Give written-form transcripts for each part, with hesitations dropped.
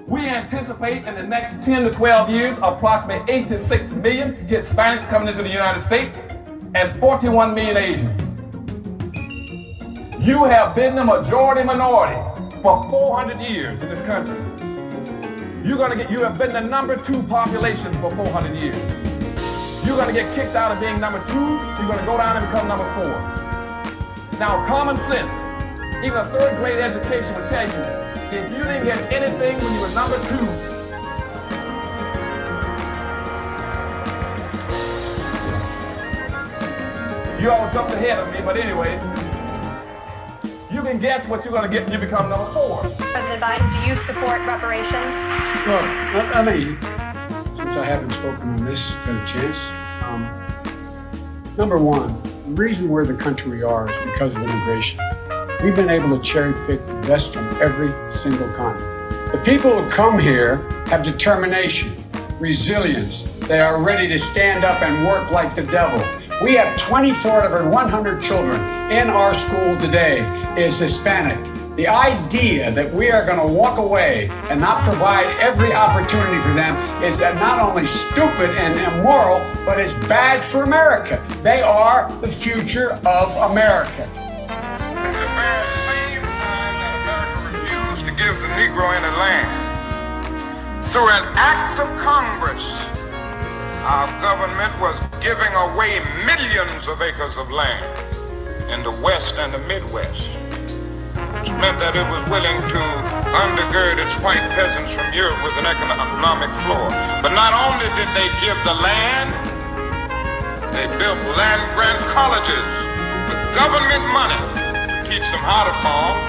We anticipate in the next 10 to 12 years approximately 8 to 6 million Hispanics coming into the United States and 41 million Asians. You have been the majority minority for 400 years in this country. You have been the number 2 population for 400 years. You're gonna get kicked out of being number 2, you're gonna go down and become number 4. Now, common sense, even a 3rd grade education will tell you, if you didn't get anything when you were number 2, you all jumped ahead of me, but anyway, you can guess what you're going to get when you become number 4. President Biden, do you support reparations? Well, I mean, since I haven't spoken on this, got a chance. Number one, the reason we're the country we are is because of immigration. We've been able to cherry pick the best from every single continent. The people who come here have determination, resilience. They are ready to stand up and work like the devil. We have 24 out of 100 children in our school today is Hispanic. The idea that we are going to walk away and not provide every opportunity for them is not only stupid and immoral, but it's bad for America. They are the future of America. At the very same time that America refused to give the Negro any land, through an act of Congress, our government was giving away millions of acres of land in the West and the Midwest, which meant that it was willing to undergird its white peasants from Europe with an economic floor. But not only did they give the land, they built land-grant colleges with government money to teach them how to farm.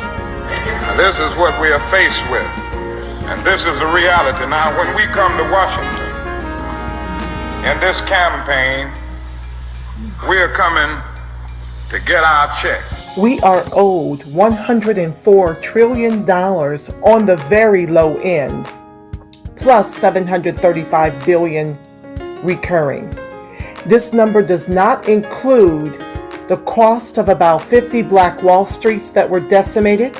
And this is what we are faced with. And this is the reality. Now, when we come to Washington, in this campaign, we are coming to get our check. We are owed $104 trillion on the very low end, plus $735 billion recurring. This number does not include the cost of about 50 Black Wall Streets that were decimated,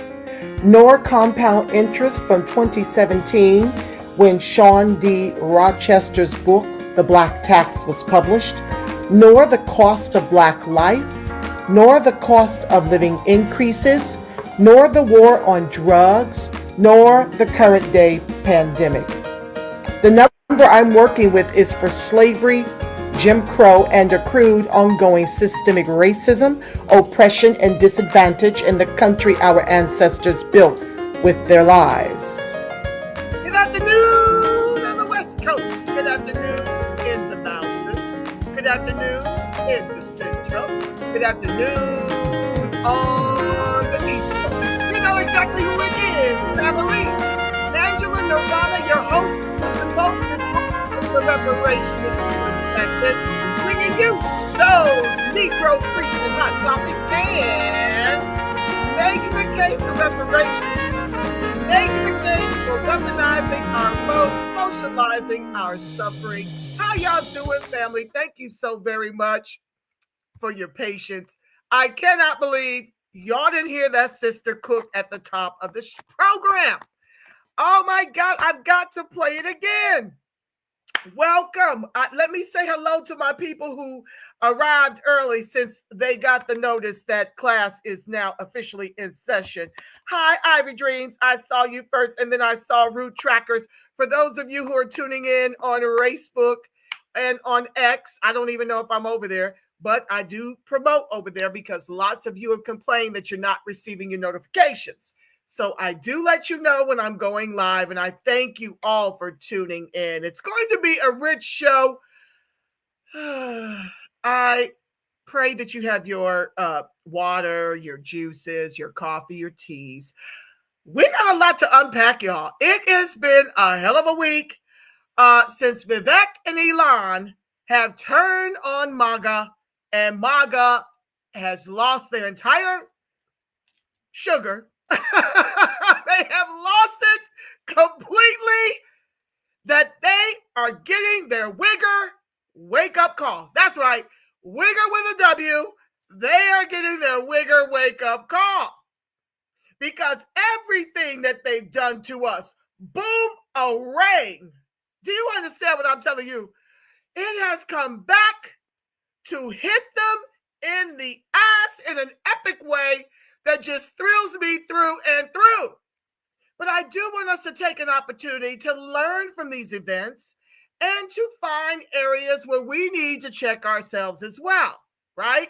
nor compound interest from 2017 when Sean D. Rochester's book, The Black Tax, was published, nor the cost of Black life, nor the cost of living increases, nor the war on drugs, nor the current day pandemic. The number I'm working with is for slavery, Jim Crow, and accrued ongoing systemic racism, oppression, and disadvantage in the country our ancestors built with their lives. Good afternoon on the West Coast. Good afternoon in the mountains. Good afternoon in the central. Good afternoon on the east coast. You know exactly who it is, family. Angela Nirvana, your host with the mostest of the Reparations perspective, bringing you those Negro freaks and hot topics and making the case for reparations, making the case for weaponizing our vote, socializing our suffering. How y'all doing, family? Thank you so very much for your patience. I cannot believe y'all didn't hear that Sister Cook at the top of the program. Oh my God, I've got to play it again. Welcome. Let me say hello to my people who arrived early since they got the notice that class is now officially in session. Hi, Ivy Dreams. I saw you first, and then I saw Root Trackers. For those of you who are tuning in on Facebook and on X, I don't even know if I'm over there, but I do promote over there because lots of you have complained that you're not receiving your notifications. So I do let you know when I'm going live, and I thank you all for tuning in. It's going to be a rich show. I pray that you have your water, your juices, your coffee, your teas. We got a lot to unpack, y'all. It has been a hell of a week since Vivek and Elon have turned on MAGA, and MAGA has lost their entire sugar. They have lost it completely, that they are getting their Wigger wake-up call. That's right, Wigger with a W. They are getting their Wigger wake-up call because everything that they've done to us boomerang. Do you understand what I'm telling you? It has come back to hit them in the ass in an epic way that just thrills me through and through. But I do want us to take an opportunity to learn from these events and to find areas where we need to check ourselves as well, right?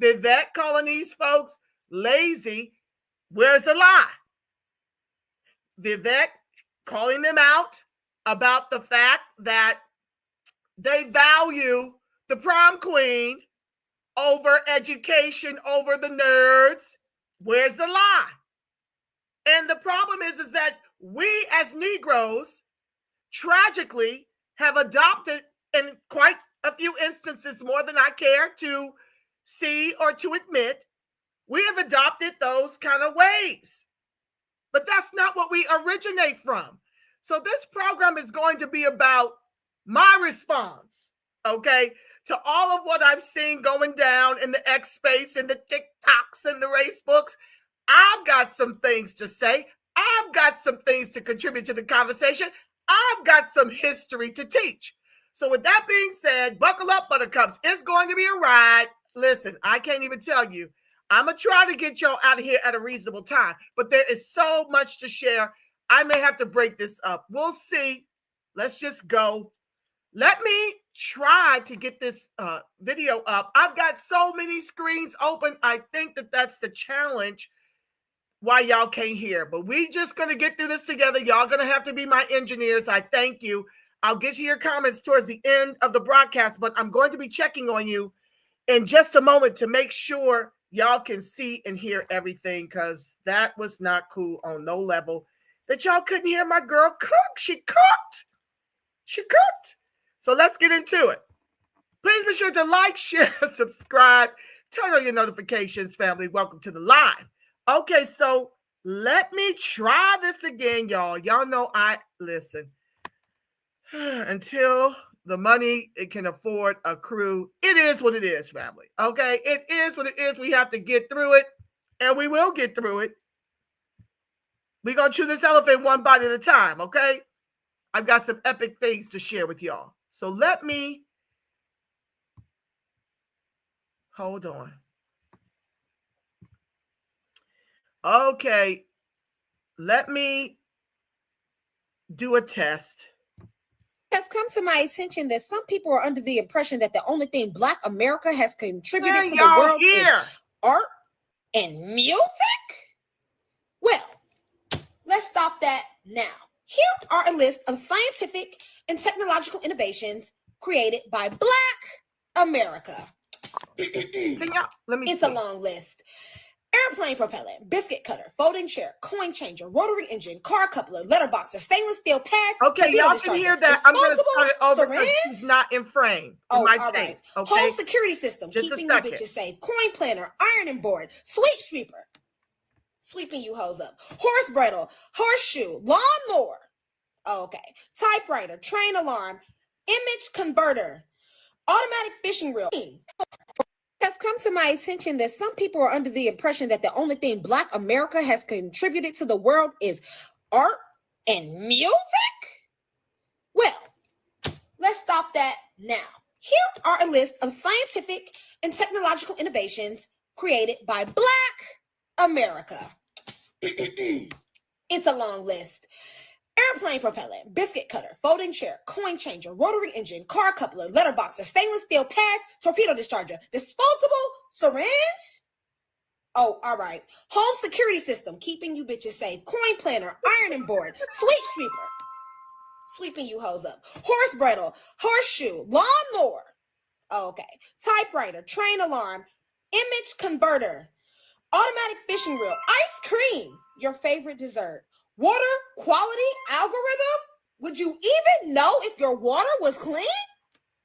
Vivek calling these folks lazy, where's the lie? Vivek calling them out about the fact that they value the prom queen over education, over the nerds. Where's the lie? And the problem is that we as Negroes tragically have adopted, in quite a few instances more than I care to see or to admit, we have adopted those kind of ways. But that's not what we originate from. So this program is going to be about my response, okay, to all of what I've seen going down in the X space and the TikToks and the Facebooks. I've got some things to say. I've got some things to contribute to the conversation. I've got some history to teach. So with that being said, buckle up, buttercups. It's going to be a ride. Listen, I can't even tell you. I'm going to try to get y'all out of here at a reasonable time, but there is so much to share. I may have to break this up. We'll see. Let's just go. Let me try to get this video up. I've got so many screens open. I think that that's the challenge why y'all can't hear, but we just going to get through this together. Y'all going to have to be my engineers. I thank you. I'll get to your comments towards the end of the broadcast, but I'm going to be checking on you in just a moment to make sure y'all can see and hear everything, because that was not cool on no level that y'all couldn't hear my girl cook. She cooked. She cooked. So let's get into it. Please be sure to like, share, subscribe, turn on your notifications, family. Welcome to the live. Okay, so let me try this again, y'all. Y'all know I listen. Until the money it can afford accrue, it is what it is, family. Okay, it is what it is. We have to get through it, and we will get through it. We're going to chew this elephant one bite at a time, okay? I've got some epic things to share with y'all. So let me, hold on. Okay, let me do a test. It has come to my attention that some people are under the impression that the only thing Black America has contributed to the world is art and music. Well, let's stop that now. Here are a list of scientific and technological innovations created by Black America. It's a long list. Airplane propellant, biscuit cutter, folding chair, coin changer, rotary engine, car coupler, letterboxer, stainless steel pads. Okay, y'all can hear that. I'm going to start it over because she's not in frame. Oh, all right. Okay? Home security system, just keeping you bitches safe. Coin planner, ironing board, sweep sweeper, sweeping you hoes up. Horse bridle, horseshoe, lawnmower. Okay. Typewriter, train alarm, image converter, automatic fishing reel. It has come to my attention that some people are under the impression that the only thing Black America has contributed to the world is art and music. Well, let's stop that now. Here are a list of scientific and technological innovations created by Black America. It's a long list. Airplane propellant, biscuit cutter, folding chair, coin changer, rotary engine, car coupler, letterboxer, stainless steel pads, torpedo discharger, disposable syringe. Oh, all right. Home security system, keeping you bitches safe. Coin planner, ironing board, sweep sweeper, sweeping you hoes up. Horse bridle, horseshoe, lawnmower. Okay. Typewriter, train alarm, image converter, automatic fishing reel, ice cream, your favorite dessert. Water quality algorithm? Would you even know if your water was clean?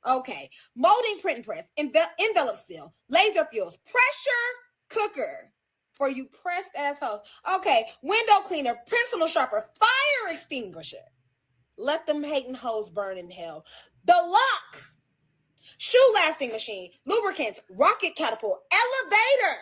Okay. Molding print and press, envelope seal, laser fuels, pressure cooker for you pressed assholes. Okay. Window cleaner, pencil sharpener, fire extinguisher. Let them hating hoes burn in hell. The lock. Shoe lasting machine, lubricants, rocket catapult, elevator.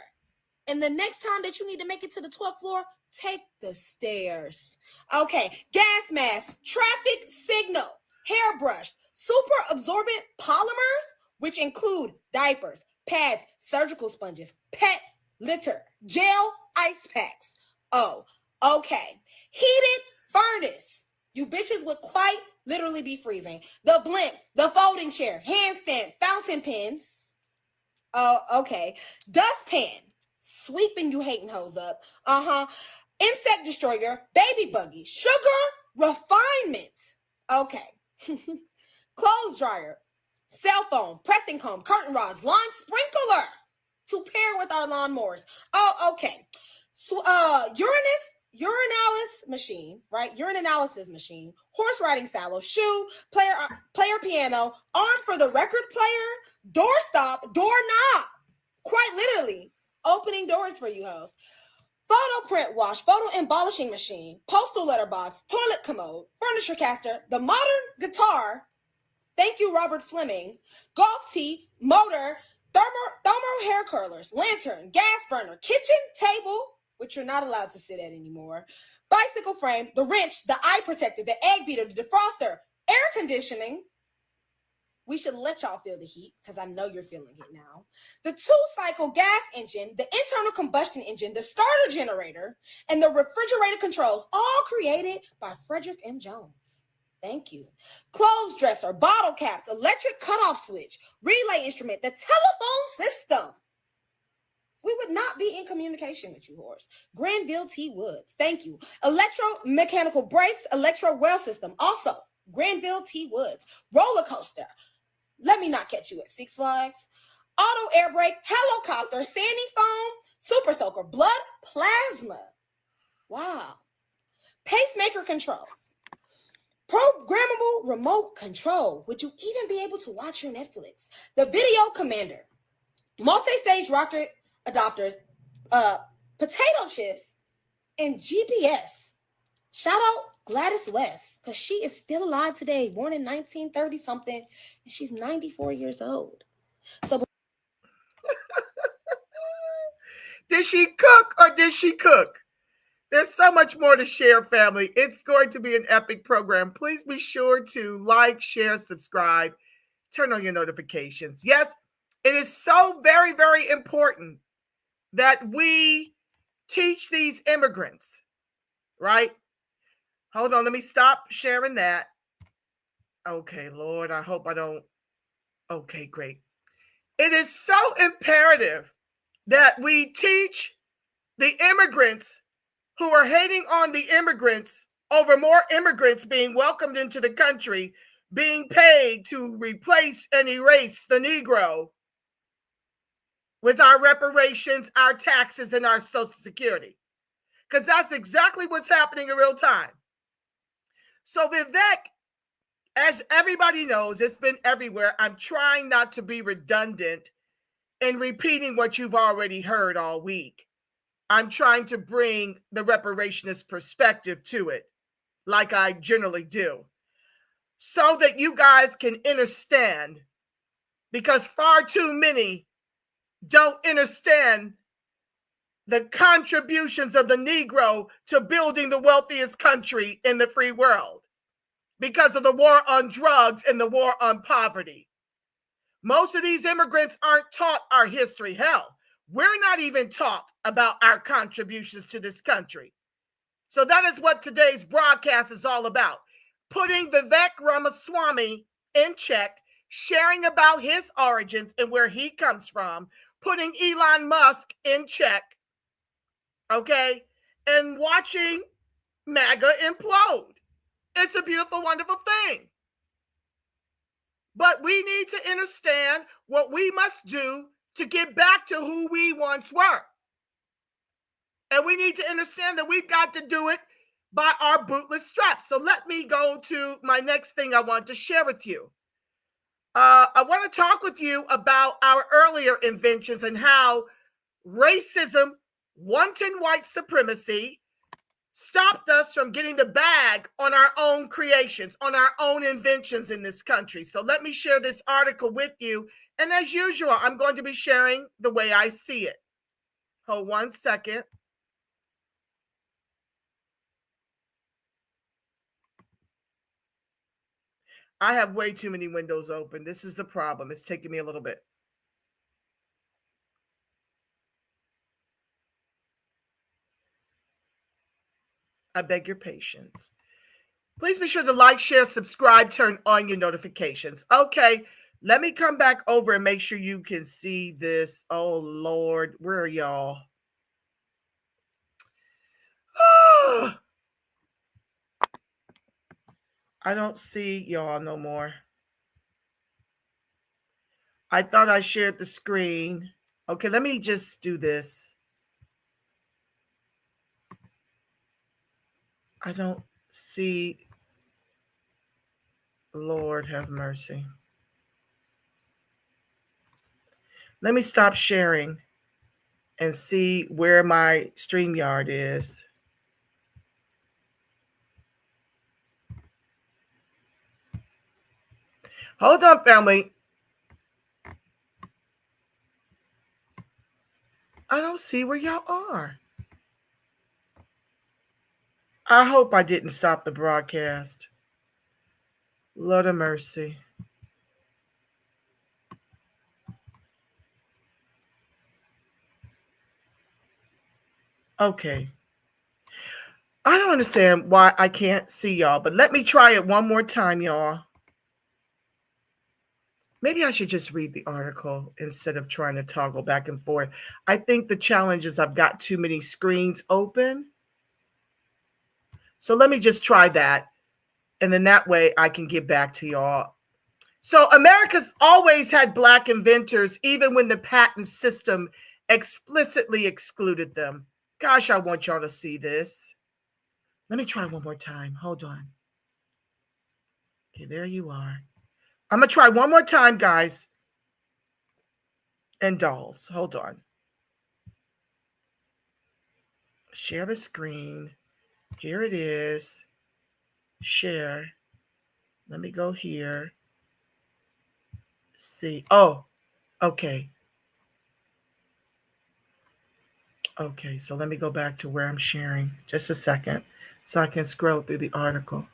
And the next time that you need to make it to the 12th floor, Take the stairs. Okay, gas mask, traffic signal, hairbrush, super absorbent polymers, which include diapers, pads, surgical sponges, pet litter, gel, ice packs. Oh, okay. Heated furnace. You bitches would quite literally be freezing. The blimp, the folding chair, handstand, fountain pens. Oh, okay. Dustpan. Sweeping you hating hoes up. Insect destroyer, baby buggy, sugar refinement. Okay. Clothes dryer, cell phone, pressing comb, curtain rods, lawn sprinkler to pair with our lawnmowers. Oh, okay. So, urinalysis machine, right? Urinalysis machine, horse riding sallow, shoe, player piano, arm for the record player, doorstop, doorknob. Quite literally, opening doors for you hoes. Photo print wash, photo embellishing machine, postal letterbox, toilet commode, furniture caster, the modern guitar. Thank you, Robert Fleming. Golf tee, motor, thermal hair curlers, lantern, gas burner, kitchen table, which you're not allowed to sit at anymore, bicycle frame, the wrench, the eye protector, the egg beater, the defroster, air conditioning. We should let y'all feel the heat because I know you're feeling it now. The two-cycle gas engine, the internal combustion engine, the starter generator, and the refrigerator controls, all created by Frederick M. Jones. Thank you. Clothes dresser, bottle caps, electric cutoff switch, relay instrument, the telephone system. We would not be in communication with you, whores. Granville T. Woods. Thank you. Electromechanical brakes, electro rail system. Also, Granville T. Woods. Roller coaster. Let me not catch you at Six Flags. Auto air brake, helicopter, standing foam, super soaker, blood plasma. Wow. Pacemaker controls. Programmable remote control. Would you even be able to watch your Netflix? The video commander. Multi-stage rocket adapters, potato chips, and GPS. Shout out Gladys West, because she is still alive today, born in 1930 something, and she's 94 years old. So did she cook or did she cook? There's so much more to share, family. It's going to be an epic program. Please be sure to like, share, subscribe, turn on your notifications. Yes, it is so very, very important that we teach these immigrants, right? Hold on, let me stop sharing that. Okay, Lord, I hope I don't. Okay, great. It is so imperative that we teach the immigrants who are hating on the immigrants over more immigrants being welcomed into the country, being paid to replace and erase the Negro with our reparations, our taxes, and our Social Security. Because that's exactly what's happening in real time. So Vivek, as everybody knows, it's been everywhere. I'm trying not to be redundant in repeating what you've already heard all week. I'm trying to bring the reparationist perspective to it, like I generally do, so that you guys can understand, because far too many don't understand the contributions of the Negro to building the wealthiest country in the free world because of the war on drugs and the war on poverty. Most of these immigrants aren't taught our history. Hell, we're not even taught about our contributions to this country. So that is what today's broadcast is all about. Putting Vivek Ramaswamy in check, sharing about his origins and where he comes from, putting Elon Musk in check, okay, and watching MAGA implode. It's a beautiful, wonderful thing. But we need to understand what we must do to get back to who we once were. And we need to understand that we've got to do it by our bootless straps. So let me go to my next thing I want to share with you. I want to talk with you about our earlier inventions and how racism, wanton white supremacy, stopped us from getting the bag on our own creations, on our own inventions in this country. So let me share this article with you. And as usual, I'm going to be sharing the way I see it. Hold one second. I have way too many windows open. This is the problem. It's taking me a little bit. I beg your patience. Please be sure to like, share, subscribe, turn on your notifications. Okay, let me come back over and make sure you can see this. Oh, Lord, where are y'all? I don't see y'all no more. I thought I shared the screen. Okay, let me just do this. I don't see. Lord have mercy. Let me stop sharing and see where my StreamYard is. Hold on, family. I don't see where y'all are. I hope I didn't stop the broadcast. Lord of mercy. Okay. I don't understand why I can't see y'all, but let me try it one more time, y'all. Maybe I should just read the article instead of trying to toggle back and forth. I think the challenge is I've got too many screens open. So let me just try that. And then that way I can get back to y'all. So America's always had Black inventors, even when the patent system explicitly excluded them. Gosh, I want y'all to see this. Let me try one more time. Hold on. Okay, there you are. I'm going to try one more time, guys. And dolls. Hold on. Share the screen. Here it is. Share. Let me go here. See. Oh, okay. Okay, so let me go back to where I'm sharing. Just a second so I can scroll through the article.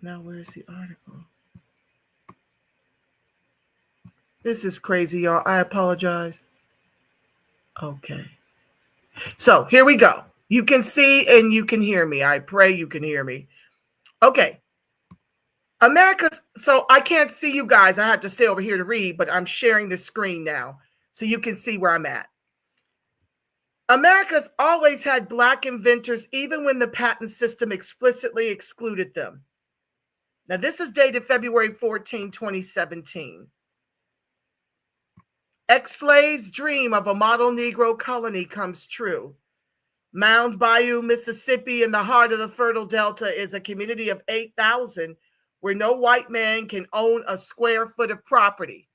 Now, where's the article? This is crazy, y'all. I apologize. Okay. So here we go. You can see and you can hear me. I pray you can hear me. Okay. So I can't see you guys. I have to stay over here to read, but I'm sharing the screen now so you can see where I'm at. America's always had Black inventors, even when the patent system explicitly excluded them. Now, this is dated February 14, 2017. Ex-slave's dream of a model Negro colony comes true. Mound Bayou, Mississippi, in the heart of the Fertile Delta, is a community of 8,000 where no white man can own a square foot of property.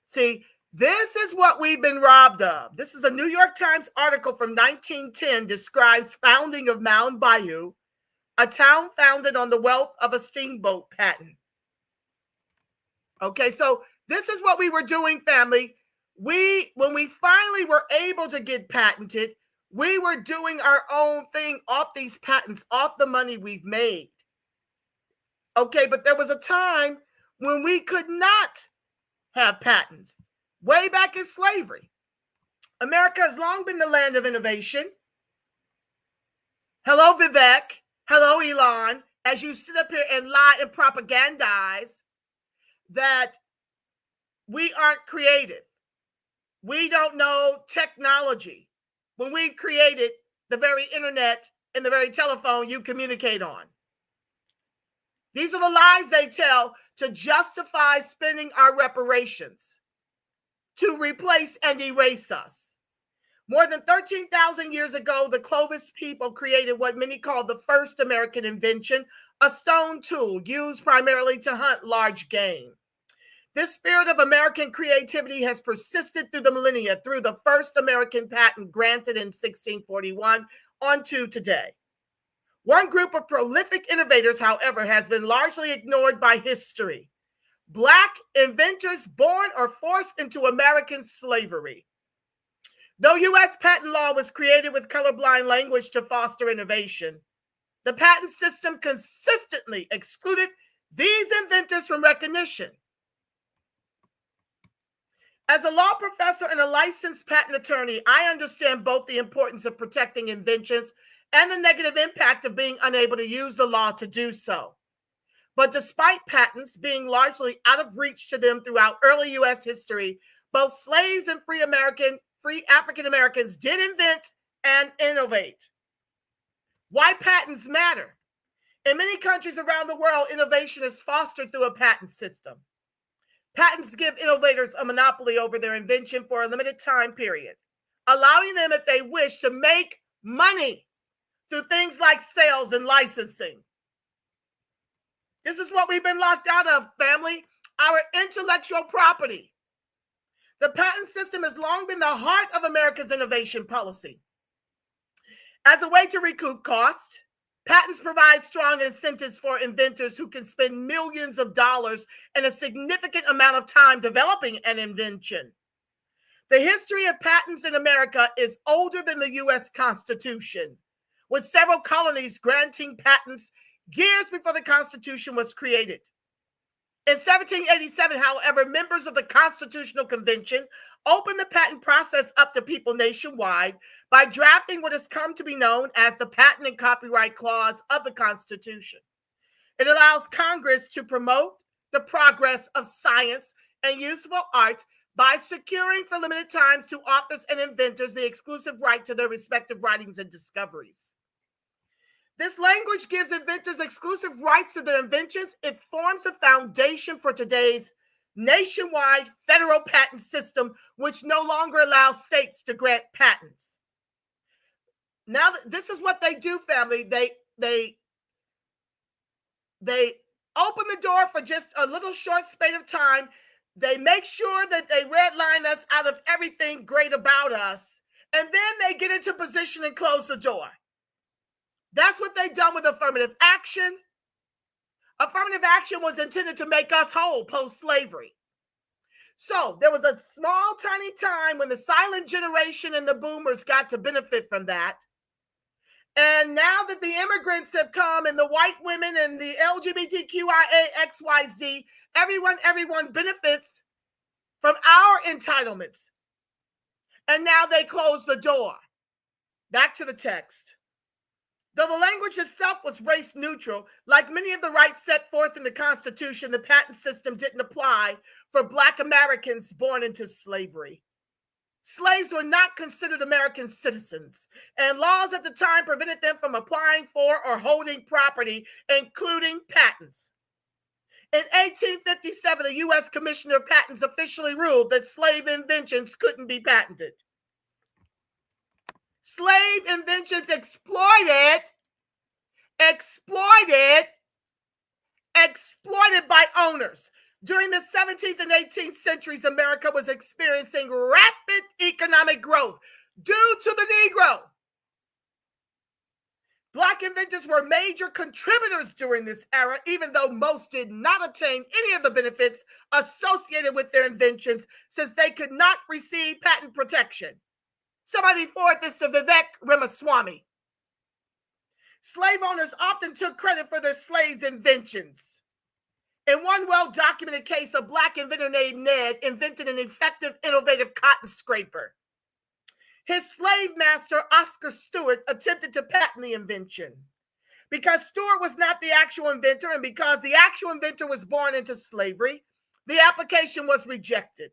See, this is what we've been robbed of. This is a New York Times article from 1910 describes founding of Mound Bayou, a town founded on the wealth of a steamboat patent. Okay, so this is what we were doing, family. When we finally were able to get patented, we were doing our own thing off these patents, off the money we've made. Okay, but there was a time when we could not have patents. Way back in slavery. America has long been the land of innovation. Hello, Vivek. Hello, Elon. As you sit up here and lie and propagandize that we aren't creative. We don't know technology. When we've created the very internet and the very telephone you communicate on. These are the lies they tell to justify spending our reparations, to replace and erase us. More than 13,000 years ago, the Clovis people created what many call the first American invention, a stone tool used primarily to hunt large game. This spirit of American creativity has persisted through the millennia, through the first American patent granted in 1641 on to today. One group of prolific innovators, however, has been largely ignored by history. Black inventors born or forced into American slavery. Though U.S. patent law was created with colorblind language to foster innovation, the patent system consistently excluded these inventors from recognition. As a law professor and a licensed patent attorney, I understand both the importance of protecting inventions and the negative impact of being unable to use the law to do so. But despite patents being largely out of reach to them throughout early U.S. history, both slaves and free African Americans did invent and innovate. Why patents matter? In many countries around the world, innovation is fostered through a patent system. Patents give innovators a monopoly over their invention for a limited time period, allowing them, if they wish, to make money through things like sales and licensing. This is what we've been locked out of, family, our intellectual property. The patent system has long been the heart of America's innovation policy. As a way to recoup cost, patents provide strong incentives for inventors who can spend millions of dollars and a significant amount of time developing an invention. The history of patents in America is older than the U.S. Constitution, with several colonies granting patents years before the Constitution was created. In 1787, however, members of the Constitutional Convention opened the patent process up to people nationwide by drafting what has come to be known as the Patent and Copyright Clause of the Constitution. It allows Congress to promote the progress of science and useful art by securing for limited times to authors and inventors the exclusive right to their respective writings and discoveries. This language gives inventors exclusive rights to their inventions. It forms the foundation for today's nationwide federal patent system, which no longer allows states to grant patents. Now, this is what they do, family. They open the door for just a little short span of time. They make sure that they redline us out of everything great about us, and then they get into position and close the door. That's what they've done with affirmative action. Affirmative action was intended to make us whole post-slavery. So there was a small, tiny time when the silent generation and the boomers got to benefit from that. And now that the immigrants have come and the white women and the LGBTQIA, XYZ, everyone benefits from our entitlements. And now they close the door. Back to the text. Though the language itself was race neutral, like many of the rights set forth in the Constitution, the patent system didn't apply for Black Americans born into slavery. Slaves were not considered American citizens, and laws at the time prevented them from applying for or holding property, including patents. In 1857, the U.S. Commissioner of Patents officially ruled that slave inventions couldn't be patented. Slave inventions exploited by owners. During the 17th and 18th centuries, America was experiencing rapid economic growth due to the Negro. Black inventors were major contributors during this era, even though most did not obtain any of the benefits associated with their inventions, since they could not receive patent protection. Somebody forward this to Vivek Ramaswamy. Slave owners often took credit for their slaves' inventions. In one well-documented case, a Black inventor named Ned invented an effective, innovative cotton scraper. His slave master, Oscar Stewart, attempted to patent the invention. Because Stewart was not the actual inventor, and because the actual inventor was born into slavery, the application was rejected.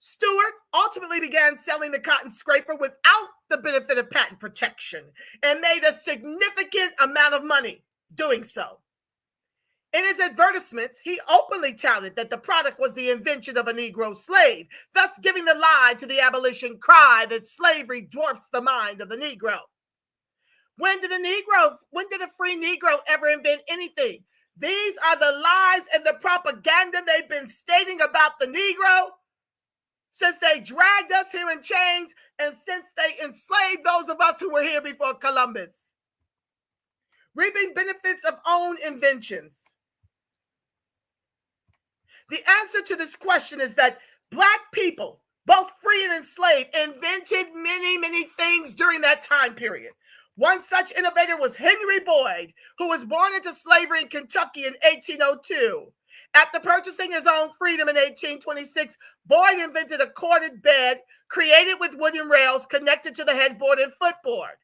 Stewart ultimately began selling the cotton scraper without the benefit of patent protection and made a significant amount of money doing so. In his advertisements, he openly touted that the product was the invention of a Negro slave, thus giving the lie to the abolition cry that slavery dwarfs the mind of the Negro. When did a free Negro ever invent anything? These are the lies and the propaganda they've been stating about the Negro since they dragged us here in chains and since they enslaved those of us who were here before Columbus. Reaping benefits of own inventions. The answer to this question is that Black people, both free and enslaved, invented many things during that time period. One such innovator was Henry Boyd, who was born into slavery in Kentucky in 1802. After purchasing his own freedom in 1826, Boyd invented a corded bed created with wooden rails connected to the headboard and footboard.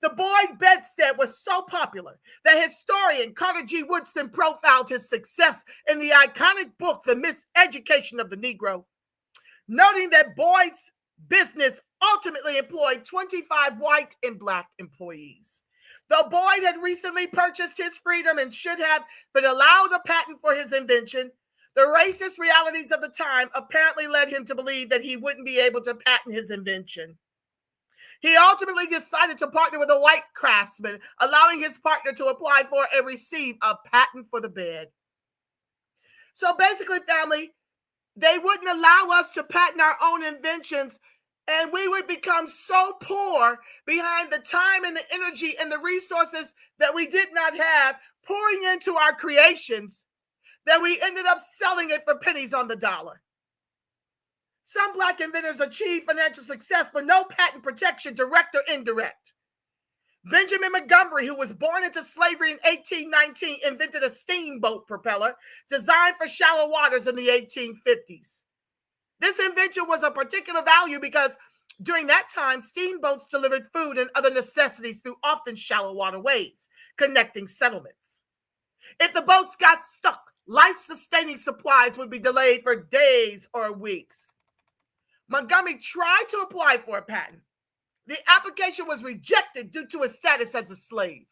The Boyd bedstead was so popular that historian Carter G. Woodson profiled his success in the iconic book, The Miseducation of the Negro, noting that Boyd's business ultimately employed 25 white and black employees. Though Boyd had recently purchased his freedom and should have been allowed a patent for his invention, the racist realities of the time apparently led him to believe that he wouldn't be able to patent his invention. He ultimately decided to partner with a white craftsman, allowing his partner to apply for and receive a patent for the bed. So basically, family, they wouldn't allow us to patent our own inventions, and we would become so poor behind the time and the energy and the resources that we did not have pouring into our creations that we ended up selling it for pennies on the dollar. Some black inventors achieved financial success, but no patent protection, direct or indirect. Benjamin Montgomery, who was born into slavery in 1819, invented a steamboat propeller designed for shallow waters in the 1850s. This invention was of particular value because during that time, steamboats delivered food and other necessities through often shallow waterways, connecting settlements. If the boats got stuck, life-sustaining supplies would be delayed for days or weeks. Montgomery tried to apply for a patent. The application was rejected due to his status as a slave.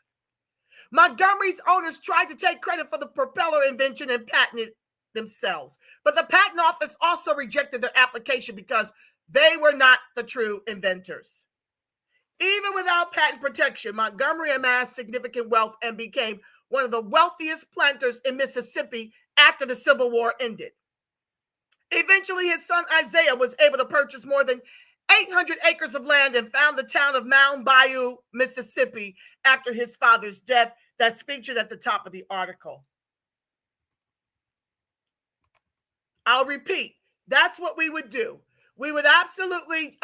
Montgomery's owners tried to take credit for the propeller invention and patent it themselves, but the patent office also rejected their application because they were not the true inventors. Even without patent protection, Montgomery amassed significant wealth and became one of the wealthiest planters in Mississippi after the Civil War ended. Eventually, his son Isaiah was able to purchase more than 800 acres of land and found the town of Mound Bayou, Mississippi, after his father's death. That's featured at the top of the article. I'll repeat, that's what we would do. We would absolutely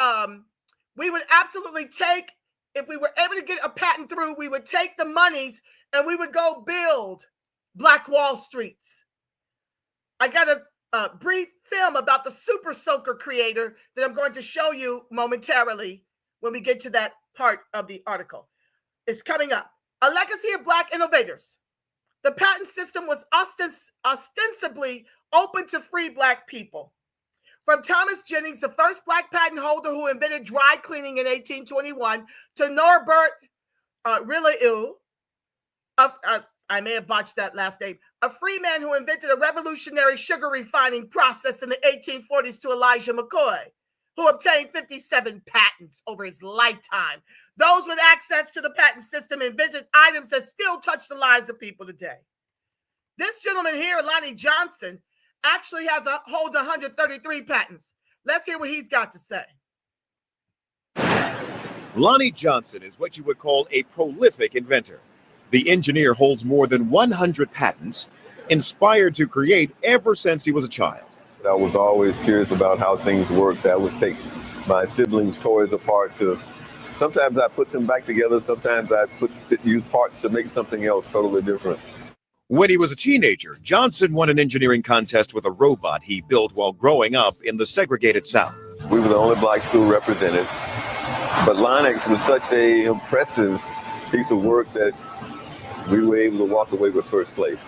take, if we were able to get a patent through, we would take the monies and we would go build Black Wall Streets. I got a brief film about the Super Soaker creator that I'm going to show you momentarily when we get to that part of the article. It's coming up. A legacy of Black innovators. The patent system was ostensibly open to free Black people. From Thomas Jennings, the first Black patent holder who invented dry cleaning in 1821, to Norbert Rillieu, I may have botched that last name, a free man who invented a revolutionary sugar refining process in the 1840s, to Elijah McCoy, who obtained 57 patents over his lifetime. Those with access to the patent system invented items that still touch the lives of people today. This gentleman here, Lonnie Johnson, actually holds 133 patents. Let's hear what he's got to say. Lonnie Johnson is what you would call a prolific inventor. The engineer holds more than 100 patents, inspired to create ever since he was a child. I was always curious about how things worked. I would take my siblings' toys apart sometimes I put them back together, sometimes I use parts to make something else totally different. When he was a teenager, Johnson won an engineering contest with a robot he built while growing up in the segregated South. We were the only Black school represented, but Linux was such an impressive piece of work that we were able to walk away with first place.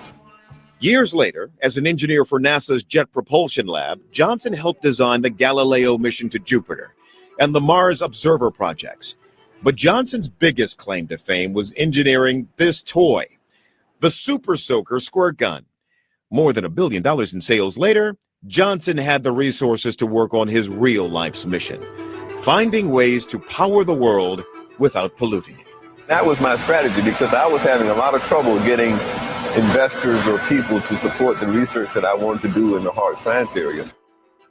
Years later, as an engineer for NASA's Jet Propulsion Lab, Johnson helped design the Galileo mission to Jupiter and the Mars Observer projects. But Johnson's biggest claim to fame was engineering this toy, the Super Soaker squirt gun. More than $1 billion in sales later, Johnson had the resources to work on his real life's mission, finding ways to power the world without polluting it. That was my strategy because I was having a lot of trouble getting investors or people to support the research that I wanted to do in the hard science area.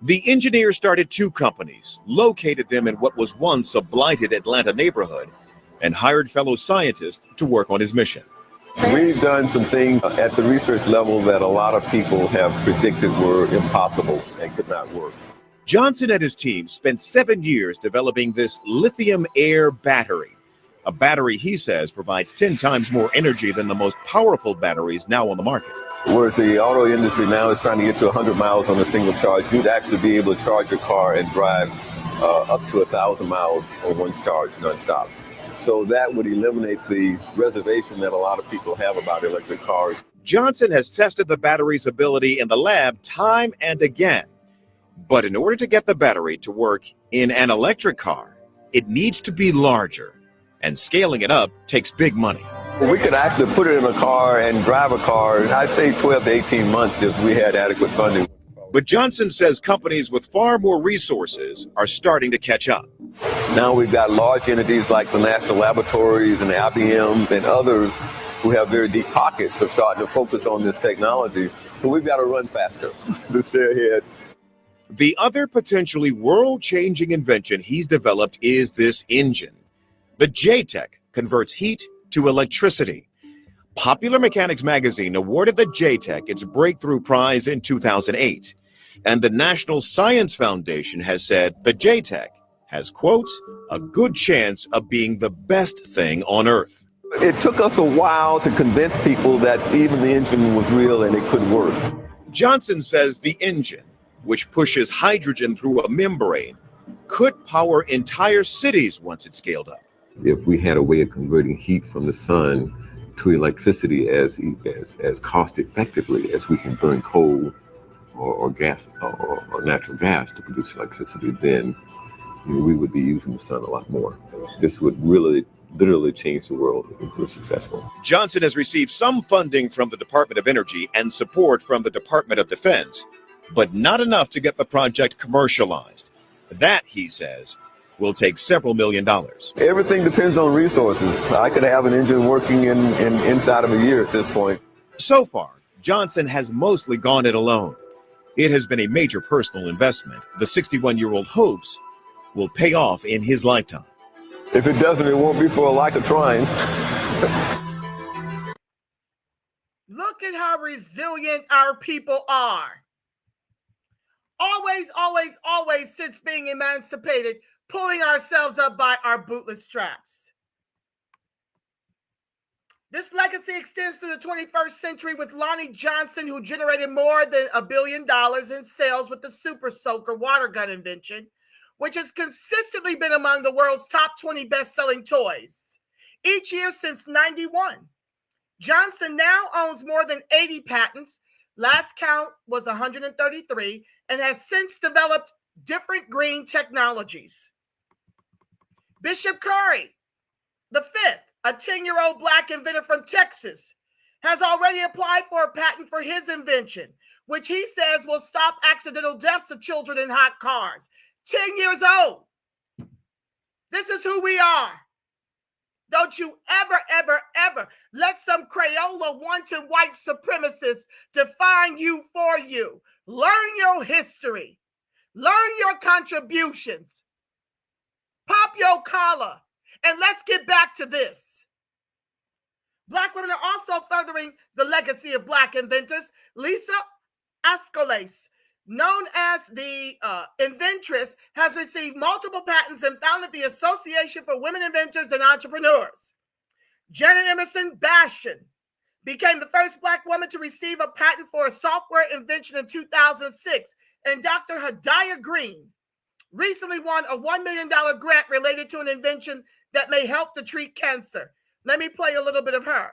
The engineer started 2 companies, located them in what was once a blighted Atlanta neighborhood, and hired fellow scientists to work on his mission. We've done some things at the research level that a lot of people have predicted were impossible and could not work. Johnson and his team spent 7 years developing this lithium air battery. A battery, he says, provides 10 times more energy than the most powerful batteries now on the market. Whereas the auto industry now is trying to get to 100 miles on a single charge, you'd actually be able to charge your car and drive up to 1,000 miles on one charge nonstop. So that would eliminate the reservation that a lot of people have about electric cars. Johnson has tested the battery's ability in the lab time and again. But in order to get the battery to work in an electric car, it needs to be larger. And scaling it up takes big money. We could actually put it in a car and drive a car, I'd say 12 to 18 months if we had adequate funding. But Johnson says companies with far more resources are starting to catch up. Now we've got large entities like the national laboratories and the IBM and others who have very deep pockets are starting to focus on this technology. So we've got to run faster to stay ahead. The other potentially world-changing invention he's developed is this engine. The J-Tech converts heat to electricity. Popular Mechanics magazine awarded the J-Tech its breakthrough prize in 2008. And the National Science Foundation has said the J-Tech has, quote, a good chance of being the best thing on Earth. It took us a while to convince people that even the engine was real and it could work. Johnson says the engine, which pushes hydrogen through a membrane, could power entire cities once it's scaled up. If we had a way of converting heat from the sun to electricity as cost effectively as we can burn coal or gas or natural gas to produce electricity, then we would be using the sun a lot more. This would really literally change the world if we're successful. Johnson has received some funding from the Department of Energy and support from the Department of Defense, but not enough to get the project commercialized. That, he says, will take several $1 million. Everything depends on resources. I could have an engine working in inside of a year at this point. So far, Johnson has mostly gone it alone. It has been a major personal investment. The 61-year-old hopes will pay off in his lifetime. If it doesn't, it won't be for a lack of trying. Look at how resilient our people are. Always, always, always, since being emancipated, pulling ourselves up by our bootless straps. This legacy extends through the 21st century with Lonnie Johnson, who generated more than $1 billion in sales with the Super Soaker water gun invention, which has consistently been among the world's top 20 best-selling toys each year since '91. Johnson now owns more than 80 patents. Last count was 133, and has since developed different green technologies. Bishop Curry, the fifth, a 10-year-old black inventor from Texas, has already applied for a patent for his invention, which he says will stop accidental deaths of children in hot cars. 10 years old. This is who we are. Don't you ever, ever, ever let some Crayola wanton white supremacists define you for you. Learn your history. Learn your contributions. Pop your collar. And let's get back to this. Black women are also furthering the legacy of black inventors. Lisa Ascoles, known as the inventress, has received multiple patents and founded the Association for Women Inventors and Entrepreneurs. Janet Emerson Bashan became the first black woman to receive a patent for a software invention in 2006. And Dr. Hadiah Green recently won a $1 million grant related to an invention that may help to treat cancer. Let me play a little bit of her.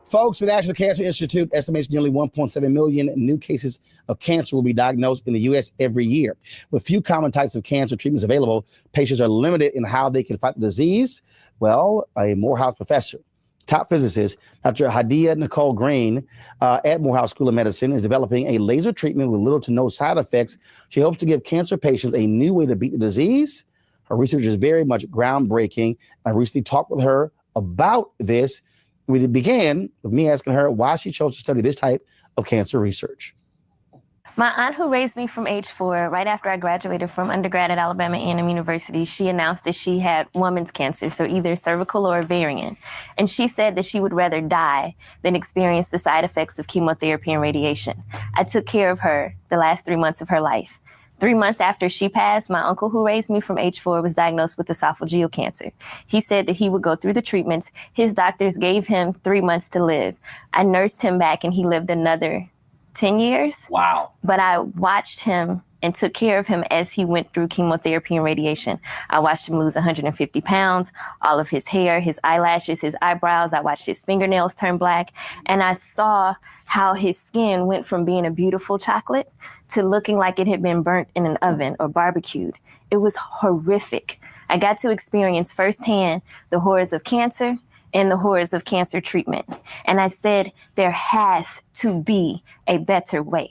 Folks, the National Cancer Institute estimates nearly 1.7 million new cases of cancer will be diagnosed in the U.S. every year. With few common types of cancer treatments available, patients are limited in how they can fight the disease. Well, a Morehouse professor, top physicist, Dr. Hadiah Nicole Green at Morehouse School of Medicine is developing a laser treatment with little to no side effects. She hopes to give cancer patients a new way to beat the disease. Her research is very much groundbreaking. I recently talked with her about this. We began with me asking her why she chose to study this type of cancer research. My aunt, who raised me from age 4, right after I graduated from undergrad at Alabama A&M University, she announced that she had woman's cancer, so either cervical or ovarian. And she said that she would rather die than experience the side effects of chemotherapy and radiation. I took care of her the last 3 months of her life. 3 months after she passed, my uncle, who raised me from age 4, was diagnosed with esophageal cancer. He said that he would go through the treatments. His doctors gave him 3 months to live. I nursed him back and he lived another 10 years. Wow. But I watched him and took care of him as he went through chemotherapy and radiation. I watched him lose 150 pounds, all of his hair, his eyelashes, his eyebrows. I watched his fingernails turn black. And I saw how his skin went from being a beautiful chocolate to looking like it had been burnt in an oven or barbecued. It was horrific. I got to experience firsthand the horrors of cancer and the horrors of cancer treatment. And I said, there has to be a better way.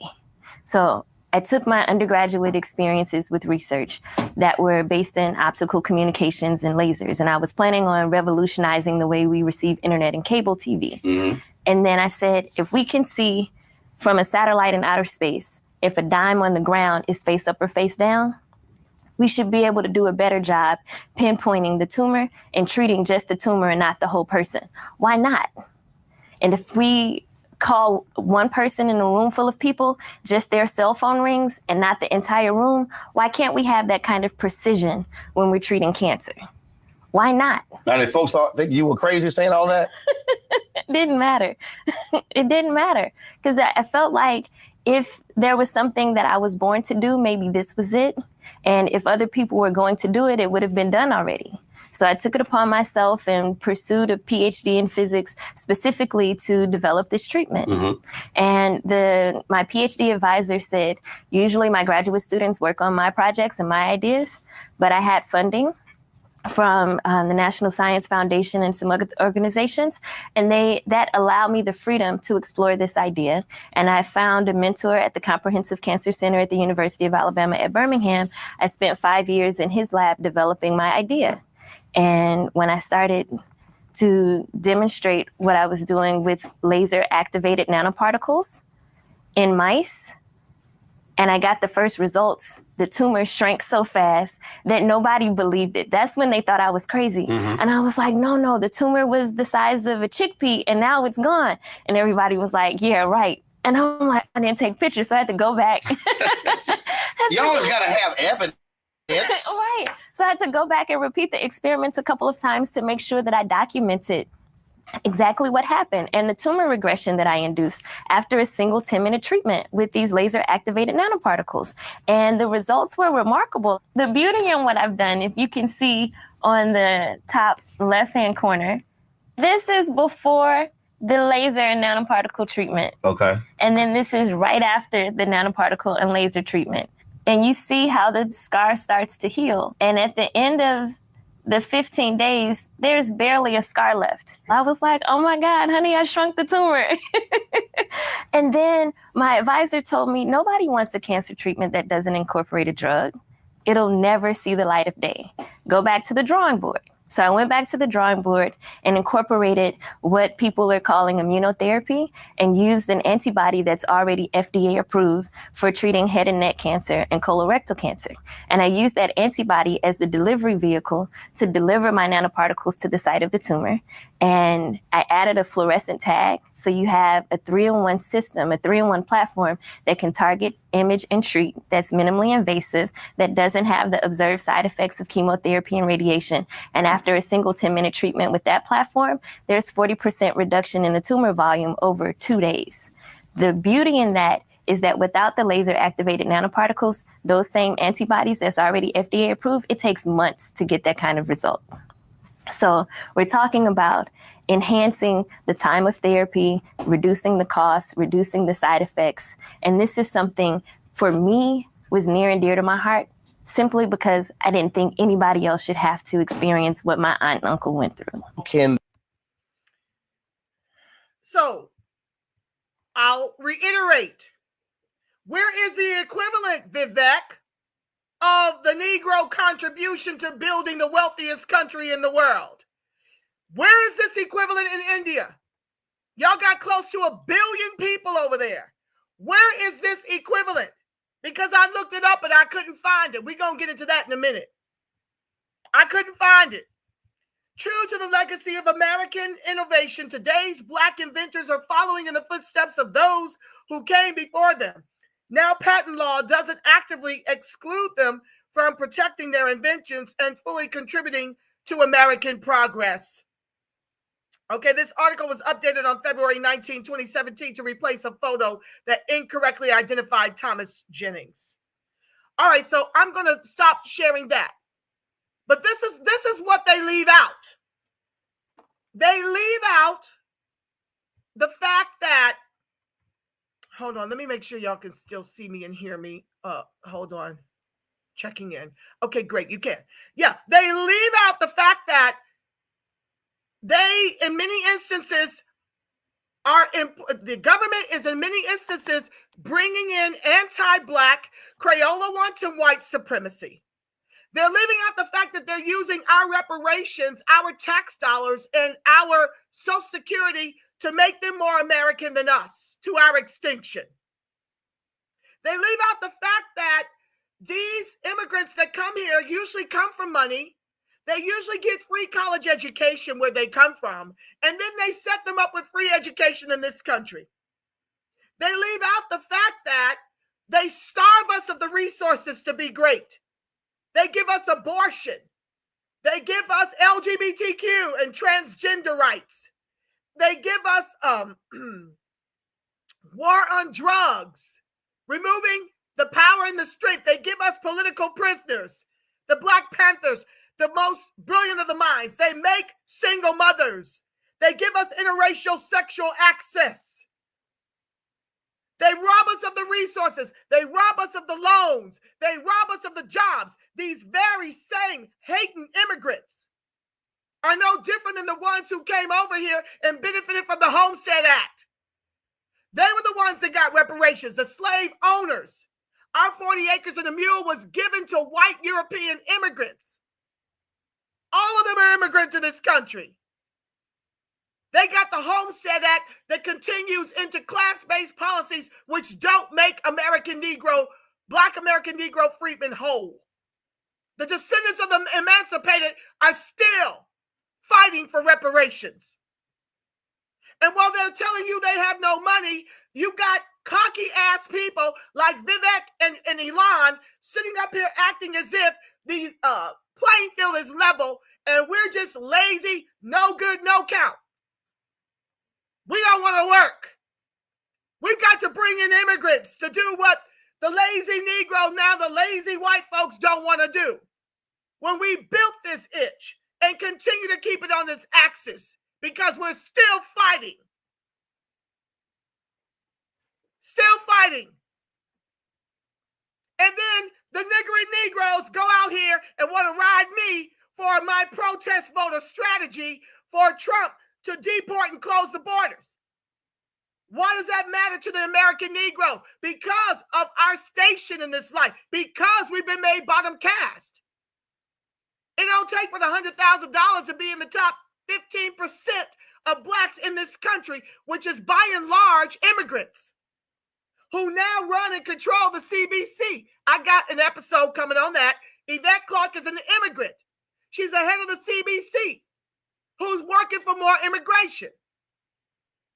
So I took my undergraduate experiences with research that were based in optical communications and lasers. And I was planning on revolutionizing the way we receive internet and cable TV. Mm-hmm. And then I said, if we can see from a satellite in outer space, if a dime on the ground is face up or face down, we should be able to do a better job pinpointing the tumor and treating just the tumor and not the whole person. Why not? And if we call one person in a room full of people just their cell phone rings and not the entire room, why can't we have that kind of precision when we're treating cancer? Why not? Now, did folks think you were crazy saying all that? It didn't matter. It didn't matter because I felt like if there was something that I was born to do, maybe this was it. And if other people were going to do it, it would have been done already. So I took it upon myself and pursued a PhD in physics specifically to develop this treatment. Mm-hmm. And my PhD advisor said, usually my graduate students work on my projects and my ideas, but I had funding from the National Science Foundation and some other organizations, and that allowed me the freedom to explore this idea. And I found a mentor at the Comprehensive Cancer Center at the University of Alabama at Birmingham. I spent 5 years in his lab developing my idea. And when I started to demonstrate what I was doing with laser activated nanoparticles in mice, and I got the first results, the tumor shrank so fast that nobody believed it. That's when they thought I was crazy. Mm-hmm. And I was like, no, the tumor was the size of a chickpea and now it's gone. And everybody was like, yeah, right. And I'm like, I didn't take pictures, so I had to go back. You always got to have evidence. Right. So I had to go back and repeat the experiments a couple of times to make sure that I documented exactly what happened and the tumor regression that I induced after a single 10-minute treatment with these laser activated nanoparticles. And the results were remarkable. The beauty in what I've done, if you can see on the top left-hand corner, this is before the laser and nanoparticle treatment. Okay. And then this is right after the nanoparticle and laser treatment. And you see how the scar starts to heal. And at the end of the 15 days, there's barely a scar left. I was like, oh my God, honey, I shrunk the tumor. And then my advisor told me, nobody wants a cancer treatment that doesn't incorporate a drug. It'll never see the light of day. Go back to the drawing board. So I went back to the drawing board and incorporated what people are calling immunotherapy and used an antibody that's already FDA approved for treating head and neck cancer and colorectal cancer. And I used that antibody as the delivery vehicle to deliver my nanoparticles to the site of the tumor. And I added a fluorescent tag. So you have a 3-in-1 system, a 3-in-1 platform that can target, image, and treat, that's minimally invasive, that doesn't have the observed side effects of chemotherapy and radiation. And after a single 10-minute treatment with that platform, there's 40% reduction in the tumor volume over 2 days. The beauty in that is that without the laser activated nanoparticles, those same antibodies that's already FDA approved, it takes months to get that kind of result. So we're talking about enhancing the time of therapy, reducing the costs, reducing the side effects. And this is something for me was near and dear to my heart, simply because I didn't think anybody else should have to experience what my aunt and uncle went through. So I'll reiterate, where is the equivalent, Vivek, of the Negro contribution to building the wealthiest country in the world? Where is this equivalent in India? Y'all got close to 1 billion people over there. Where is this equivalent? because I looked it up and I couldn't find it. We're going to get into that in a minute. I couldn't find it. True to the legacy of American innovation, today's Black inventors are following in the footsteps of those who came before them. Now, patent law doesn't actively exclude them from protecting their inventions and fully contributing to American progress. Okay, this article was updated on February 19, 2017 to replace a photo that incorrectly identified Thomas Jennings. All right, so I'm going to stop sharing that. But this is what they leave out. They leave out the fact that, hold on, let me make sure y'all can still see me and hear me. Hold on, checking in. Okay, great, you can. Yeah, they leave out the fact that they, in many instances, the government is in many instances bringing in anti-Black, Crayola wants and white supremacy. They're leaving out the fact that they're using our reparations, our tax dollars, and our Social Security to make them more American than us, to our extinction. They leave out the fact that these immigrants that come here usually come from money. They usually get free college education where they come from, and then they set them up with free education in this country. They leave out the fact that they starve us of the resources to be great. They give us abortion. They give us LGBTQ and transgender rights. They give us war on drugs, removing the power and the strength. They give us political prisoners, the Black Panthers, the most brilliant of the minds. They make single mothers. They give us interracial sexual access. They rob us of the resources. They rob us of the loans. They rob us of the jobs. These very same hating immigrants are no different than the ones who came over here and benefited from the Homestead Act. They were the ones that got reparations, the slave owners. Our 40 acres and a mule was given to white European immigrants. All of them are immigrants to this country. They got the Homestead Act that continues into class-based policies which don't make Black American Negro freedmen whole. The descendants of the emancipated are still fighting for reparations. And while they're telling you they have no money, you got cocky-ass people like Vivek and Elon sitting up here acting as if the playing field is level and we're just lazy, no good, no count. We don't want to work. We've got to bring in immigrants to do what the lazy Negro, now the lazy white folks don't want to do. When we built this itch and continue to keep it on this axis because we're still fighting. Still fighting. And then the niggering Negroes go out here and want to ride me for my protest voter strategy for Trump to deport and close the borders. Why does that matter to the American Negro? Because of our station in this life. Because we've been made bottom caste. It don't take but $100,000 to be in the top 15% of Blacks in this country, which is by and large immigrants who now run and control the CBC. I got an episode coming on that. Yvette Clarke is an immigrant. She's the head of the CBC. Who's working for more immigration.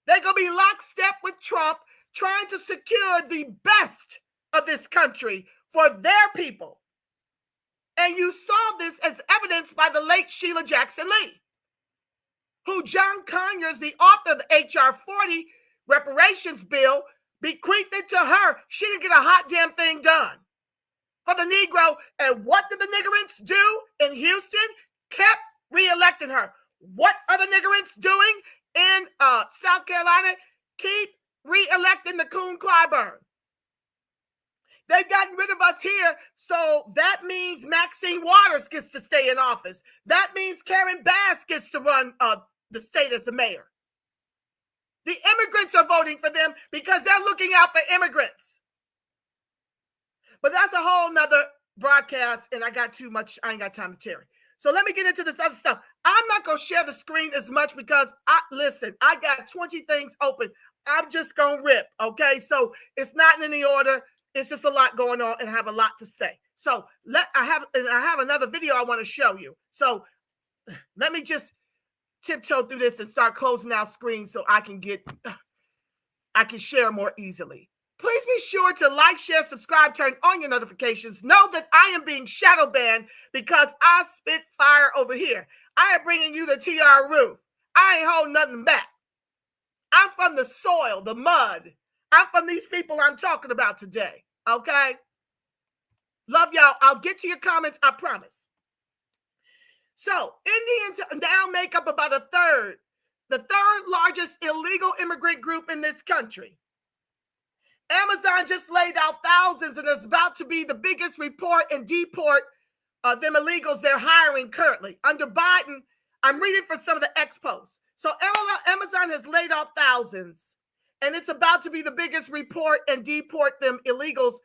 They're going to be lockstep with Trump, trying to secure the best of this country for their people. And you saw this as evidenced by the late Sheila Jackson Lee, who John Conyers, the author of the H.R. 40 reparations bill, bequeathed it to her. She didn't get a hot damn thing done for the Negro. And what did the niggerants do in Houston? Kept reelecting her. What are the niggerants doing in South Carolina? Keep re-electing the Coon Clyburn. They've gotten rid of us here, so that means Maxine Waters gets to stay in office. That means Karen Bass gets to run the state as the mayor. The immigrants are voting for them because they're looking out for immigrants. But that's a whole nother broadcast, and I ain't got time to tarry. So let me get into this other stuff. I'm not going to share the screen as much because, I got 20 things open. I'm just going to rip, okay? So it's not in any order. it's just a lot going on and I have a lot to say. So I have another video I want to show you. So let me just tiptoe through this and start closing out screens so I can share more easily. Please be sure to like, share, subscribe, turn on your notifications. Know that I am being shadow banned because I spit fire over here. I am bringing you the TR roof. I ain't holding nothing back. I'm from the soil, the mud. I'm from these people I'm talking about today, okay? Love y'all. I'll get to your comments, I promise. So, Indians now make up about a third, the third largest illegal immigrant group in this country. Amazon just laid out thousands and is about to be the biggest report and deport them illegals they're hiring currently. Under Biden, I'm reading from some of the expos. So Amazon has laid off thousands, and it's about to be the biggest report and deport them illegals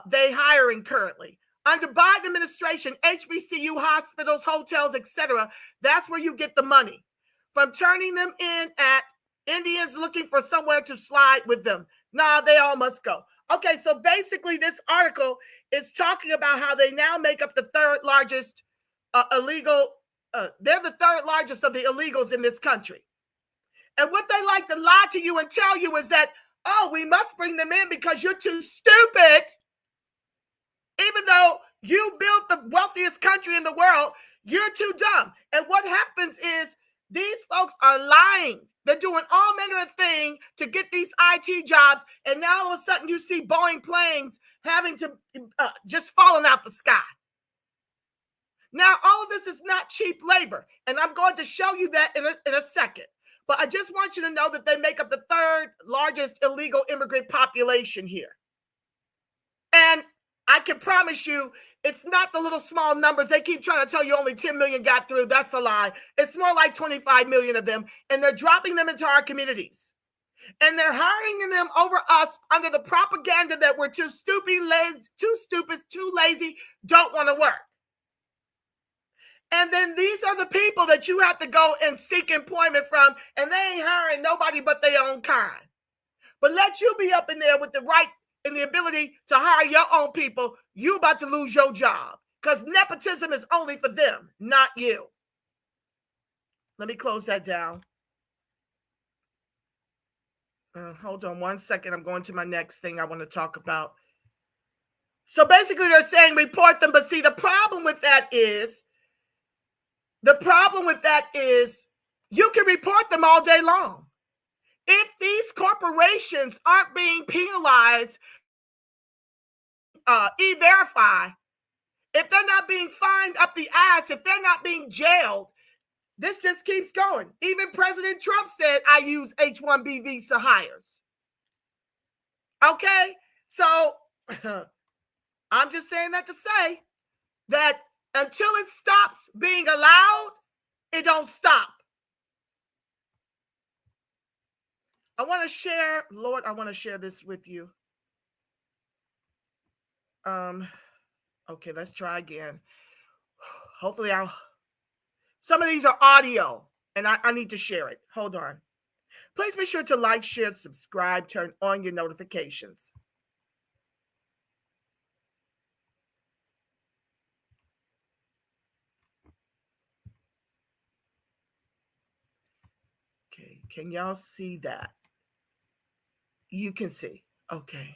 they hiring currently. Under Biden administration, HBCU, hospitals, hotels, etc., that's where you get the money. From turning them in at Indians looking for somewhere to slide with them. Nah, they all must go. Okay, so basically this article is talking about how they now make up the third largest illegal, they're the third largest of the illegals in this country. And what they like to lie to you and tell you is that, oh, we must bring them in because you're too stupid. Even though you built the wealthiest country in the world, you're too dumb. And what happens is these folks are lying. They're doing all manner of things to get these IT jobs. And now all of a sudden you see Boeing planes having to just falling out the sky. Now, all of this is not cheap labor. And I'm going to show you that in a second. But I just want you to know that they make up the third largest illegal immigrant population here. And I can promise you, it's not the little small numbers. They keep trying to tell you only 10 million got through. That's a lie. It's more like 25 million of them. And they're dropping them into our communities. And they're hiring them over us under the propaganda that we're too stupid, too lazy, don't want to work. And then these are the people that you have to go and seek employment from. And they ain't hiring nobody but their own kind. But let you be up in there with the right and the ability to hire your own people, you about to lose your job because nepotism is only for them, not you. Let me close that down. Hold on one second. I'm going to my next thing I want to talk about. So basically they're saying report them, but see the problem with that is you can report them all day long. If these corporations aren't being penalized, e-verify, if they're not being fined up the ass, if they're not being jailed, this just keeps going. Even President Trump said, I use H-1B visa hires. Okay, so I'm just saying that to say that until it stops being allowed, it don't stop. I want to share, Lord, I want to share this with you. Okay, let's try again. Hopefully some of these are audio and I need to share it. Hold on. Please be sure to like, share, subscribe, turn on your notifications. Okay, can y'all see that? You can see. Okay.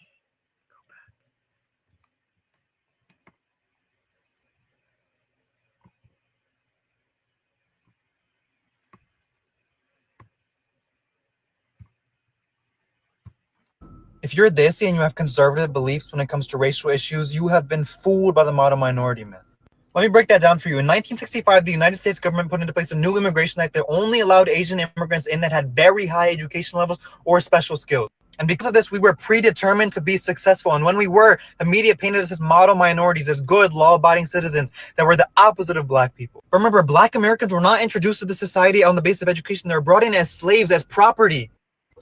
If you're Desi and you have conservative beliefs when it comes to racial issues, you have been fooled by the model minority myth. Let me break that down for you. In 1965, the United States government put into place a new immigration act that only allowed Asian immigrants in that had very high education levels or special skills. And because of this, we were predetermined to be successful. And when we were, the media painted us as model minorities, as good, law-abiding citizens that were the opposite of black people. But remember, black Americans were not introduced to the society on the basis of education. They were brought in as slaves, as property.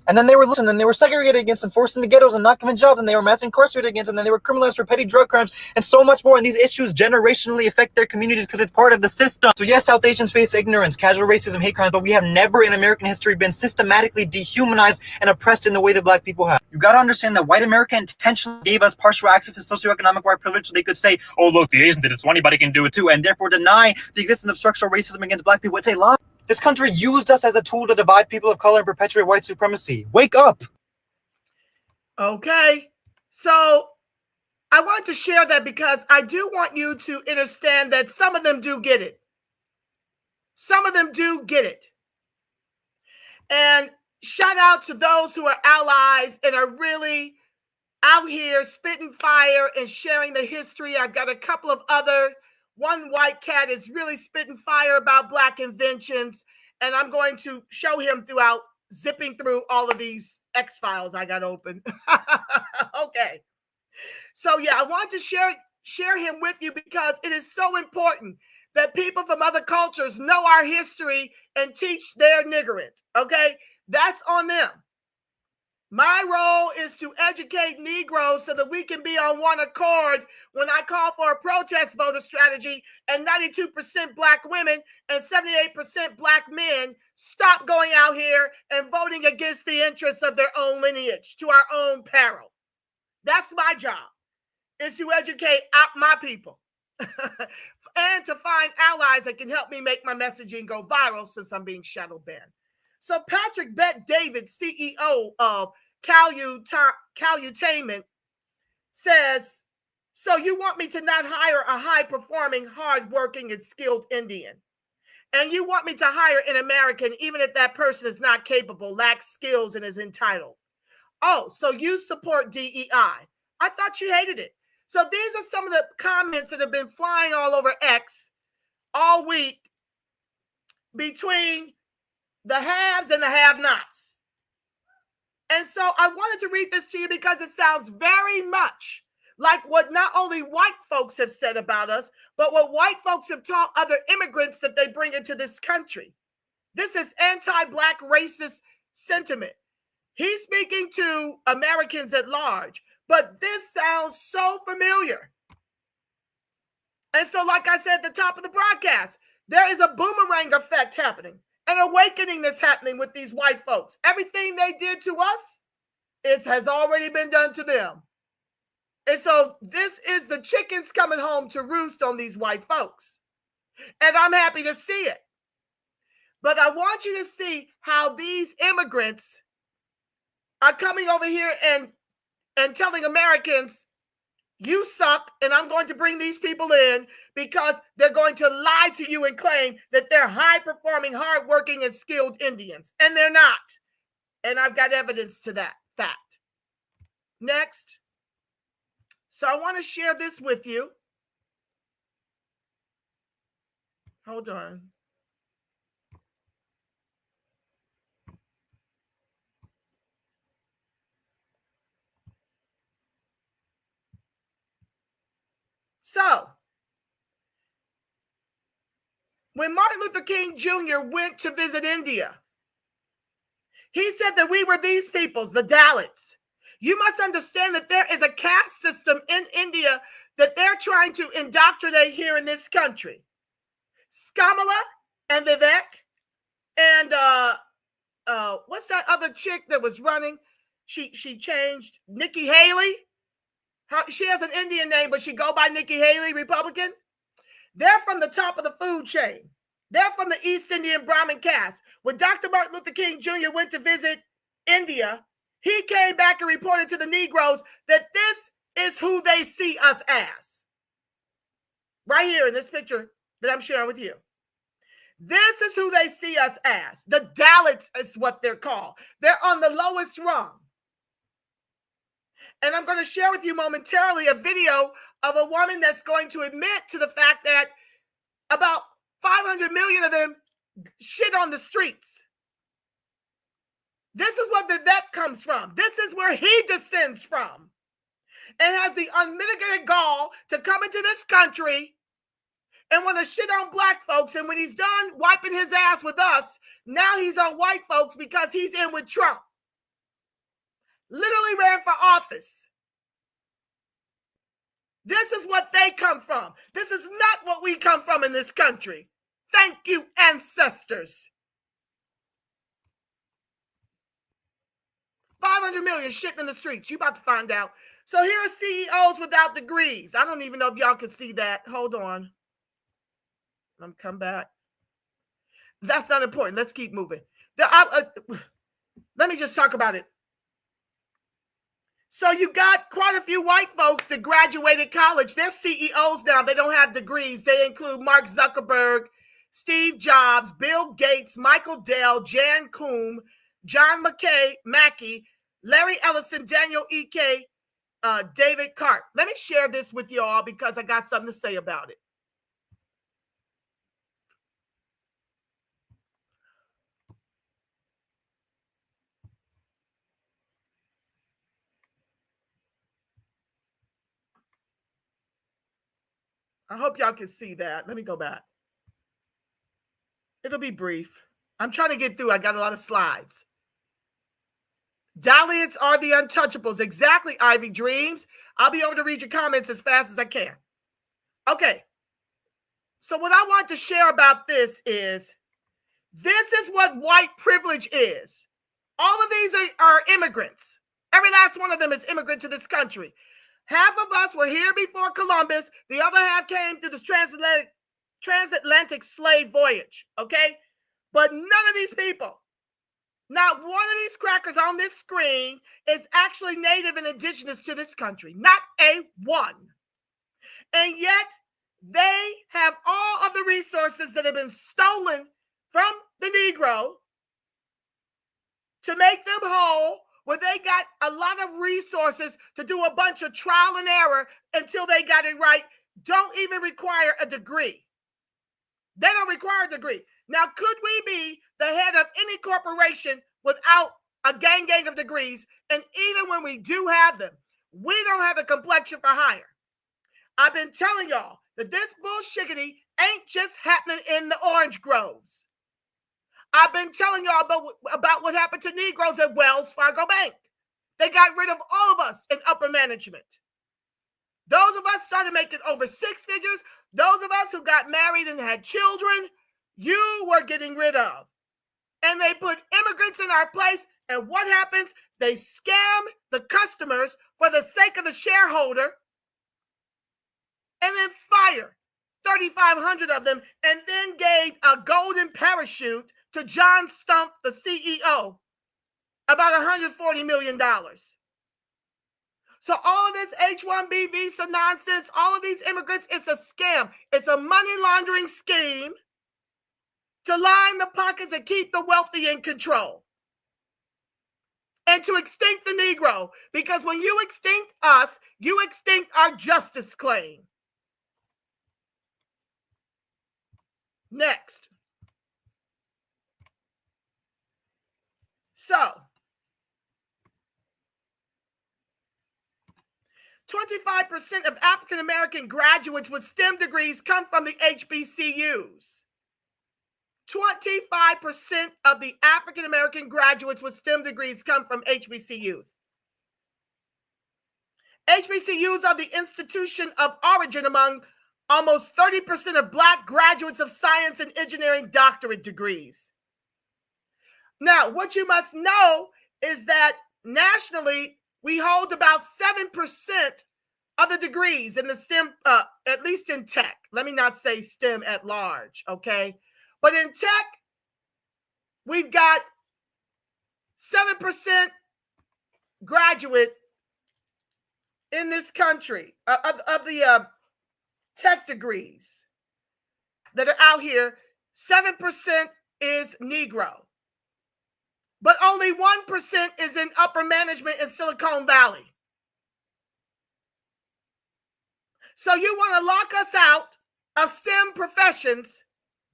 And then they were segregated against and forced into ghettos and not given jobs, and they were mass incarcerated against, and then they were criminalized for petty drug crimes and so much more. And these issues generationally affect their communities because it's part of the system. So yes, South Asians face ignorance, casual racism, hate crimes, but we have never in American history been systematically dehumanized and oppressed in the way that black people have. You gotta understand that white America intentionally gave us partial access to socioeconomic white privilege so they could say, oh look, the Asian did it, so anybody can do it too, and therefore deny the existence of structural racism against black people. It's a lie. This country used us as a tool to divide people of color and perpetuate white supremacy. Wake up! Okay, so I want to share that because I do want you to understand that some of them do get it. Some of them do get it. And shout out to those who are allies and are really out here spitting fire and sharing the history. I've got a couple of other. One white cat is really spitting fire about black inventions, and I'm going to show him throughout zipping through all of these X-Files I got open. Okay. So yeah, I want to share him with you because it is so important that people from other cultures know our history and teach their niggerant. Okay? That's on them. My role is to educate Negroes so that we can be on one accord when I call for a protest voter strategy and 92% black women and 78% black men stop going out here and voting against the interests of their own lineage to our own peril. That's my job, is to educate my people and to find allies that can help me make my messaging go viral since I'm being shadow banned. So Patrick Bet-David, CEO of Calutainment, says, so you want me to not hire a high-performing, hard-working, and skilled Indian. And you want me to hire an American even if that person is not capable, lacks skills, and is entitled. Oh, so you support DEI. I thought you hated it. So these are some of the comments that have been flying all over X all week between the haves and the have-nots. And so I wanted to read this to you because it sounds very much like what not only white folks have said about us, but what white folks have taught other immigrants that they bring into this country. This is anti-black racist sentiment. He's speaking to Americans at large, but this sounds so familiar. And so, like I said at the top of the broadcast, there is a boomerang effect happening, an awakening that's happening with these white folks. Everything they did to us has already been done to them. And so this is the chickens coming home to roost on these white folks. And I'm happy to see it. But I want you to see how these immigrants are coming over here and telling Americans, you suck, and I'm going to bring these people in because they're going to lie to you and claim that they're high-performing, hardworking, and skilled Indians. And they're not. And I've got evidence to that fact. Next. So I want to share this with you. Hold on. So, when Martin Luther King Jr. went to visit India, he said that we were these peoples, the Dalits. You must understand that there is a caste system in India that they're trying to indoctrinate here in this country. Skamala and Vivek and what's that other chick that was running? She changed, Nikki Haley. She has an Indian name, but she go by Nikki Haley, Republican. They're from the top of the food chain. They're from the East Indian Brahmin caste. When Dr. Martin Luther King Jr. went to visit India, he came back and reported to the Negroes that this is who they see us as. Right here in this picture that I'm sharing with you. This is who they see us as. The Dalits is what they're called. They're on the lowest rung. And I'm going to share with you momentarily a video of a woman that's going to admit to the fact that about 500 million of them shit on the streets. This is what Vivek comes from. This is where he descends from. And has the unmitigated gall to come into this country and want to shit on black folks. And when he's done wiping his ass with us, now he's on white folks because he's in with Trump. literally ran for office. This is what they come from. This is not what we come from in this country. Thank you, ancestors. 500 million shitting in the streets. You about to find out. So here are CEOs without degrees. I don't even know if y'all can see that. Hold on. I'm come back. That's not important. Let's keep moving. Let me just talk about it. So you got quite a few white folks that graduated college. They're CEOs now. They don't have degrees. They include Mark Zuckerberg, Steve Jobs, Bill Gates, Michael Dell, Jan Koum, John Mackey, Larry Ellison, Daniel E.K., David Cart. Let me share this with you all because I got something to say about it. I hope y'all can see that. Let me go back. It'll be brief. I'm trying to get through. I got a lot of slides. Dalians are the untouchables. Exactly, Ivy Dreams. I'll be able to read your comments as fast as I can. Okay. So what I want to share about this is what white privilege is. All of these are immigrants. Every last one of them is immigrant to this country. Half of us were here before Columbus. The other half came through the transatlantic slave voyage, okay? But none of these people, not one of these crackers on this screen is actually native and indigenous to this country. Not a one. And yet, they have all of the resources that have been stolen from the Negro to make them whole, where they got a lot of resources to do a bunch of trial and error until they got it right, don't even require a degree. They don't require a degree. Now, could we be the head of any corporation without a gang of degrees? And even when we do have them, we don't have the complexion for hire. I've been telling y'all that this bullshiggity ain't just happening in the orange groves. I've been telling y'all about what happened to Negroes at Wells Fargo Bank. They got rid of all of us in upper management. Those of us started making over six figures. Those of us who got married and had children, you were getting rid of. And they put immigrants in our place. And what happens? They scam the customers for the sake of the shareholder and then fire 3,500 of them and then gave a golden parachute to John Stump, the CEO, about $140 million. So all of this H-1B visa nonsense, all of these immigrants, it's a scam. It's a money laundering scheme to line the pockets and keep the wealthy in control. And to extinct the Negro. Because when you extinct us, you extinct our justice claim. Next. So, 25% of African American graduates with STEM degrees come from the HBCUs. 25% of the African American graduates with STEM degrees come from HBCUs. HBCUs are the institution of origin among almost 30% of Black graduates of science and engineering doctorate degrees. Now, what you must know is that nationally, we hold about 7% of the degrees in the STEM, at least in tech. Let me not say STEM at large, okay? But in tech, we've got 7% graduate in this country of the tech degrees that are out here. 7% is Negro. But only 1% is in upper management in Silicon Valley. So you want to lock us out of STEM professions.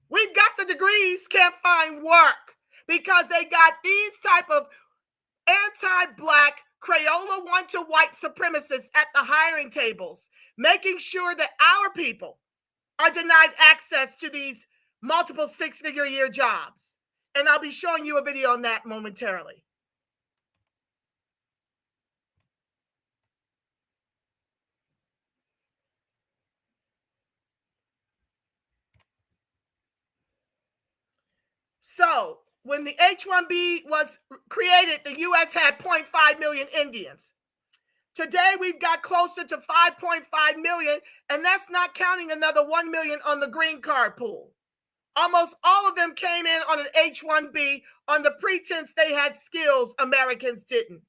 We've got the degrees, can't find work because they got these type of anti-Black Crayola one-to-white supremacists at the hiring tables, making sure that our people are denied access to these multiple six-figure year jobs. And I'll be showing you a video on that momentarily. So when the H-1B was created, the U.S. had 0.5 million Indians. Today, we've got closer to 5.5 million, and that's not counting another 1 million on the green card pool. Almost all of them came in on an H-1B on the pretense they had skills Americans didn't.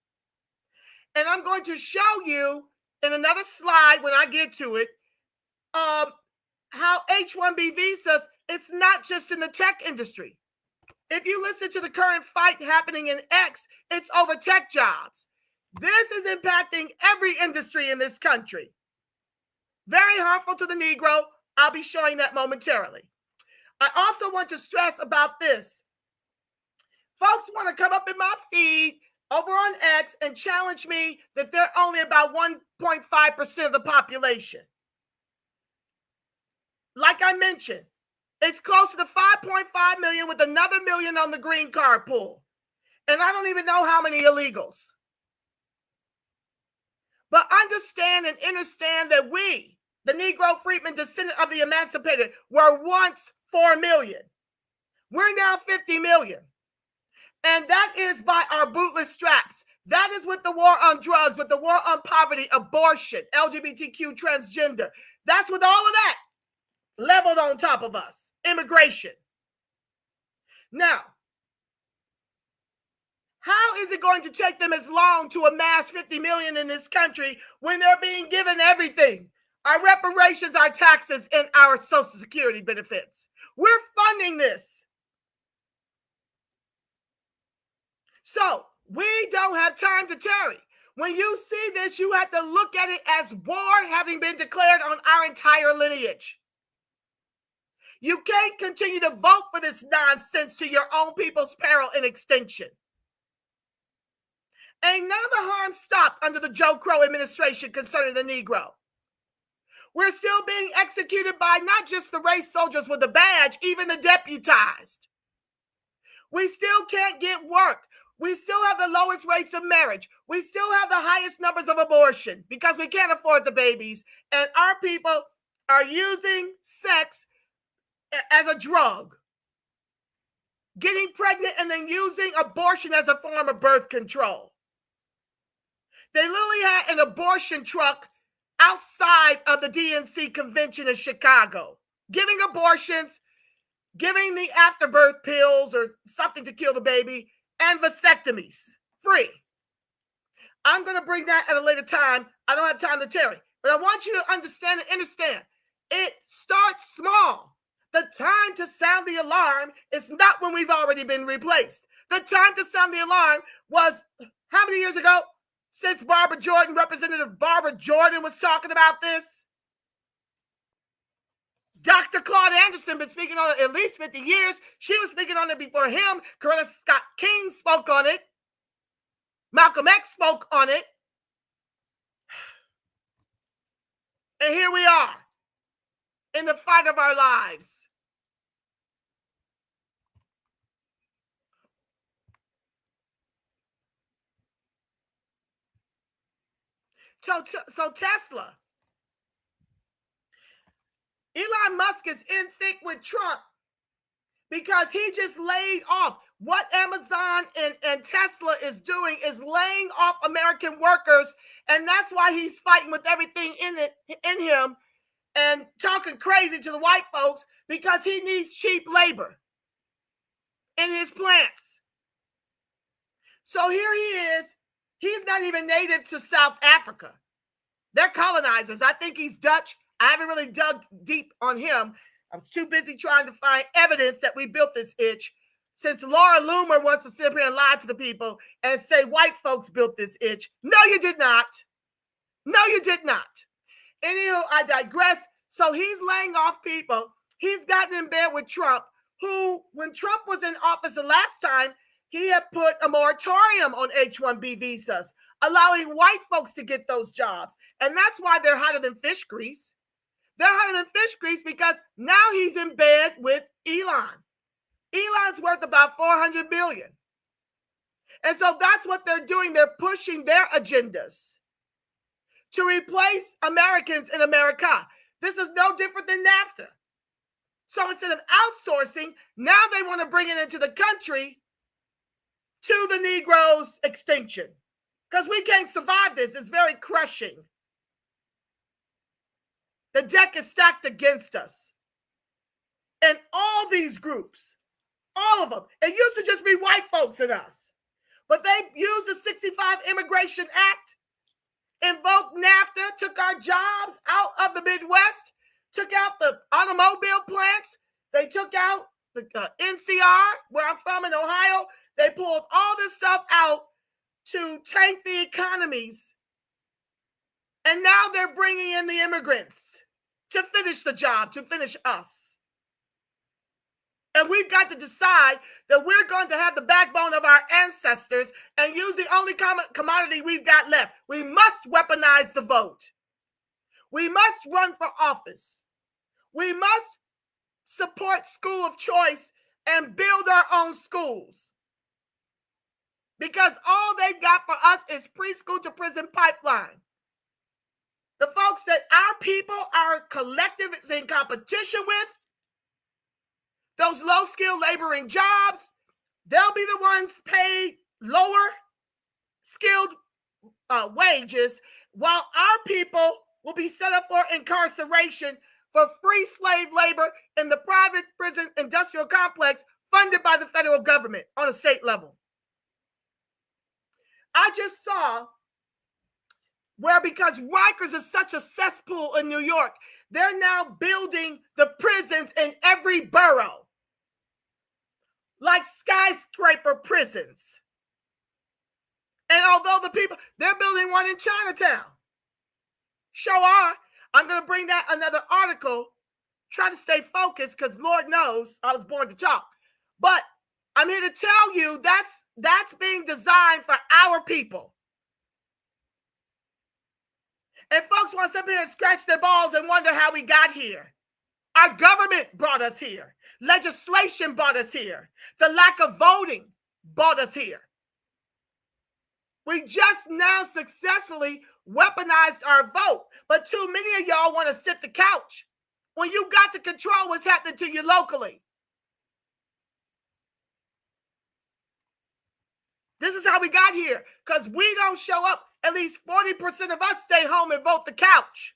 And I'm going to show you in another slide when I get to it, how H-1B visas, it's not just in the tech industry. If you listen to the current fight happening in X, it's over tech jobs. This is impacting every industry in this country. Very harmful to the Negro. I'll be showing that momentarily. I also want to stress about this. Folks want to come up in my feed over on X and challenge me that they're only about 1.5% of the population. Like I mentioned, it's closer to 5.5 million with another million on the green card pool. And I don't even know how many illegals. But understand and understand that we, the Negro freedmen, descendant of the emancipated, were once 4 million. We're now 50 million. And that is by our bootless straps. That is with the war on drugs, with the war on poverty, abortion, LGBTQ, transgender. That's with all of that leveled on top of us. Immigration. Now, how is it going to take them as long to amass 50 million in this country when they're being given everything? Our reparations, our taxes, and our Social Security benefits. We're funding this. So we don't have time to tarry. When you see this, you have to look at it as war having been declared on our entire lineage. You can't continue to vote for this nonsense to your own people's peril and extinction. Ain't none of the harm stopped under the Joe Crow administration concerning the Negro. We're still being executed by not just the race soldiers with a badge, even the deputized. We still can't get work. We still have the lowest rates of marriage. We still have the highest numbers of abortion because we can't afford the babies. And our people are using sex as a drug, getting pregnant and then using abortion as a form of birth control. They literally had an abortion truck outside of the DNC convention in Chicago, giving abortions, giving the afterbirth pills or something to kill the baby, and vasectomies free. I'm going to bring that at a later time. I don't have time to tarry, but I want you to understand and understand. It starts small. The time to sound the alarm is not when we've already been replaced. The time to sound the alarm was how many years ago? Since Barbara Jordan, Representative Barbara Jordan was talking about this. Dr. Claude Anderson been speaking on it at least 50 years. She was speaking on it before him. Coretta Scott King spoke on it. Malcolm X spoke on it. And here we are in the fight of our lives. So Tesla, Elon Musk is in thick with Trump because he just laid off. What Amazon and Tesla is doing is laying off American workers, and that's why he's fighting with everything in him and talking crazy to the white folks because he needs cheap labor in his plants. So here he is. He's not even native to South Africa. They're colonizers. I think he's Dutch. I haven't really dug deep on him. I was too busy trying to find evidence that we built this itch. Since Laura Loomer wants to sit here and lie to the people and say white folks built this itch. No, you did not. No, you did not. Anyhow, I digress. So he's laying off people. He's gotten in bed with Trump, who, when Trump was in office the last time, he had put a moratorium on H-1B visas, allowing white folks to get those jobs. And that's why they're hotter than fish grease. They're hotter than fish grease because now he's in bed with Elon. Elon's worth about $400 billion. And so that's what they're doing. They're pushing their agendas to replace Americans in America. This is no different than NAFTA. So instead of outsourcing, now they want to bring it into the country to the Negroes' extinction. Because we can't survive this. It's very crushing. The deck is stacked against us. And all these groups, all of them, it used to just be white folks and us. But they used the 65 Immigration Act, invoked NAFTA, took our jobs out of the Midwest, took out the automobile plants. They took out the NCR, where I'm from in Ohio. They pulled all this stuff out to tank the economies. And now they're bringing in the immigrants to finish the job, to finish us. And we've got to decide that we're going to have the backbone of our ancestors and use the only commodity we've got left. We must weaponize the vote. We must run for office. We must support school of choice and build our own schools. Because all they've got for us is preschool to prison pipeline. The folks that our people, our collective is in competition with, those low-skilled laboring jobs, they'll be the ones paid lower skilled wages, while our people will be set up for incarceration for free slave labor in the private prison industrial complex funded by the federal government on a state level. I just saw where, because Rikers is such a cesspool in New York, they're now building the prisons in every borough, like skyscraper prisons. And although the people, they're building one in Chinatown. Sure are. I'm going to bring that another article, try to stay focused, because Lord knows I was born to talk. But I'm here to tell you that's being designed for our people. And folks want to sit here and scratch their balls and wonder how we got here. Our government brought us here. Legislation brought us here. The lack of voting brought us here. We just now successfully weaponized our vote. But too many of y'all want to sit the couch when you got to control what's happening to you locally. This is how we got here, because we don't show up. At least 40% of us stay home and vote the couch.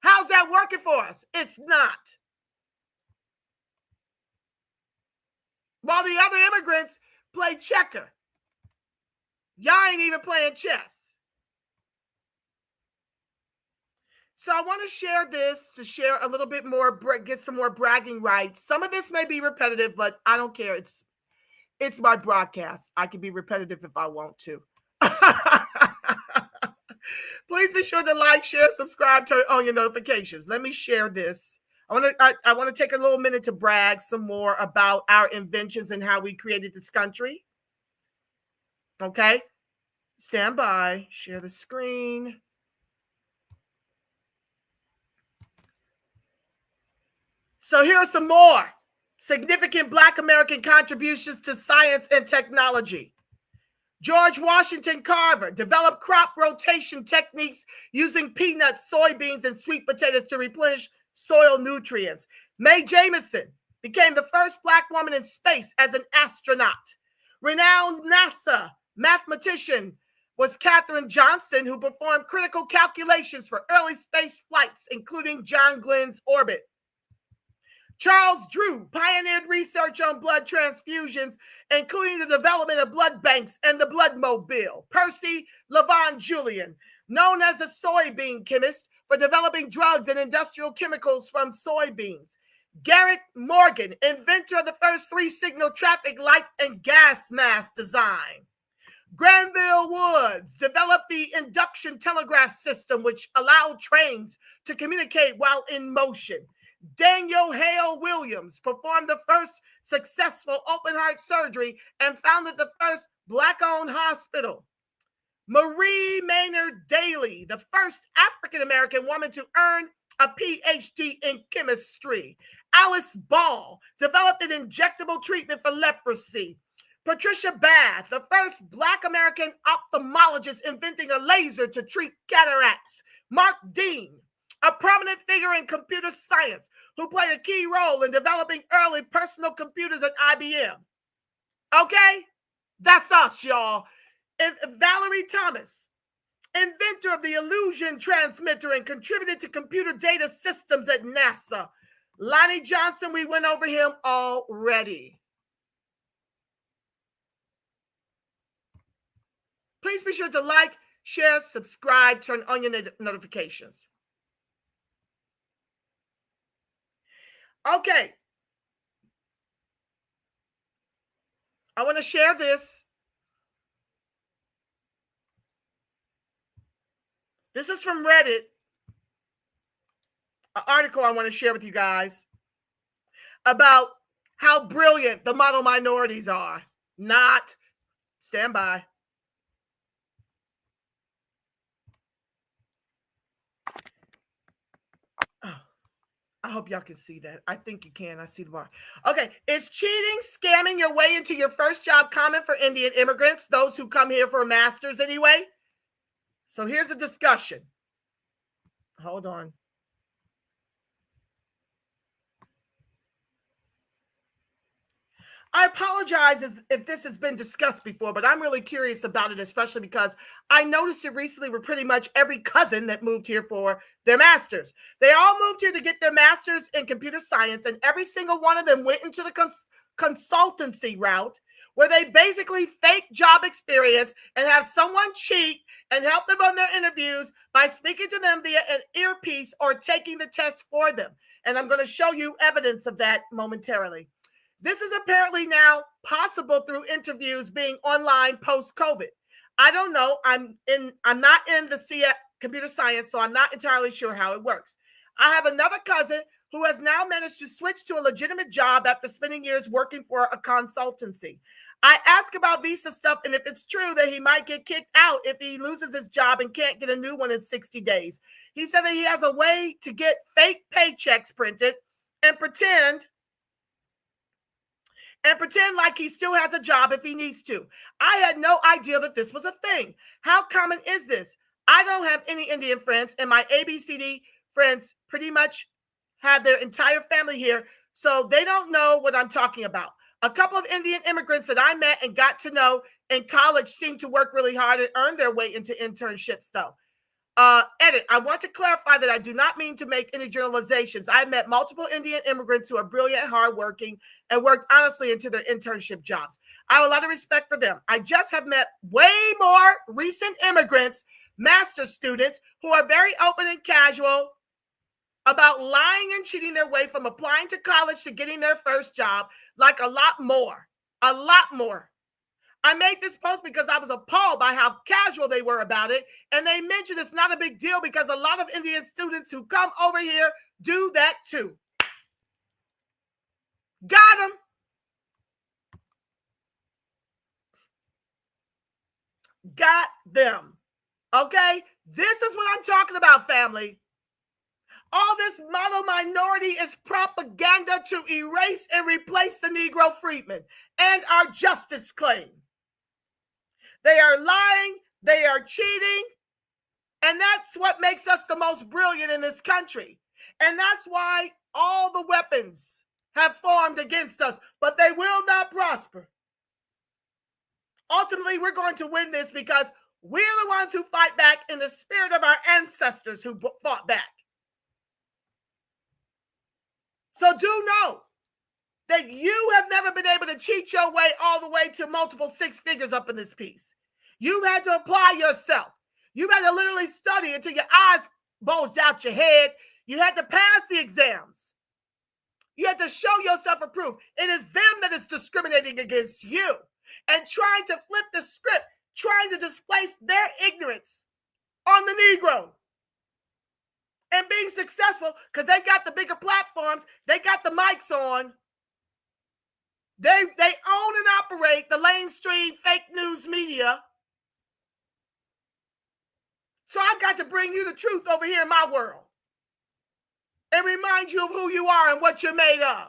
How's that working for us? It's not. While the other immigrants play checker. Y'all ain't even playing chess. So I want to share this to share a little bit more, get some more bragging rights. Some of this may be repetitive, but I don't care. It's my broadcast. I can be repetitive if I want to. Please be sure to like, share, subscribe, turn on your notifications. Let me share this. I want to take a little minute to brag some more about our inventions and how we created this country. Okay? Stand by. Share the screen. So here are some more significant Black American contributions to science and technology. George Washington Carver developed crop rotation techniques using peanuts, soybeans, and sweet potatoes to replenish soil nutrients. Mae Jemison became the first Black woman in space as an astronaut. Renowned NASA mathematician was Katherine Johnson, who performed critical calculations for early space flights, including John Glenn's orbit. Charles Drew pioneered research on blood transfusions, including the development of blood banks and the blood mobile. Percy Levon Julian, known as the soybean chemist, for developing drugs and industrial chemicals from soybeans. Garrett Morgan, inventor of the first 3-signal traffic light and gas mask design. Granville Woods developed the induction telegraph system, which allowed trains to communicate while in motion. Daniel Hale Williams performed the first successful open heart surgery and founded the first Black-owned hospital. Marie Maynard Daly, the first African-American woman to earn a PhD in chemistry. Alice Ball developed an injectable treatment for leprosy. Patricia Bath, the first Black American ophthalmologist inventing a laser to treat cataracts. Mark Dean, a prominent figure in computer science, who played a key role in developing early personal computers at IBM. Okay? That's us, y'all. And Valerie Thomas, inventor of the illusion transmitter and contributed to computer data systems at NASA. Lonnie Johnson, we went over him already. Please be sure to like, share, subscribe, turn on your notifications. Okay. I want to share this. This is from Reddit. An article I want to share with you guys about how brilliant the model minorities are. Not. Stand by. I hope y'all can see that. I think you can. I see the bar. Okay. Is cheating, scamming your way into your first job common for Indian immigrants, those who come here for a master's anyway? So here's the discussion. Hold on. I apologize if this has been discussed before, but I'm really curious about it, especially because I noticed it recently with pretty much every cousin that moved here for their master's. They all moved here to get their master's in computer science, and every single one of them went into the consultancy route where they basically fake job experience and have someone cheat and help them on their interviews by speaking to them via an earpiece or taking the test for them. And I'm going to show you evidence of that momentarily. This is apparently now possible through interviews being online post-COVID. I don't know. I'm not in the computer science, so I'm not entirely sure how it works. I have another cousin who has now managed to switch to a legitimate job after spending years working for a consultancy. I ask about visa stuff and if it's true that he might get kicked out if he loses his job and can't get a new one in 60 days. He said that he has a way to get fake paychecks printed and pretend like he still has a job if he needs to. I had no idea that this was a thing. How common is this? I don't have any Indian friends, and my ABCD friends pretty much have their entire family here, so they don't know what I'm talking about. A couple of Indian immigrants that I met and got to know in college seem to work really hard and earn their way into internships, though. Edit, I want to clarify that I do not mean to make any generalizations. I've met multiple Indian immigrants who are brilliant, hardworking, and worked honestly into their internship jobs. I have a lot of respect for them. I just have met way more recent immigrants, master's students, who are very open and casual about lying and cheating their way from applying to college to getting their first job, like a lot more. A lot more. I made this post because I was appalled by how casual they were about it, and they mentioned it's not a big deal because a lot of Indian students who come over here do that too. Got them. Got them. Okay? This is what I'm talking about, family. All this model minority is propaganda to erase and replace the Negro freedmen and our justice claim. They are lying, they are cheating, and that's what makes us the most brilliant in this country. And that's why all the weapons have formed against us, but they will not prosper. Ultimately, we're going to win this because we're the ones who fight back in the spirit of our ancestors who fought back. So do know that you have never been able to cheat your way all the way to multiple six figures up in this piece. You had to apply yourself. You had to literally study until your eyes bulged out your head. You had to pass the exams. You had to show yourself approved. It is them that is discriminating against you and trying to flip the script, trying to displace their ignorance on the Negro. And being successful because they got the bigger platforms, they got the mics on. They own and operate the mainstream fake news media. So I've got to bring you the truth over here in my world and remind you of who you are and what you're made of.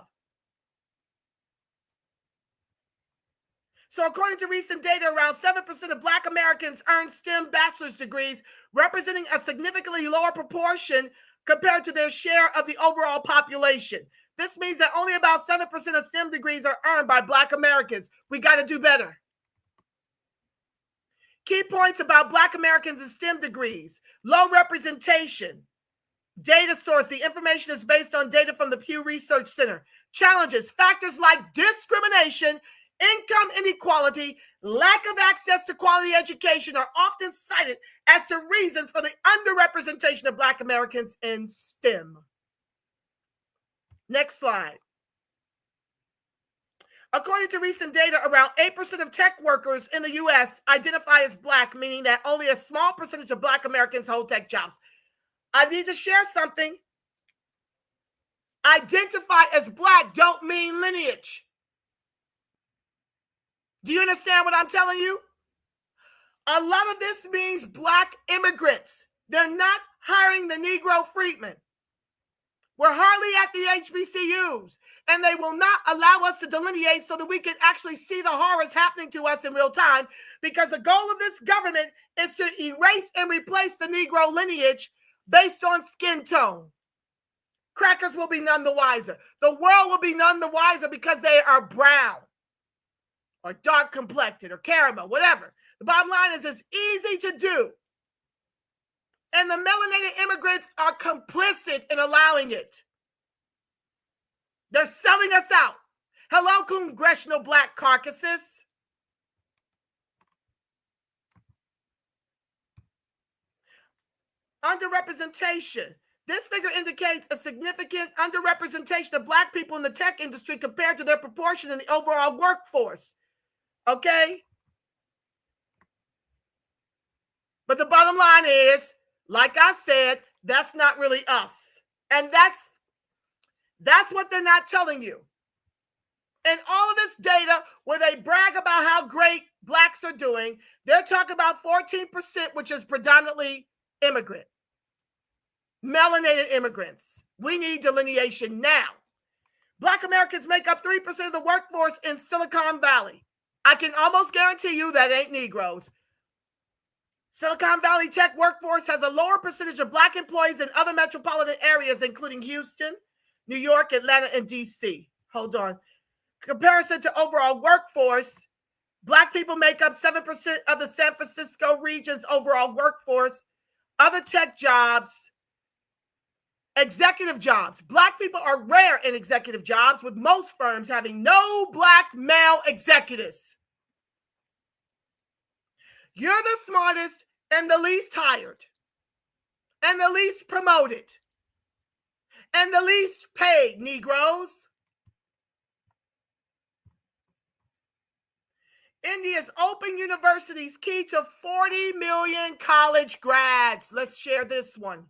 So according to recent data, around 7% of Black Americans earn STEM bachelor's degrees, representing a significantly lower proportion compared to their share of the overall population. This means that only about 7% of STEM degrees are earned by Black Americans. We got to do better. Key points about Black Americans in STEM degrees: low representation. Data source: the information is based on data from the Pew Research Center. Challenges: factors like discrimination, income inequality, lack of access to quality education are often cited as to reasons for the underrepresentation of Black Americans in STEM. Next slide. According to recent data, around 8% of tech workers in the U.S. identify as Black, meaning that only a small percentage of Black Americans hold tech jobs. I need to share something. Identify as Black don't mean lineage. Do you understand what I'm telling you? A lot of this means Black immigrants. They're not hiring the Negro freedmen. We're hardly at the HBCUs, and they will not allow us to delineate so that we can actually see the horrors happening to us in real time, because the goal of this government is to erase and replace the Negro lineage based on skin tone. Crackers will be none the wiser. The world will be none the wiser because they are brown or dark complected or caramel, whatever. The bottom line is it's easy to do. And the melanated immigrants are complicit in allowing it. They're selling us out. Hello, congressional Black caucuses. Underrepresentation. This figure indicates a significant underrepresentation of Black people in the tech industry compared to their proportion in the overall workforce. Okay? But the bottom line is, like I said, that's not really us. And that's what they're not telling you. And all of this data where they brag about how great Blacks are doing, they're talking about 14%, which is predominantly immigrant. Melanated immigrants. We need delineation now. Black Americans make up 3% of the workforce in Silicon Valley. I can almost guarantee you that ain't Negroes. Silicon Valley tech workforce has a lower percentage of Black employees than other metropolitan areas, including Houston, New York, Atlanta, and DC. Hold on. Comparison to overall workforce, Black people make up 7% of the San Francisco region's overall workforce. Other tech jobs, executive jobs. Black people are rare in executive jobs, with most firms having no Black male executives. You're the smartest and the least hired, and the least promoted, and the least paid, Negroes. India's open universities key to 40 million college grads. Let's share this one.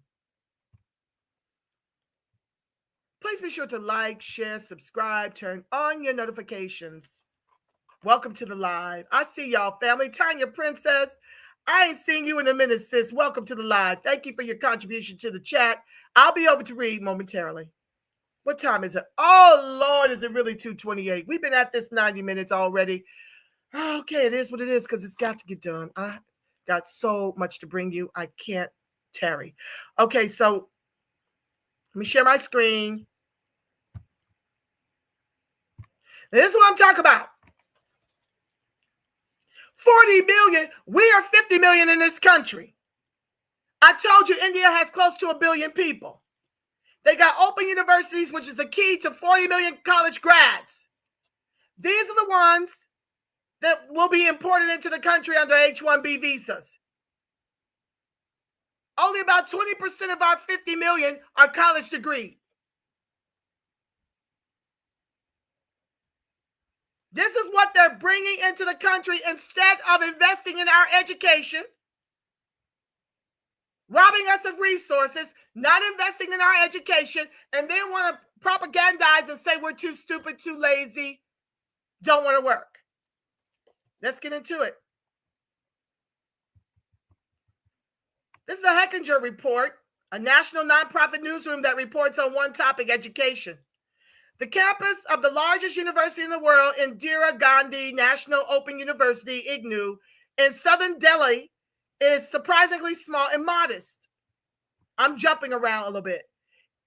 Please be sure to like, share, subscribe, turn on your notifications. Welcome to the live. I see y'all, family. Tanya Princess, I ain't seen you in a minute, sis. Welcome to the live. Thank you for your contribution to the chat. I'll be over to read momentarily. What time is it? Oh, Lord, is it really 2:28? We've been at this 90 minutes already. Okay, it is what it is because it's got to get done. I got so much to bring you. I can't tarry. Okay, so let me share my screen. This is what I'm talking about. 40 million. We are 50 million in this country. I told you India has close to 1 billion people. They got open universities, which is the key to 40 million college grads. These are the ones that will be imported into the country under H-1B visas. Only about 20% of our 50 million are college degree. This is what they're bringing into the country instead of investing in our education, robbing us of resources, not investing in our education, and then want to propagandize and say we're too stupid, too lazy, don't want to work. Let's get into it. This is a Hechinger report, a national nonprofit newsroom that reports on one topic, education. The campus of the largest university in the world, Indira Gandhi National Open University, IGNU, in southern Delhi is surprisingly small and modest. I'm jumping around a little bit.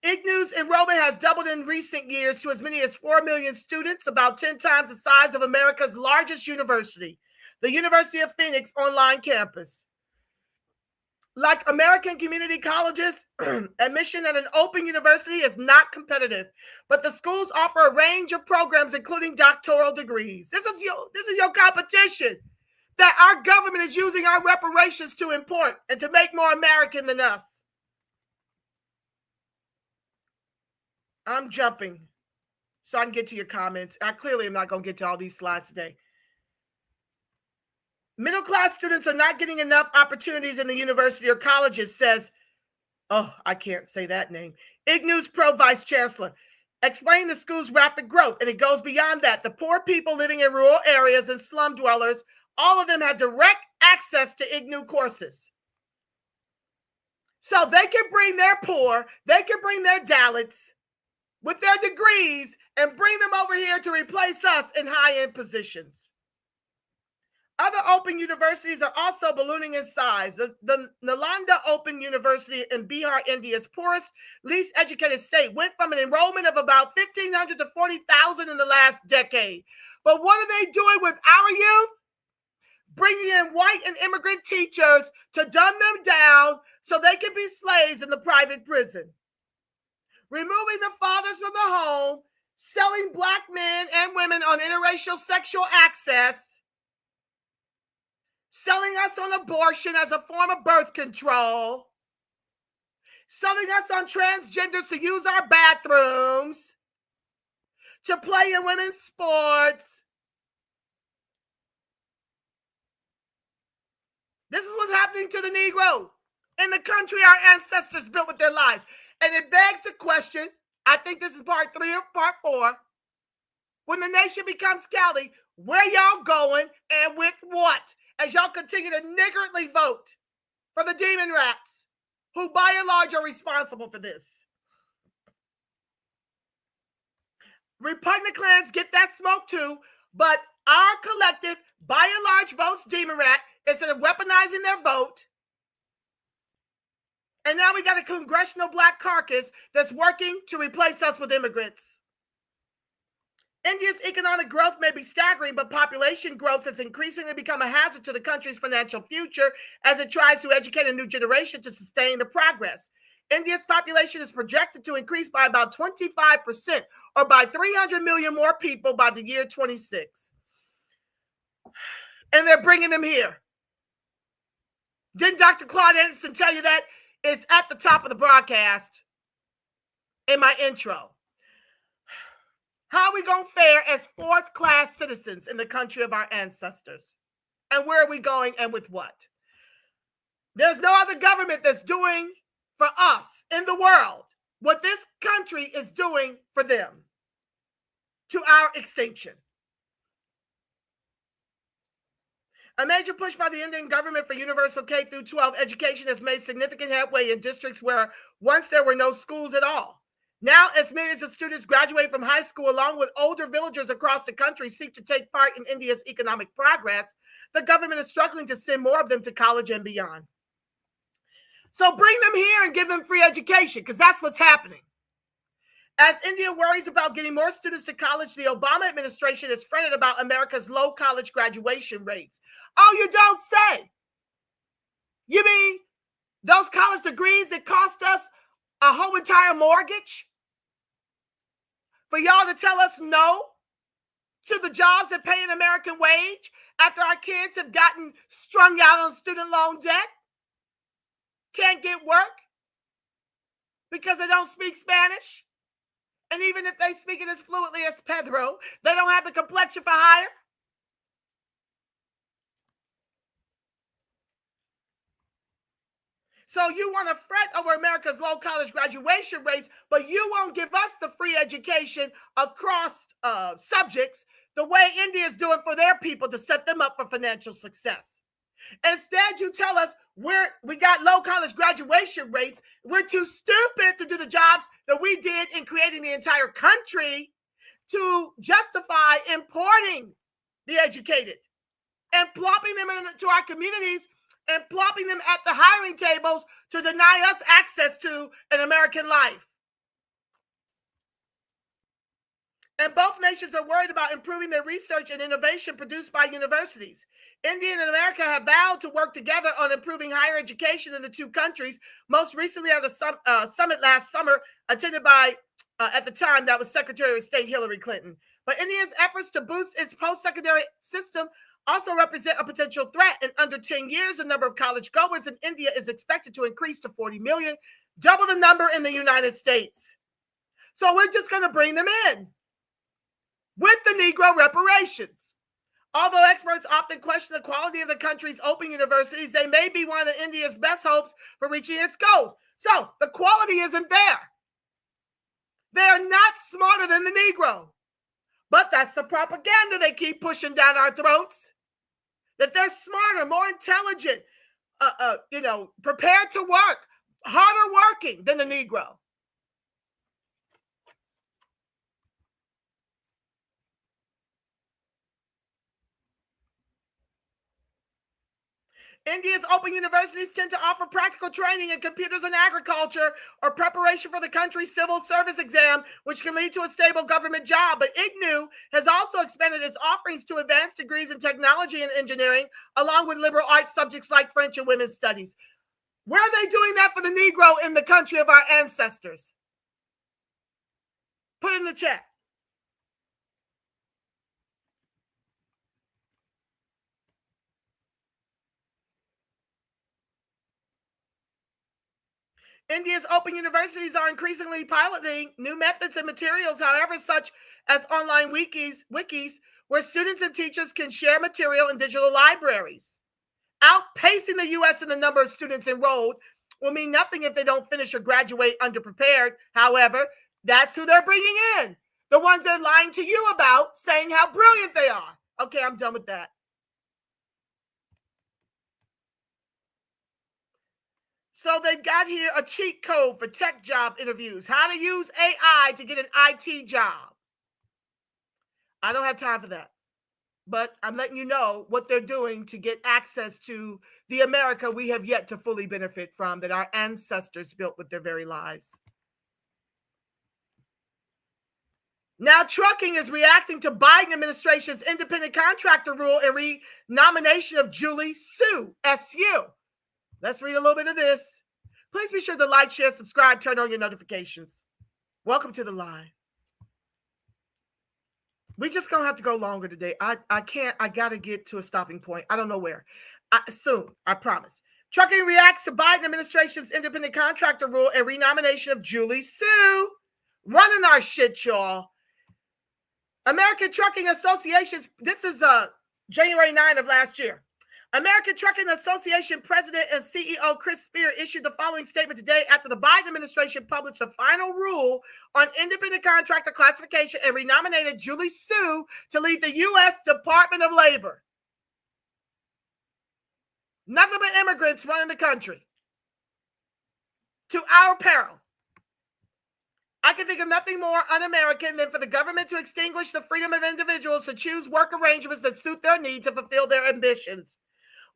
IGNU's enrollment has doubled in recent years to as many as 4 million students, about 10 times the size of America's largest university, the University of Phoenix online campus. Like American community colleges, admission at an open university is not competitive, but the schools offer a range of programs, including doctoral degrees. This is your competition that our government is using our reparations to import and to make more American than us. I'm jumping so I can get to your comments. I clearly am not going to get to all these slides today. Middle-class students are not getting enough opportunities in the university or colleges, says, oh, I can't say that name, IGNU's pro vice chancellor. Explain the school's rapid growth, and it goes beyond that. The poor people living in rural areas and slum dwellers, all of them have direct access to IGNU courses. So they can bring their poor, they can bring their Dalits with their degrees and bring them over here to replace us in high-end positions. Other open universities are also ballooning in size. The Nalanda Open University in Bihar, India's poorest, least educated state, went from an enrollment of about 1,500 to 40,000 in the last decade. But what are they doing with our youth? Bringing in white and immigrant teachers to dumb them down so they can be slaves in the private prison. Removing the fathers from the home, selling black men and women on interracial sexual access, selling us on abortion as a form of birth control, selling us on transgenders to use our bathrooms, to play in women's sports. This is what's happening to the Negro in the country our ancestors built with their lives. And it begs the question, I think this is part 3 or part 4, when the nation becomes Cali, where y'all going and with what? As y'all continue to niggardly vote for the demon rats, who by and large are responsible for this. Repugnant clans get that smoke too, but our collective, by and large, votes demon rat instead of weaponizing their vote. And now we got a congressional black caucus that's working to replace us with immigrants. India's economic growth may be staggering, but population growth has increasingly become a hazard to the country's financial future as it tries to educate a new generation to sustain the progress. India's population is projected to increase by about 25%, or by 300 million more people by the year 26. And they're bringing them here. Didn't Dr. Claude Anderson tell you that? It's at the top of the broadcast in my intro. How are we going to fare as fourth-class citizens in the country of our ancestors? And where are we going and with what? There's no other government that's doing for us in the world what this country is doing for them to our extinction. A major push by the Indian government for universal K-12 education has made significant headway in districts where once there were no schools at all. Now, as millions of students graduate from high school, along with older villagers across the country seek to take part in India's economic progress, the government is struggling to send more of them to college and beyond. So bring them here and give them free education, because that's what's happening. As India worries about getting more students to college, the Obama administration is fretted about America's low college graduation rates. Oh, you don't say. You mean those college degrees that cost us a whole entire mortgage? For y'all to tell us no to the jobs that pay an American wage after our kids have gotten strung out on student loan debt? Can't get work because they don't speak Spanish? And even if they speak it as fluently as Pedro, they don't have the complexion for hire? So you want to fret over America's low college graduation rates, but you won't give us the free education across subjects the way India is doing for their people to set them up for financial success. Instead, you tell us we got low college graduation rates. We're too stupid to do the jobs that we did in creating the entire country to justify importing the educated and plopping them into our communities and plopping them at the hiring tables to deny us access to an American life. And both nations are worried about improving their research and innovation produced by universities. India and America have vowed to work together on improving higher education in the two countries, most recently at a summit last summer attended by, at the time, that was Secretary of State Hillary Clinton. But India's efforts to boost its post-secondary system also represent a potential threat. In under 10 years, the number of college goers in India is expected to increase to 40 million, double the number in the United States. So we're just going to bring them in with the Negro reparations. Although experts often question the quality of the country's open universities, they may be one of India's best hopes for reaching its goals. So the quality isn't there. They are not smarter than the Negro. But that's the propaganda they keep pushing down our throats. That they're smarter, more intelligent, prepared to work, harder working than the Negro. India's open universities tend to offer practical training in computers and agriculture or preparation for the country's civil service exam, which can lead to a stable government job. But IGNU has also expanded its offerings to advanced degrees in technology and engineering, along with liberal arts subjects like French and women's studies. Where are they doing that for the Negro in the country of our ancestors? Put it in the chat. India's open universities are increasingly piloting new methods and materials, however, such as online wikis, where students and teachers can share material in digital libraries. Outpacing the U.S. in the number of students enrolled will mean nothing if they don't finish or graduate underprepared. However, that's who they're bringing in. The ones they're lying to you about, saying how brilliant they are. Okay, I'm done with that. So they've got here a cheat code for tech job interviews. How to use AI to get an IT job. I don't have time for that. But I'm letting you know what they're doing to get access to the America we have yet to fully benefit from, that our ancestors built with their very lives. Now, trucking is reacting to Biden administration's independent contractor rule and renomination of Julie Su, SU. Let's read a little bit of this. Please be sure to like, share, subscribe, turn on your notifications. Welcome to the line. We're just going to have to go longer today. I got to get to a stopping point. I don't know where. Soon, I promise. Trucking reacts to Biden administration's independent contractor rule and renomination of Julie Su. Running our shit, y'all. American Trucking Association, this is January 9 of last year. American Trucking Association President and CEO Chris Spear issued the following statement today after the Biden administration published the final rule on independent contractor classification and renominated Julie Su to lead the U.S. Department of Labor. Nothing but immigrants running the country. To our peril. I can think of nothing more un-American than for the government to extinguish the freedom of individuals to choose work arrangements that suit their needs and fulfill their ambitions.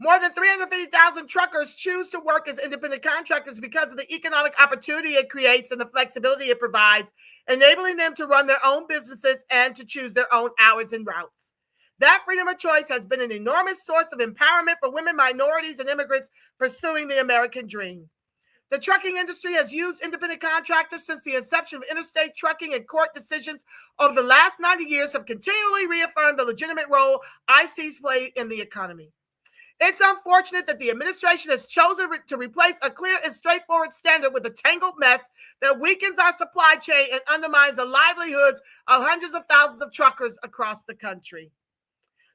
More than 350,000 truckers choose to work as independent contractors because of the economic opportunity it creates and the flexibility it provides, enabling them to run their own businesses and to choose their own hours and routes. That freedom of choice has been an enormous source of empowerment for women, minorities, and immigrants pursuing the American dream. The trucking industry has used independent contractors since the inception of interstate trucking, and court decisions over the last 90 years have continually reaffirmed the legitimate role ICs play in the economy. It's unfortunate that the administration has chosen to replace a clear and straightforward standard with a tangled mess that weakens our supply chain and undermines the livelihoods of hundreds of thousands of truckers across the country.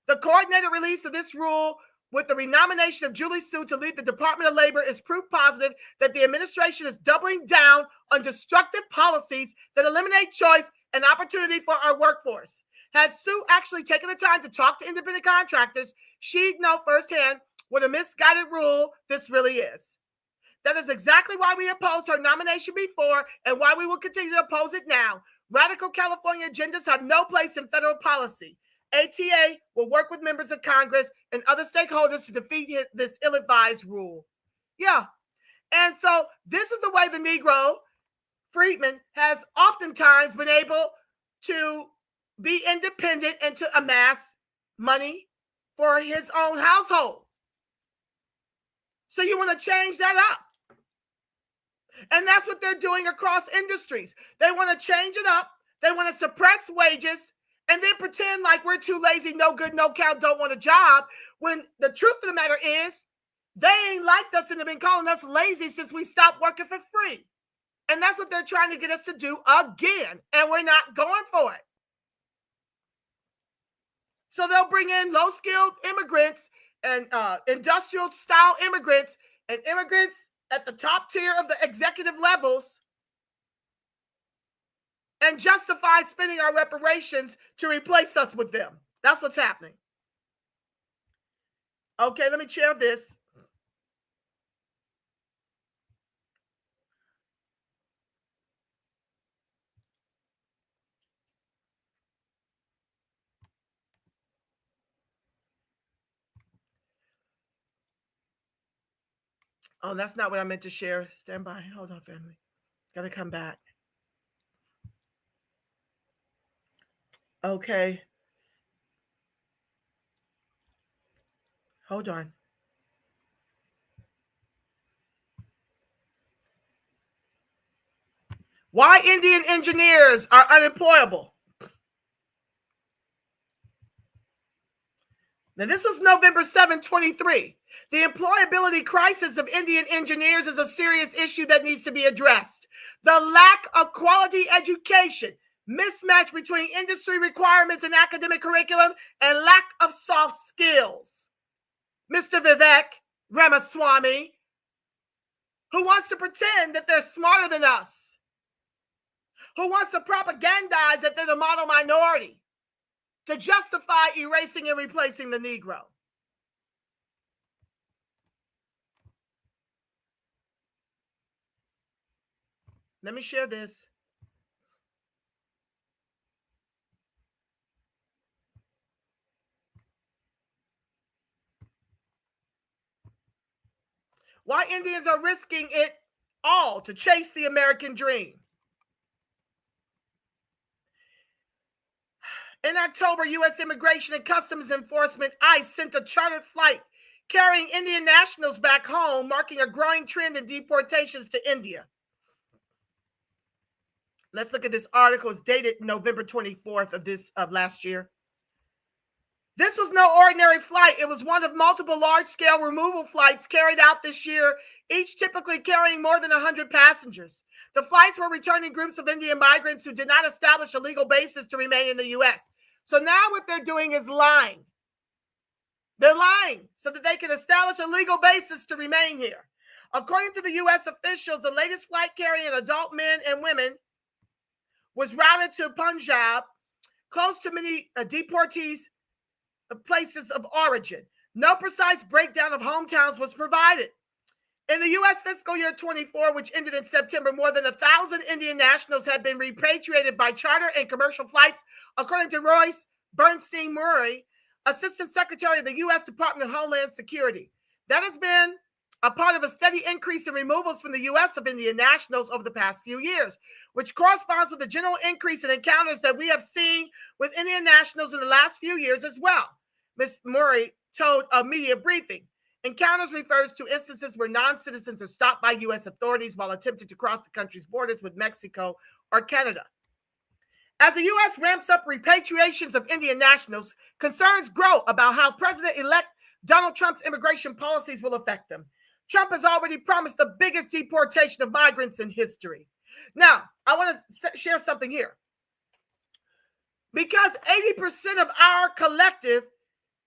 The coordinated release of this rule with the renomination of Julie Su to lead the Department of Labor is proof positive that the administration is doubling down on destructive policies that eliminate choice and opportunity for our workforce. Had Su actually taken the time to talk to independent contractors, she'd know firsthand what a misguided rule this really is. That is exactly why we opposed her nomination before and why we will continue to oppose it now. Radical California agendas have no place in federal policy. ATA will work with members of Congress and other stakeholders to defeat this ill-advised rule. Yeah. And so this is the way the Negro freedman has oftentimes been able to be independent and to amass money for his own household. So you want to change that up. And that's what they're doing across industries. They want to change it up. They want to suppress wages and then pretend like we're too lazy, no good, no count, don't want a job. When the truth of the matter is, they ain't liked us and have been calling us lazy since we stopped working for free. And that's what they're trying to get us to do again. And we're not going for it. So they'll bring in low-skilled immigrants and industrial-style immigrants and immigrants at the top tier of the executive levels and justify spending our reparations to replace us with them. That's what's happening. Okay, let me share this. Oh, that's not what I meant to share. Stand by. Hold on, family. Gotta come back. Okay. Hold on. Why Indian engineers are unemployable. Now, this was November 7, 23. The employability crisis of Indian engineers is a serious issue that needs to be addressed. The lack of quality education, mismatch between industry requirements and academic curriculum, and lack of soft skills. Mr. Vivek Ramaswamy, who wants to pretend that they're smarter than us, who wants to propagandize that they're the model minority, to justify erasing and replacing the Negro. Let me share this. Why Indians are risking it all to chase the American dream. In October, U.S. Immigration and Customs Enforcement, ICE, sent a chartered flight carrying Indian nationals back home, marking a growing trend in deportations to India. Let's look at this article. It's dated November 24th of last year. This was no ordinary flight. It was one of multiple large-scale removal flights carried out this year, each typically carrying more than 100 passengers. The flights were returning groups of Indian migrants who did not establish a legal basis to remain in the U.S. So now what they're doing is lying. They're lying so that they can establish a legal basis to remain here. According to the U.S. officials, the latest flight carrying adult men and women was routed to Punjab, close to many deportees' places of origin. No precise breakdown of hometowns was provided. In the U.S. fiscal year 24, which ended in September, more than 1,000 Indian nationals had been repatriated by charter and commercial flights, according to Royce Bernstein Murray, Assistant Secretary of the U.S. Department of Homeland Security. That has been a part of a steady increase in removals from the U.S. of Indian nationals over the past few years, which corresponds with the general increase in encounters that we have seen with Indian nationals in the last few years as well. Ms. Murray told a media briefing. Encounters refers to instances where non-citizens are stopped by U.S. authorities while attempting to cross the country's borders with Mexico or Canada. As the U.S. ramps up repatriations of Indian nationals, concerns grow about how President-elect Donald Trump's immigration policies will affect them. Trump has already promised the biggest deportation of migrants in history. Now, I want to share something here. Because 80% of our collective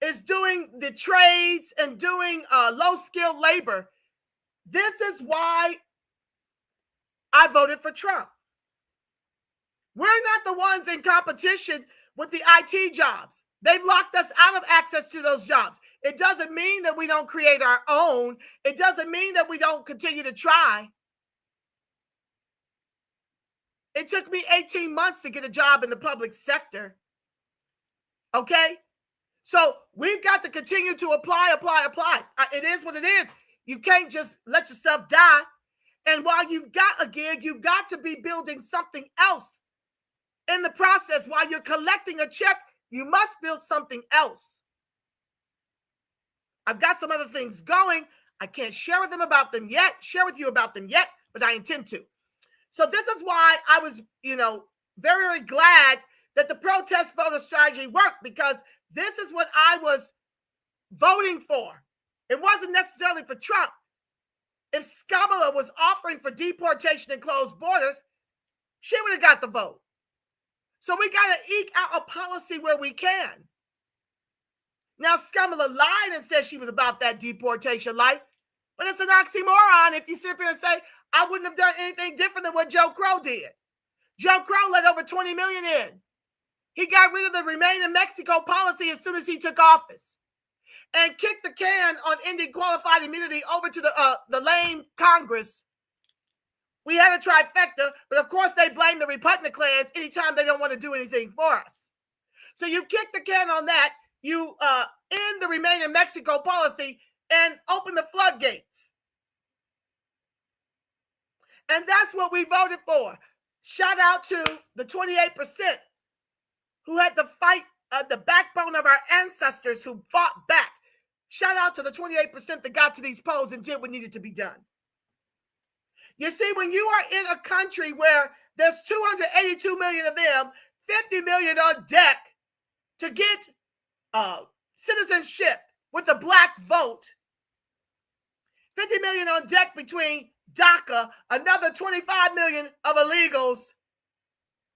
is doing the trades and doing low-skilled labor, this is why I voted for Trump. We're not the ones in competition with the IT jobs. They've locked us out of access to those jobs. It doesn't mean that we don't create our own. It doesn't mean that we don't continue to try. It took me 18 months to get a job in the public sector. Okay? So we've got to continue to apply. It is what it is. You can't just let yourself die. And while you've got a gig, you've got to be building something else in the process. While you're collecting a check, you must build something else. I've got some other things going. I can't share with you about them yet, but I intend to. So this is why I was, very, very glad that the protest voter strategy worked, because this is what I was voting for. It wasn't necessarily for Trump. If Kamala was offering for deportation and closed borders, she would have got the vote. So we got to eke out a policy where we can. Now, Kamala lied and said she was about that deportation life, but it's an oxymoron if you sit here and say, I wouldn't have done anything different than what Joe Crow did. Joe Crow let over 20 million in. He got rid of the Remain in Mexico policy as soon as he took office and kicked the can on ending qualified immunity over to the lame Congress. We had a trifecta, but of course they blame the repugnant clans anytime they don't want to do anything for us. So you kick the can on that, you end the Remain in Mexico policy and open the floodgates. And that's what we voted for. Shout out to the 28% who had to fight the backbone of our ancestors who fought back. Shout out to the 28% that got to these polls and did what needed to be done. You see, when you are in a country where there's 282 million of them, 50 million on deck to get citizenship with the black vote, 50 million on deck between DACA, another 25 million of illegals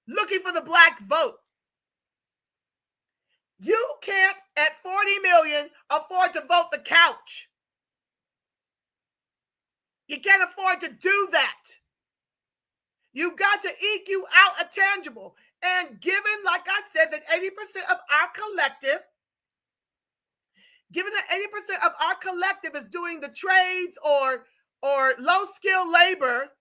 looking for the black vote. You can't, at 40 million, afford to vote the couch. You can't afford to do that. You've got to EQ out a tangible. And given, like I said, that 80% of our collective, is doing the trades or low-skilled labor,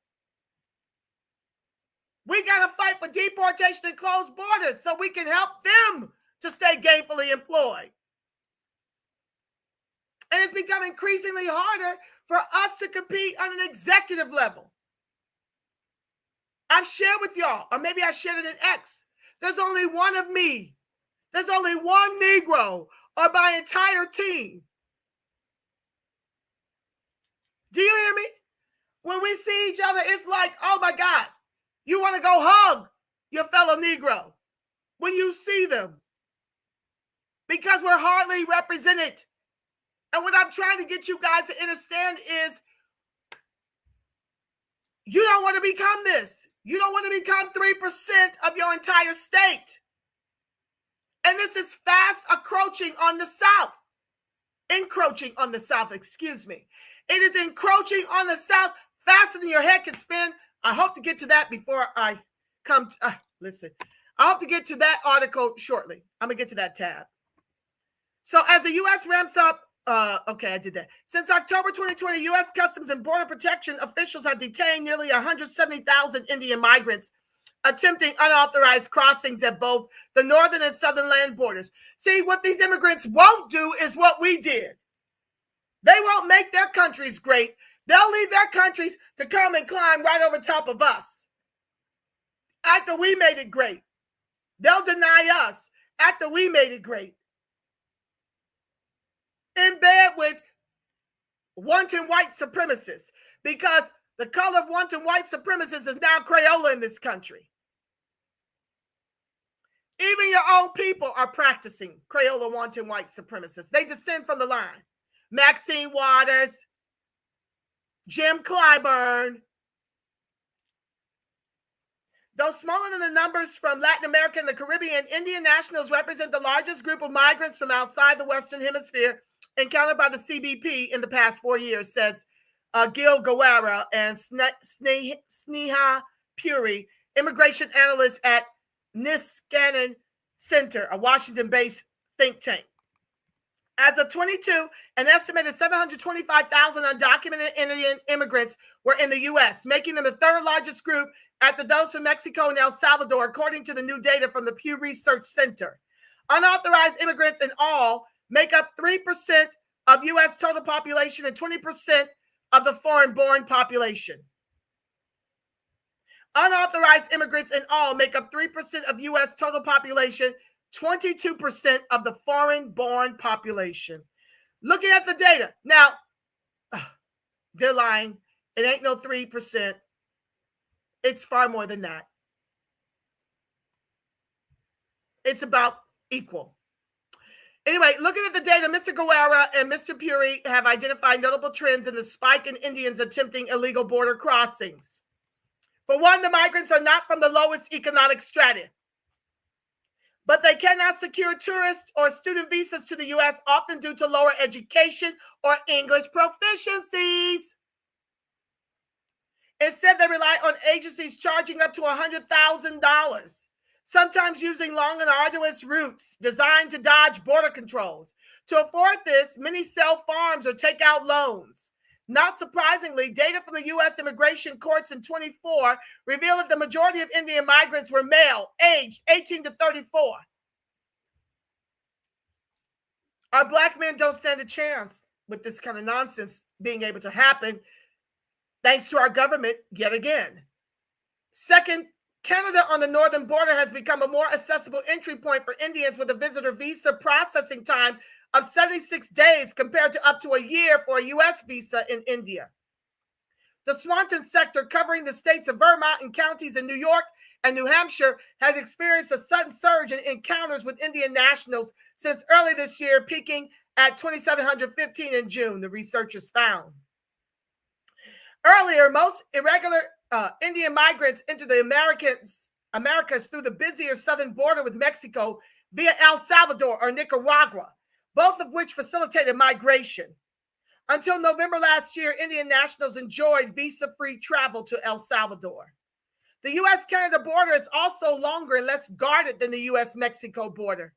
we got to fight for deportation and closed borders so we can help them to stay gainfully employed. And it's become increasingly harder for us to compete on an executive level. I've shared with y'all, or maybe I shared it in X, there's only one of me. There's only one Negro on my entire team. Do you hear me? When we see each other, it's like, oh my God, you want to go hug your fellow Negro when you see them, because we're hardly represented. And what I'm trying to get you guys to understand is you don't want to become this. You don't want to become 3% of your entire state. And this is fast encroaching on the South. Excuse me. It is encroaching on the South faster than your head can spin. I hope to get to that before I come to, I hope to get to that article shortly. I'm going to get to that tab. So as the U.S. ramps up, I did that. Since October 2020, U.S. Customs and Border Protection officials have detained nearly 170,000 Indian migrants attempting unauthorized crossings at both the northern and southern land borders. See, what these immigrants won't do is what we did. They won't make their countries great. They'll leave their countries to come and climb right over top of us after we made it great. They'll deny us after we made it great. In bed with wanton white supremacists, because the color of wanton white supremacists is now Crayola in this country. Even your own people are practicing Crayola wanton white supremacists. They descend from the line. Maxine Waters, Jim Clyburn. Though smaller than the numbers from Latin America and the Caribbean, Indian nationals represent the largest group of migrants from outside the Western Hemisphere encountered by the CBP in the past 4 years, says Gil Guerra and Sneha Puri, immigration analyst at Niskanen Center, a Washington-based think tank. As of 22, an estimated 725,000 undocumented Indian immigrants were in the U.S., making them the third largest group after those from Mexico and El Salvador, according to the new data from the Pew Research Center. Unauthorized immigrants in all make up 3% of U.S. total population and 20% of the foreign-born population. Unauthorized immigrants in all make up 3% of U.S. total population, 22% of the foreign-born population. Looking at the data. Now, they're lying. It ain't no 3%. It's far more than that. It's about equal. Anyway, looking at the data, Mr. Guerra and Mr. Puri have identified notable trends in the spike in Indians attempting illegal border crossings. For one, the migrants are not from the lowest economic strata, but they cannot secure tourist or student visas to the U.S., often due to lower education or English proficiencies. Instead, they rely on agencies charging up to $100,000. Sometimes using long and arduous routes designed to dodge border controls. To afford this, many sell farms or take out loans. Not surprisingly, data from the U.S. immigration courts in 24 revealed that the majority of Indian migrants were male, aged 18 to 34. Our black men don't stand a chance with this kind of nonsense being able to happen, thanks to our government yet again. Second, Canada on the northern border has become a more accessible entry point for Indians with a visitor visa processing time of 76 days compared to up to a year for a U.S. visa in India. The Swanton sector, covering the states of Vermont and counties in New York and New Hampshire, has experienced a sudden surge in encounters with Indian nationals since early this year, peaking at 2,715 in June, the researchers found. Earlier, most irregular Indian migrants entered the Americas through the busier southern border with Mexico via El Salvador or Nicaragua, both of which facilitated migration. Until November last year, Indian nationals enjoyed visa-free travel to El Salvador. The U.S.-Canada border is also longer and less guarded than the U.S.-Mexico border.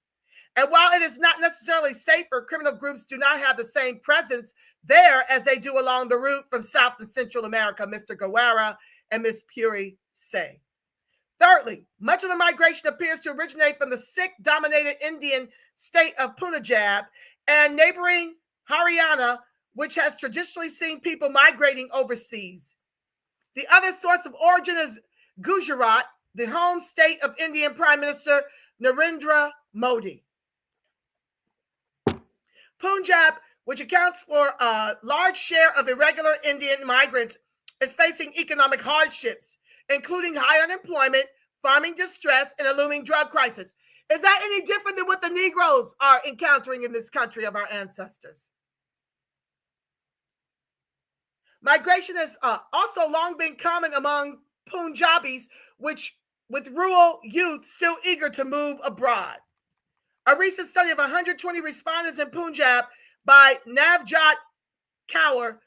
And while it is not necessarily safer, criminal groups do not have the same presence there as they do along the route from South and Central America, Mr. Guerra and Ms. Puri say. Thirdly, much of the migration appears to originate from the Sikh-dominated Indian state of Punjab and neighboring Haryana, which has traditionally seen people migrating overseas. The other source of origin is Gujarat, the home state of Indian Prime Minister Narendra Modi. Punjab, which accounts for a large share of irregular Indian migrants, is facing economic hardships, including high unemployment, farming distress, and a looming drug crisis. Is that any different than what the Negroes are encountering in this country of our ancestors? Migration has also long been common among Punjabis, with rural youth still eager to move abroad. A recent study of 120 respondents in Punjab by Navjot Kaur,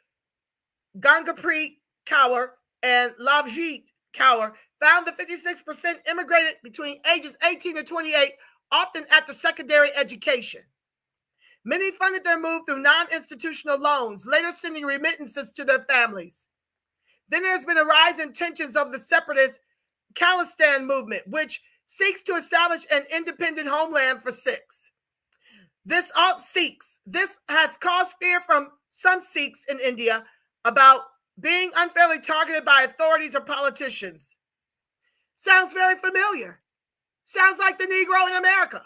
Gangapreet Kaur, and Lavjeet Kaur found that 56% immigrated between ages 18 and 28, often after secondary education. Many funded their move through non-institutional loans, later sending remittances to their families. Then there's been a rise in tensions over the separatist Khalistan movement, which seeks to establish an independent homeland for Sikhs. This has caused fear from some Sikhs in India about being unfairly targeted by authorities or politicians. Sounds very familiar. Sounds like the Negro in America.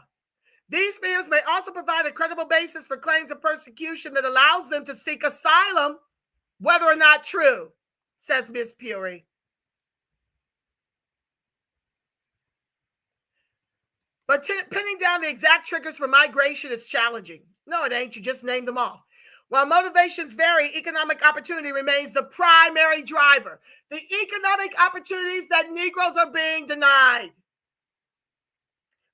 These fears may also provide a credible basis for claims of persecution that allows them to seek asylum, whether or not true, says Ms. Puri. But pinning down the exact triggers for migration is challenging. No, it ain't. You just named them off. While motivations vary, economic opportunity remains the primary driver. The economic opportunities that Negroes are being denied.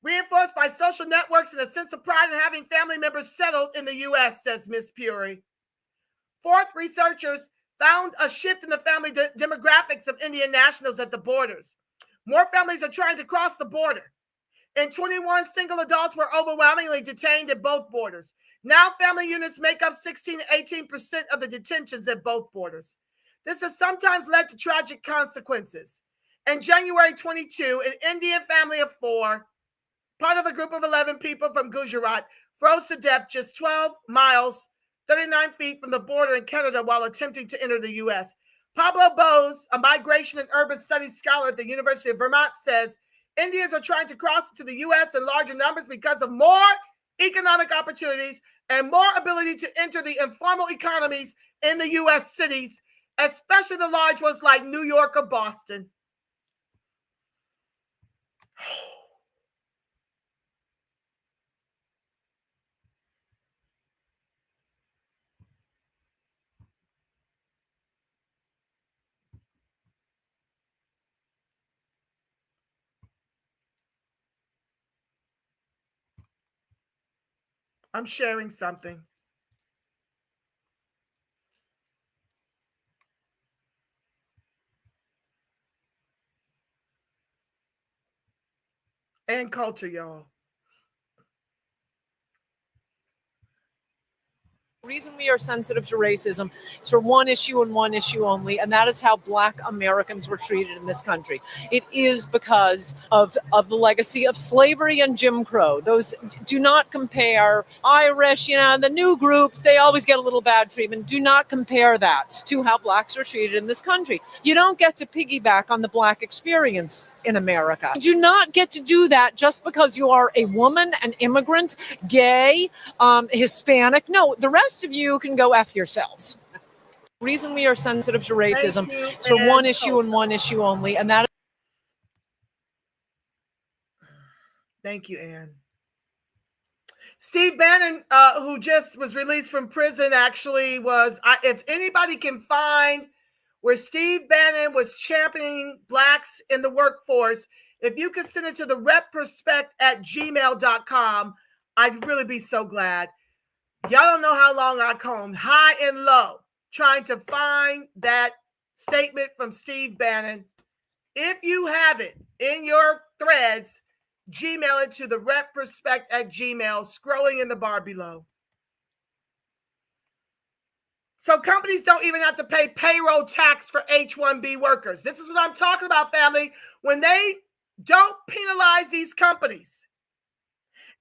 Reinforced by social networks and a sense of pride in having family members settled in the U.S., says Ms. Puri. Fourth, researchers found a shift in the family demographics of Indian nationals at the borders. More families are trying to cross the border. In 21, single adults were overwhelmingly detained at both borders. Now family units make up 16 to 18% of the detentions at both borders. This has sometimes led to tragic consequences. In January 22, an Indian family of 4 part of a group of 11 people from Gujarat, froze to death just 12 miles, 39 feet from the border in Canada while attempting to enter the U.S. Pablo Bose, a migration and urban studies scholar at the University of Vermont, says Indians are trying to cross into the U.S. in larger numbers because of more economic opportunities and more ability to enter the informal economies in the U.S. cities, especially the large ones like New York or Boston. I'm sharing something. And culture, y'all. The reason we are sensitive to racism is for one issue and one issue only, and that is how Black Americans were treated in this country. It is because of the legacy of slavery and Jim Crow. Those do not compare. Irish, the new groups, they always get a little bad treatment. Do not compare that to how Blacks are treated in this country. You don't get to piggyback on the Black experience in America. You do not get to do that just because you are a woman, an immigrant, gay, Hispanic. No, the rest of you can go F yourselves. The reason we are sensitive to racism is for one issue and one issue only, and that is... Thank you, Ann. Steve Bannon, who just was released from prison, actually was, if anybody can find where Steve Bannon was championing Blacks in the workforce, if you could send it to the reprospect@gmail.com, I'd really be so glad. Y'all don't know how long I combed high and low trying to find that statement from Steve Bannon. If you have it in your threads, Gmail it to the reprospect@gmail, scrolling in the bar below. So companies don't even have to pay payroll tax for H-1B workers. This is what I'm talking about, family. When they don't penalize these companies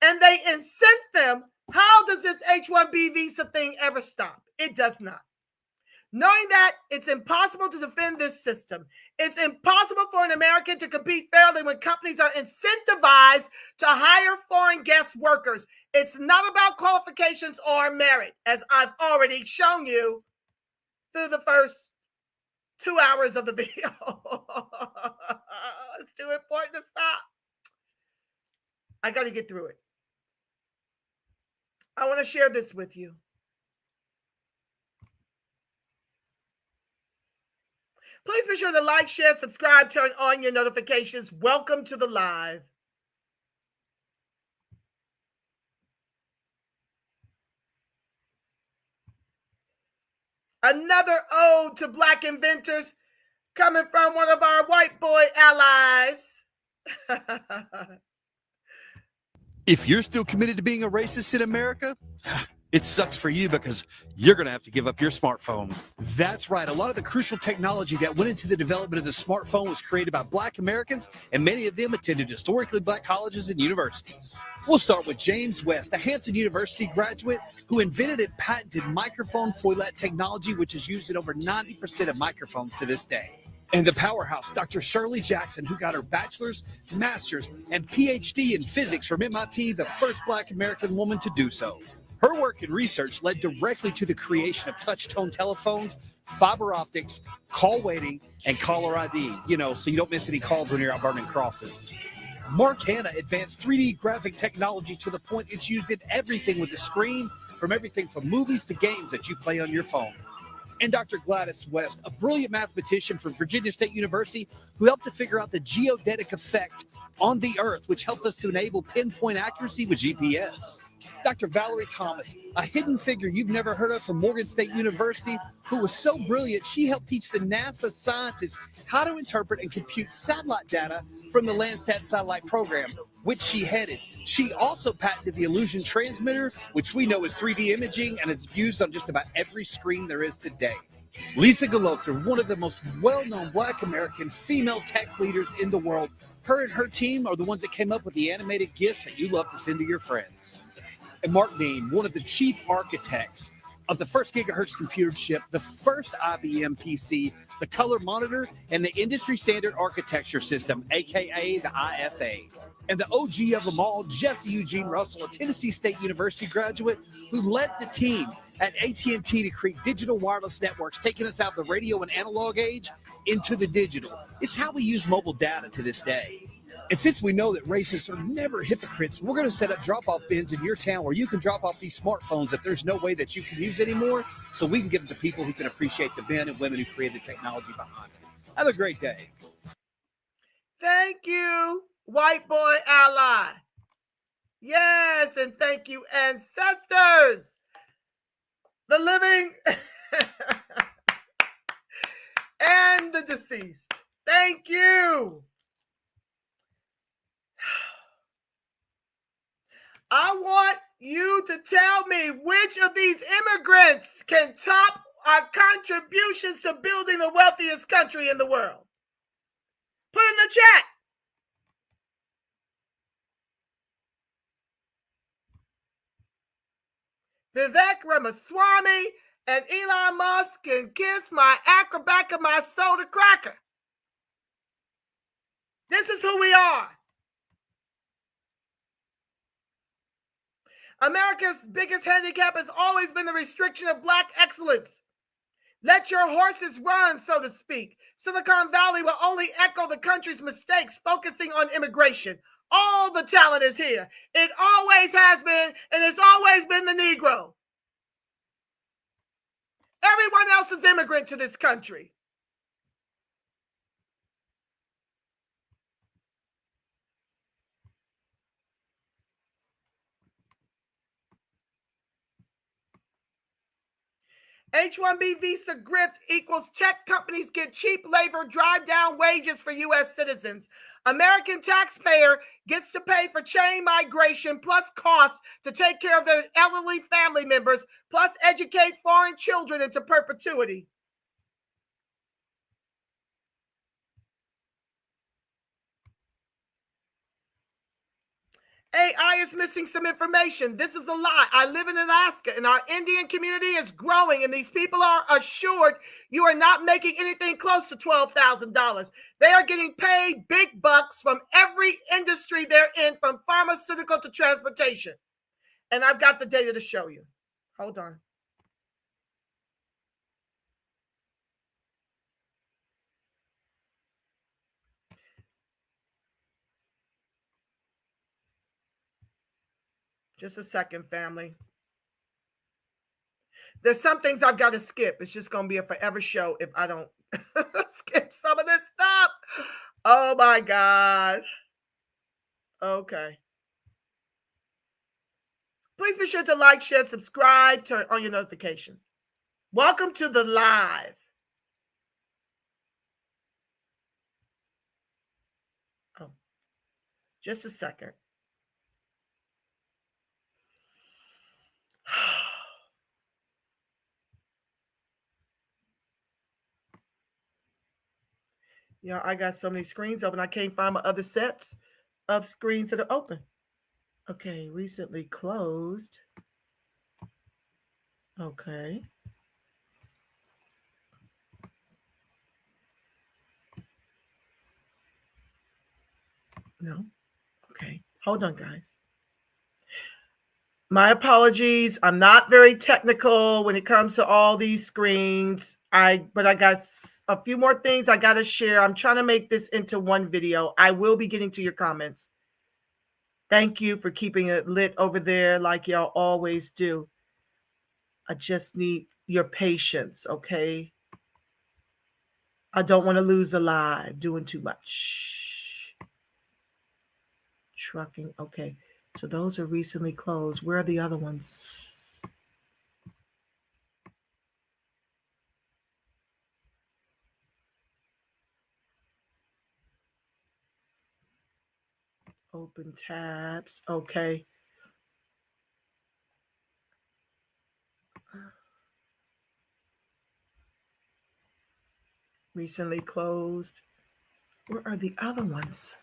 and they incent them, how does this H-1B visa thing ever stop? It does not. Knowing that, it's impossible to defend this system. It's impossible for an American to compete fairly when companies are incentivized to hire foreign guest workers. It's not about qualifications or merit, as I've already shown you through the first 2 hours of the video. It's too important to stop. I got to get through it. I want to share this with you. Please be sure to like, share, subscribe, turn on your notifications. Welcome to the live. Another ode to Black inventors coming from one of our white boy allies. If you're still committed to being a racist in America, it sucks for you because you're going to have to give up your smartphone. That's right. A lot of the crucial technology that went into the development of the smartphone was created by Black Americans, and many of them attended historically Black colleges and universities. We'll start with James West, a Hampton University graduate who invented and patented microphone foilet technology, which is used in over 90% of microphones to this day. And the powerhouse, Dr. Shirley Jackson, who got her bachelor's, master's, and PhD in physics from MIT, the first Black American woman to do so. Her work and research led directly to the creation of touch-tone telephones, fiber optics, call waiting, and caller ID, so you don't miss any calls when you're out burning crosses. Mark Hanna advanced 3D graphic technology to the point it's used in everything with the screen, from everything from movies to games that you play on your phone. And Dr. Gladys West, a brilliant mathematician from Virginia State University who helped to figure out the geodetic effect on the Earth, which helped us to enable pinpoint accuracy with GPS. Dr. Valerie Thomas, a hidden figure you've never heard of from Morgan State University, who was so brilliant she helped teach the NASA scientists how to interpret and compute satellite data from the Landsat satellite program, which she headed. She also patented the illusion transmitter, which we know is 3D imaging and is used on just about every screen there is today. Lisa Galofter, one of the most well-known Black American female tech leaders in the world. Her and her team are the ones that came up with the animated GIFs that you love to send to your friends. And Mark Dean, one of the chief architects of the first gigahertz computer chip, the first IBM PC, the color monitor, and the industry standard architecture system, aka the ISA. And the OG of them all, Jesse Eugene Russell, a Tennessee State University graduate who led the team at AT&T to create digital wireless networks, taking us out of the radio and analog age into the digital. It's how we use mobile data to this day. And since we know that racists are never hypocrites, we're going to set up drop-off bins in your town where you can drop off these smartphones that there's no way that you can use anymore, so we can give them to people who can appreciate the men and women who created the technology behind it. Have a great day. Thank you, white boy ally. Yes, and thank you, ancestors. The living and the deceased. Thank you. I want you to tell me which of these immigrants can top our contributions to building the wealthiest country in the world. Put in the chat. Vivek Ramaswamy and Elon Musk can kiss my back of my soda cracker. This is who we are. America's biggest handicap has always been the restriction of Black excellence. Let your horses run, so to speak. Silicon Valley will only echo the country's mistakes, focusing on immigration. All the talent is here. It always has been, and it's always been the Negro. Everyone else is immigrant to this country. H-1B visa grift equals tech companies get cheap labor, drive down wages for U.S. citizens. American taxpayer gets to pay for chain migration plus cost to take care of their elderly family members, plus educate foreign children into perpetuity. AI is missing some information. This is a lie. I live in Alaska, and our Indian community is growing, and these people are assured you are not making anything close to $12,000. They are getting paid big bucks from every industry they're in, from pharmaceutical to transportation. And I've got the data to show you. Hold on. Just a second, family. There's some things I've got to skip. It's just going to be a forever show if I don't skip some of this stuff. Oh, my God. Okay. Please be sure to like, share, subscribe, turn on your notifications. Welcome to the live. Oh, just a second. Yeah, I got so many screens open. I can't find my other sets of screens that are open. Okay, recently closed. Okay. No. Okay. Hold on, guys. My apologies. I'm not very technical when it comes to all these screens. But I got a few more things I got to share. I'm trying to make this into one video. I will be getting to your comments. Thank you for keeping it lit over there like y'all always do. I just need your patience, okay? I don't want to lose a live doing too much. Trucking, okay. So those are recently closed. Where are the other ones? Open tabs. Okay. recently closed. Where are the other ones?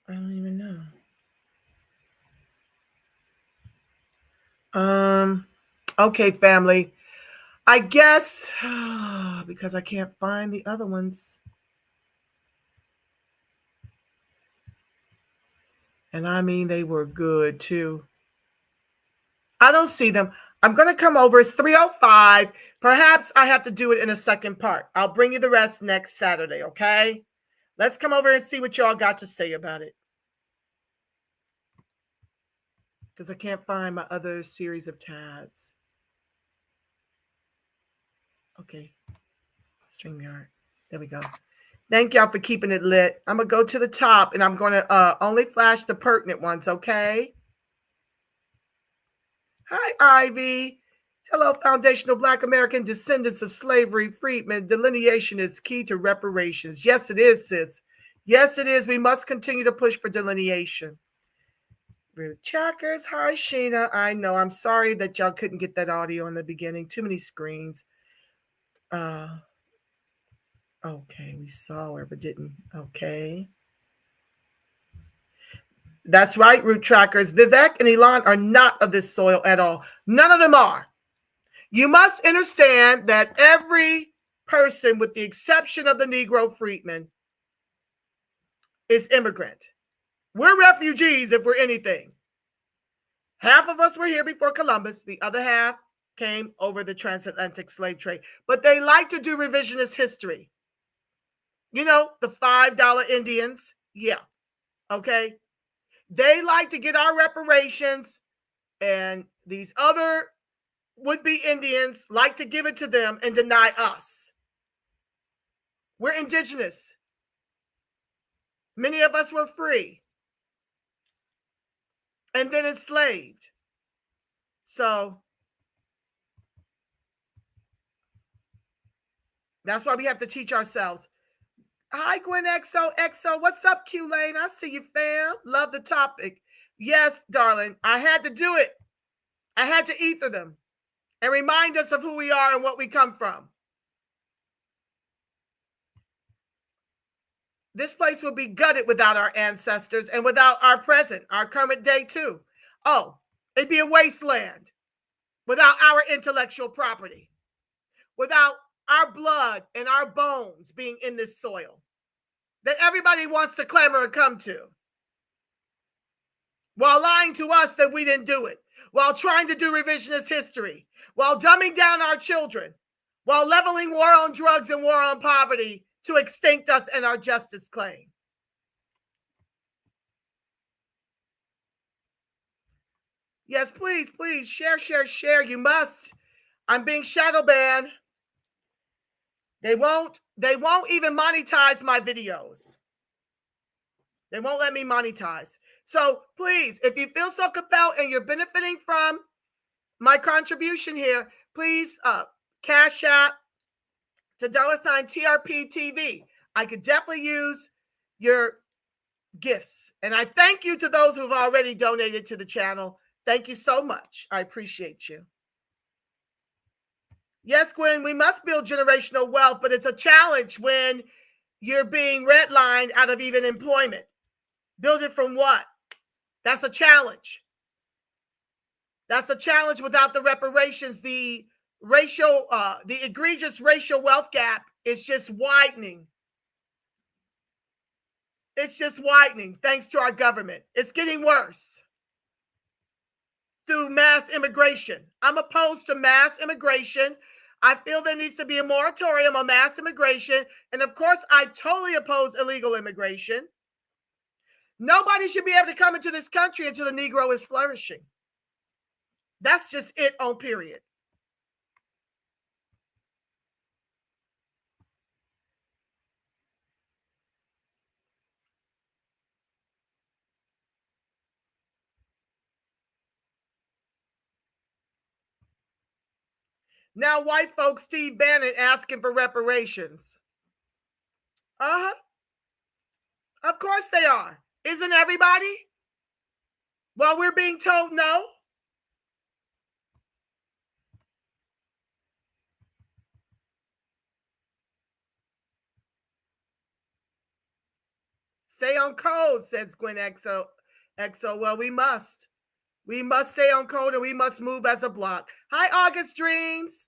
I don't even know. Okay, family. I guess because I can't find the other ones. And I mean, they were good too. I don't see them. I'm going to come over. It's 3:05. Perhaps I have to do it in a second part. I'll bring you the rest next Saturday, okay? Let's come over and see what y'all got to say about it. Because I can't find my other series of tabs. Okay. StreamYard. There we go. Thank y'all for keeping it lit. I'm going to go to the top and I'm going to only flash the pertinent ones, okay? Hi, Ivy. Hello, foundational Black American descendants of slavery, freedmen. Delineation is key to reparations. Yes, it is, sis. Yes, it is. We must continue to push for delineation. Rude Checkers. Hi, Sheena. I know. I'm sorry that y'all couldn't get that audio in the beginning. Too many screens. Okay, we saw her, but didn't. Okay. That's right, Root Trackers. Vivek and Elon are not of this soil at all. None of them are. You must understand that every person, with the exception of the Negro freedmen, is immigrant. We're refugees if we're anything. Half of us were here before Columbus. The other half came over the transatlantic slave trade. But they like to do revisionist history. You know, the $5 Indians. Yeah. Okay. They like to get our reparations, and these other would-be Indians like to give it to them and deny us. We're indigenous. Many of us were free and then enslaved. So that's why we have to teach ourselves. Hi, Gwen XO. What's up, Q-Lane? I see you, fam. Love the topic. Yes, darling. I had to do it. I had to ether them and remind us of who we are and what we come from. This place will be gutted without our ancestors and without our present, our current day too. Oh, it'd be a wasteland without our intellectual property, without our blood and our bones being in this soil that everybody wants to clamor and come to, while lying to us that we didn't do it, while trying to do revisionist history, while dumbing down our children, while leveling war on drugs and war on poverty to extinct us and our justice claim. Yes, please, share. You must. I'm being shadow banned. They won't even monetize my videos. They won't let me monetize. So please, if you feel so compelled and you're benefiting from my contribution here, please Cash App to $TRP-TV. I could definitely use your gifts. And I thank you to those who've already donated to the channel. Thank you so much. I appreciate you. Yes, Gwen, we must build generational wealth, but it's a challenge when you're being redlined out of even employment. Build it from what? That's a challenge. That's a challenge without the reparations. The egregious racial wealth gap is just widening. It's just widening thanks to our government. It's getting worse through mass immigration. I'm opposed to mass immigration. I feel there needs to be a moratorium on mass immigration. And of course, I totally oppose illegal immigration. Nobody should be able to come into this country until the Negro is flourishing. That's just it on period. Now, white folks, Steve Bannon asking for reparations. Of course they are. Isn't everybody? Well, we're being told no. Stay on code, says Gwen XO. Well, we must. We must stay on code and we must move as a block. Hi, August Dreams.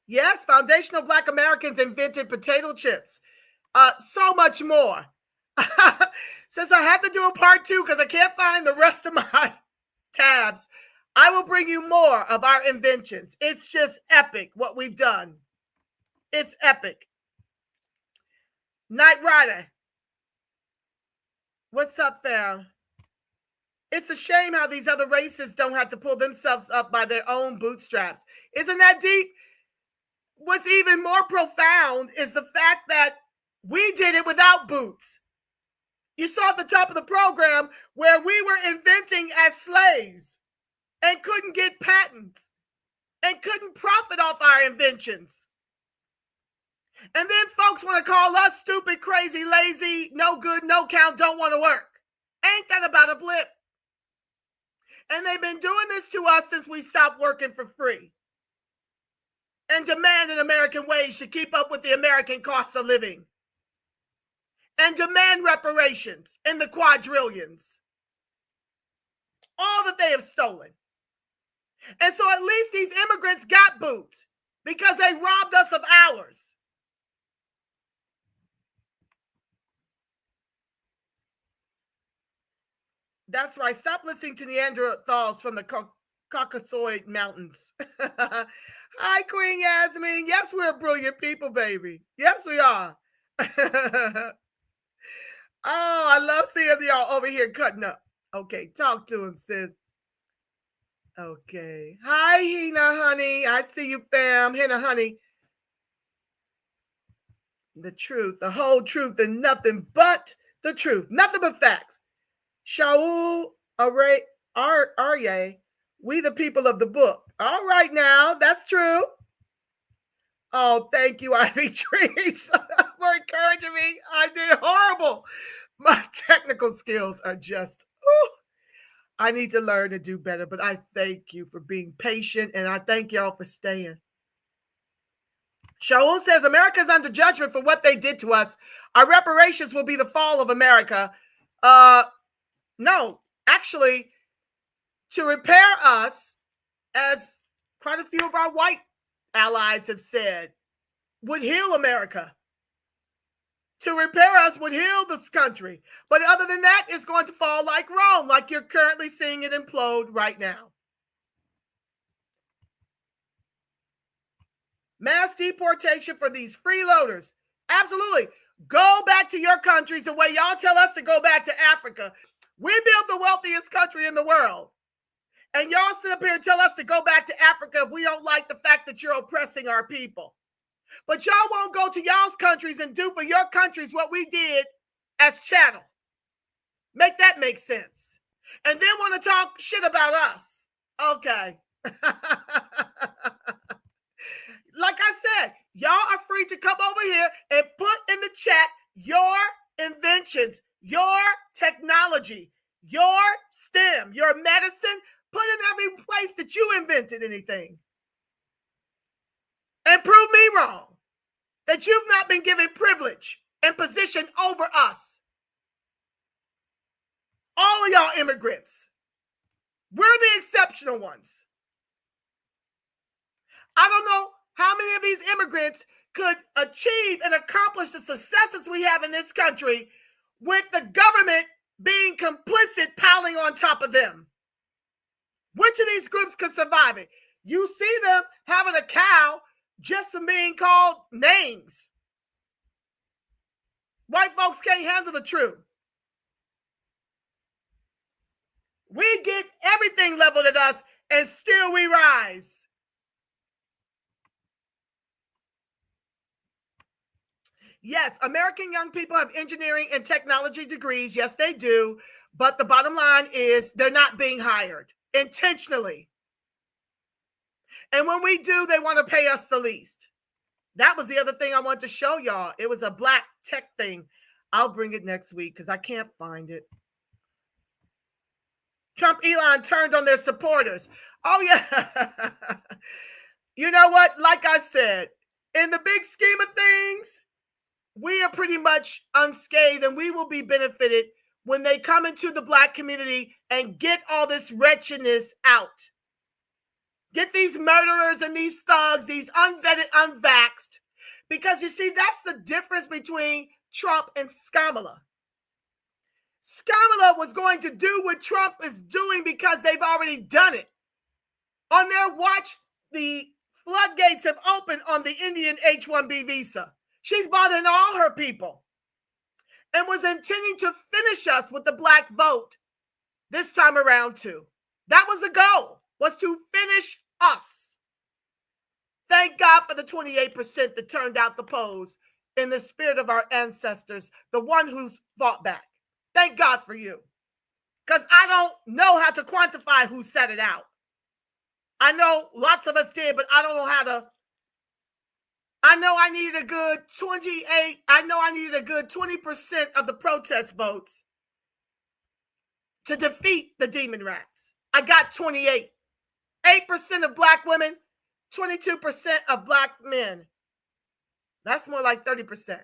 Yes, foundational Black Americans invented potato chips. So much more. Since I have to do a part 2 because I can't find the rest of my tabs, I will bring you more of our inventions. It's just epic what we've done. It's epic. Knight Rider. What's up, fam? It's a shame how these other races don't have to pull themselves up by their own bootstraps. Isn't that deep? What's even more profound is the fact that we did it without boots. You saw at the top of the program where we were inventing as slaves and couldn't get patents and couldn't profit off our inventions. And then folks want to call us stupid, crazy, lazy, no good, no count, don't want to work. Ain't that about a blip? And they've been doing this to us since we stopped working for free and demand an American wage to keep up with the American cost of living and demand reparations in the quadrillions. All that they have stolen. And so at least these immigrants got boots because they robbed us of ours. That's right. Stop listening to Neanderthals from the Caucasoid Mountains. Hi, Queen Yasmin. Yes, we're brilliant people, baby. Yes, we are. Oh, I love seeing y'all over here cutting up. Okay, talk to him, sis. Okay. Hi, Hina, honey. I see you, fam. Hina, honey. The truth, the whole truth, and nothing but the truth. Nothing but facts. Shaul Arye, we the people of the book. All right now, that's true. Oh, thank you, Ivy Trees, for encouraging me. I did horrible. My technical skills are just, I need to learn to do better, but I thank you for being patient, and I thank y'all for staying. Shaul says, America is under judgment for what they did to us. Our reparations will be the fall of America. No, actually, to repair us, as quite a few of our white allies have said, would heal America. To repair us would heal this country. But other than that, it's going to fall like Rome, like you're currently seeing it implode right now. Mass deportation for these freeloaders. Absolutely. Go back to your countries the way y'all tell us to go back to Africa. We built the wealthiest country in the world. And y'all sit up here and tell us to go back to Africa if we don't like the fact that you're oppressing our people. But y'all won't go to y'all's countries and do for your countries what we did as chattel. Make that make sense. And then want to talk shit about us. Okay. Like I said, y'all are free to come over here and put in the chat your inventions, your technology, your STEM, your medicine. Put in every place that you invented anything. And prove me wrong. That you've not been given privilege and position over us. All of y'all immigrants. We're the exceptional ones. I don't know how many of these immigrants could achieve and accomplish the successes we have in this country with the government being complicit, piling on top of them. Which of these groups could survive it? You see them having a cow just from being called names. White folks can't handle the truth. We get everything leveled at us and still we rise. Yes, American young people have engineering and technology degrees. Yes, they do. But the bottom line is they're not being hired intentionally. And when we do, they want to pay us the least. That was the other thing I wanted to show y'all. It was a black tech thing. I'll bring it next week because I can't find it. Trump, Elon turned on their supporters. Oh, yeah. you know what? Like I said, in the big scheme of things, we are pretty much unscathed, and we will be benefited when they come into the Black community and get all this wretchedness out. Get these murderers and these thugs, these unvetted, unvaxxed. Because you see, that's the difference between Trump and Skamala. Skamala was going to do what Trump is doing because they've already done it. On their watch, the floodgates have opened on the Indian H-1B visa. She's brought in all her people and was intending to finish us with the Black vote this time around too. That was the goal, was to finish us. Thank God for the 28% that turned out the polls in the spirit of our ancestors, the one who's fought back. Thank God for you. Because I don't know how to quantify who set it out. I know lots of us did, but I don't know how to. I know I needed a good 28. I know I needed a good 20% of the protest votes to defeat the demon rats. I got 28. 8% of Black women, 22% of Black men. That's more like 30%.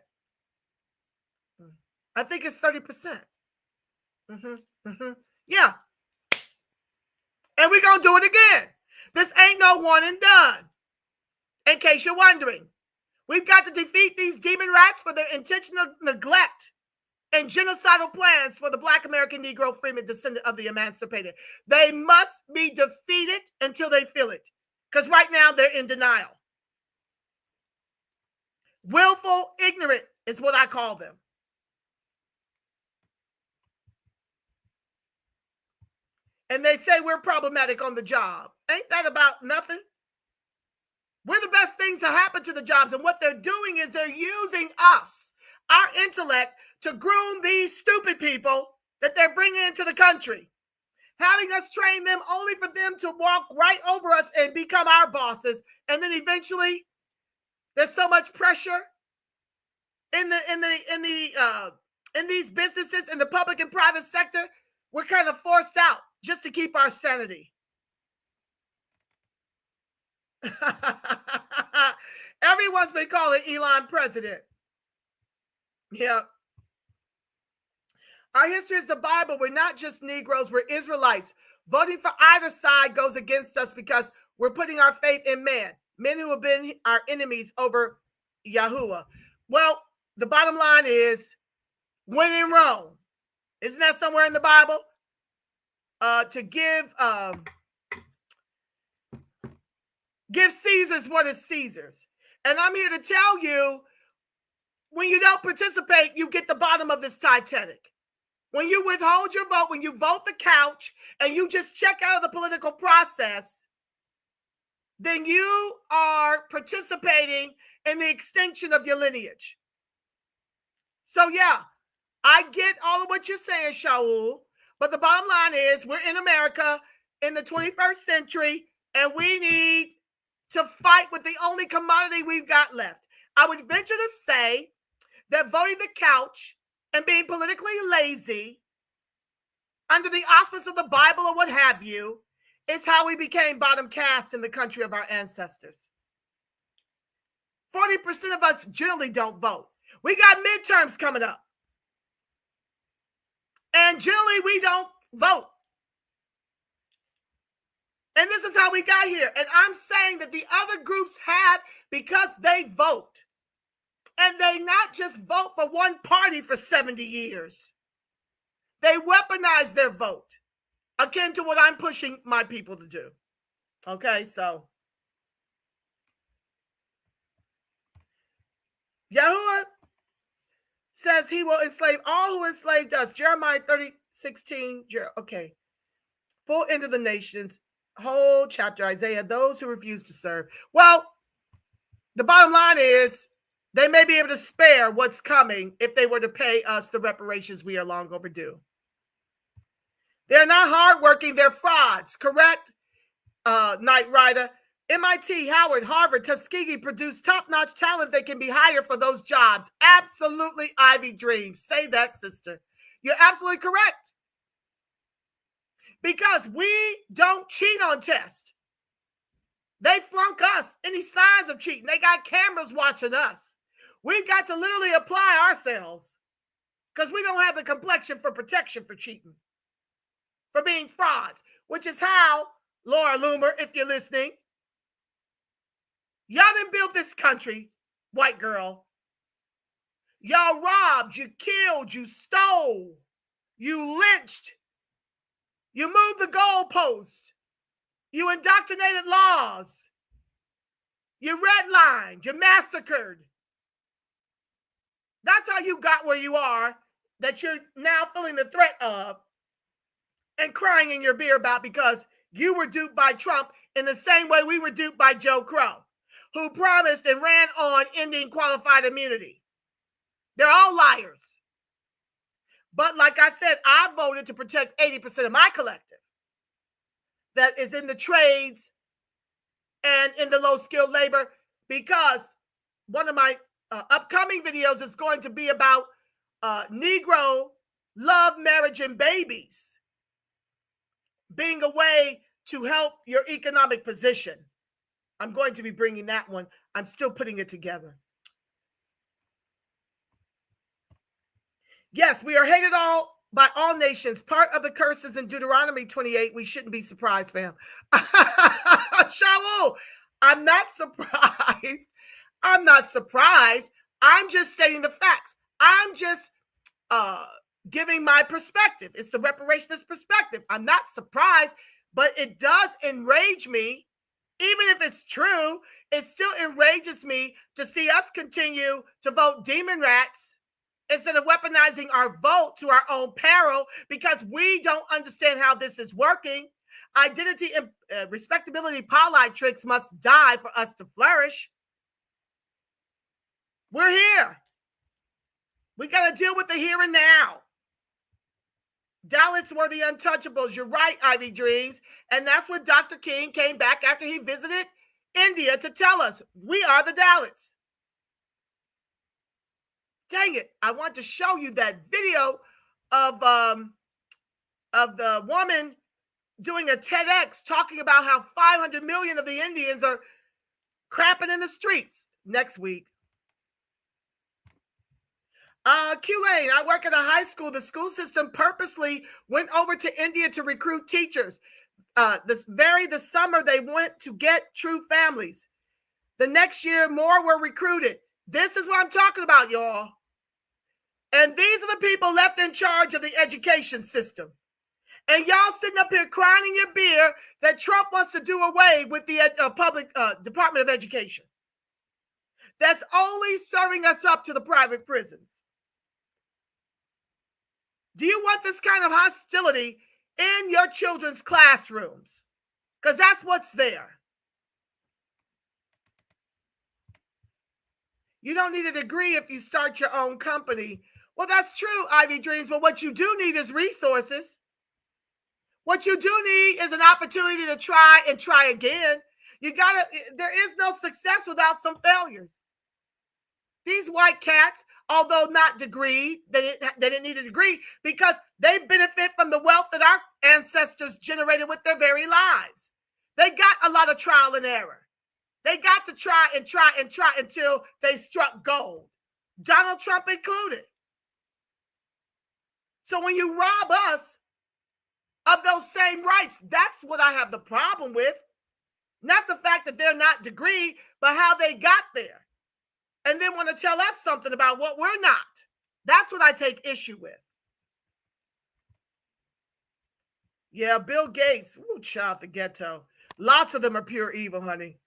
I think it's 30%. Yeah. And we're going to do it again. This ain't no one and done. In case you're wondering, we've got to defeat these demon rats for their intentional neglect and genocidal plans for the Black American Negro freeman descendant of the emancipated. They must be defeated until they feel it. Because right now they're in denial. Willful ignorant is what I call them. And they say we're problematic on the job. Ain't that about nothing? We're the best things to happen to the jobs. And what they're doing is they're using us, our intellect, to groom these stupid people that they're bringing into the country. Having us train them only for them to walk right over us and become our bosses. And then eventually there's so much pressure in these businesses, in the public and private sector, we're kind of forced out just to keep our sanity. Everyone's been calling Elon president. Yeah. Our history is the Bible. We're not just Negroes, we're Israelites. Voting for either side goes against us because we're putting our faith in man who have been our enemies over Yahuwah. Well, the bottom line is, when in Rome, isn't that somewhere in the Bible? To give Caesar's what is Caesar's. And I'm here to tell you, when you don't participate, you get the bottom of this Titanic. When you withhold your vote, when you vote the couch, and you just check out of the political process, then you are participating in the extinction of your lineage. So yeah, I get all of what you're saying, Shaul, but the bottom line is we're in America in the 21st century, and we need to fight with the only commodity we've got left. I would venture to say that voting the couch and being politically lazy under the auspice of the Bible or what have you is how we became bottom caste in the country of our ancestors. 40% of us generally don't vote. We got midterms coming up. And generally we don't vote. And this is how we got here. And I'm saying that the other groups have because they vote. And they not just vote for one party for 70 years. They weaponize their vote, akin to what I'm pushing my people to do. Okay, so Yahuwah says he will enslave all who enslaved us. Jeremiah 30:16. Okay. Full end of the nations. Whole chapter, Isaiah, those who refuse to serve. Well, the bottom line is they may be able to spare what's coming if they were to pay us the reparations we are long overdue. They're not hardworking, they're frauds, correct? Knight Rider. MIT, Howard, Harvard, Tuskegee produce top-notch talent that can be hired for those jobs. Absolutely Ivy dreams. Say that, sister. You're absolutely correct. Because we don't cheat on tests. They flunk us. Any signs of cheating, they got cameras watching us. We've got to literally apply ourselves because we don't have the complexion for protection for cheating, for being frauds, which is how, Laura Loomer, if you're listening, y'all done built this country, white girl. Y'all robbed, you killed, you stole, you lynched, you moved the goalpost, you indoctrinated laws, you redlined, you massacred. That's how you got where you are, that you're now feeling the threat of and crying in your beer about because you were duped by Trump in the same way we were duped by Joe Crow, who promised and ran on ending qualified immunity. They're all liars. But like I said, I voted to protect 80% of my collective that is in the trades and in the low-skilled labor, because one of my upcoming videos is going to be about Negro love, marriage, and babies being a way to help your economic position. I'm going to be bringing that one. I'm still putting it together. Yes, we are hated all by all nations. Part of the curses in Deuteronomy 28. We shouldn't be surprised, fam. Shaul, I'm not surprised. I'm not surprised. I'm just stating the facts. I'm just giving my perspective. It's the reparationist perspective. I'm not surprised, but it does enrage me. Even if it's true, it still enrages me to see us continue to vote demon rats instead of weaponizing our vote to our own peril, because we don't understand how this is working. Identity and respectability poli tricks must die for us to flourish. We're here. We got to deal with the here and now. Dalits were the untouchables. You're right, Ivy Dreams. And that's what Dr. King came back after he visited India to tell us. We are the Dalits. Dang it. I want to show you that video of the woman doing a TEDx talking about how 500 million of the Indians are crapping in the streets next week. Q-Lane, I work at a high school. The school system purposely went over to India to recruit teachers. The summer they went to get true families. The next year, more were recruited. This is what I'm talking about, y'all. And these are the people left in charge of the education system. And y'all sitting up here crying in your beer that Trump wants to do away with the public Department of Education. That's only serving us up to the private prisons. Do you want this kind of hostility in your children's classrooms? Because that's what's there. You don't need a degree if you start your own company. Well, that's true, Ivy Dreams, but what you do need is resources. What you do need is an opportunity to try and try again. There is no success without some failures. These white cats, although not degreed, they didn't need a degree because they benefit from the wealth that our ancestors generated with their very lives. They got a lot of trial and error. They got to try and try and try until they struck gold, Donald Trump included. So when you rob us of those same rights, that's what I have the problem with. Not the fact that they're not degreed, but how they got there. And then want to tell us something about what we're not. That's what I take issue with. Yeah, Bill Gates. Ooh, child, the ghetto. Lots of them are pure evil, honey.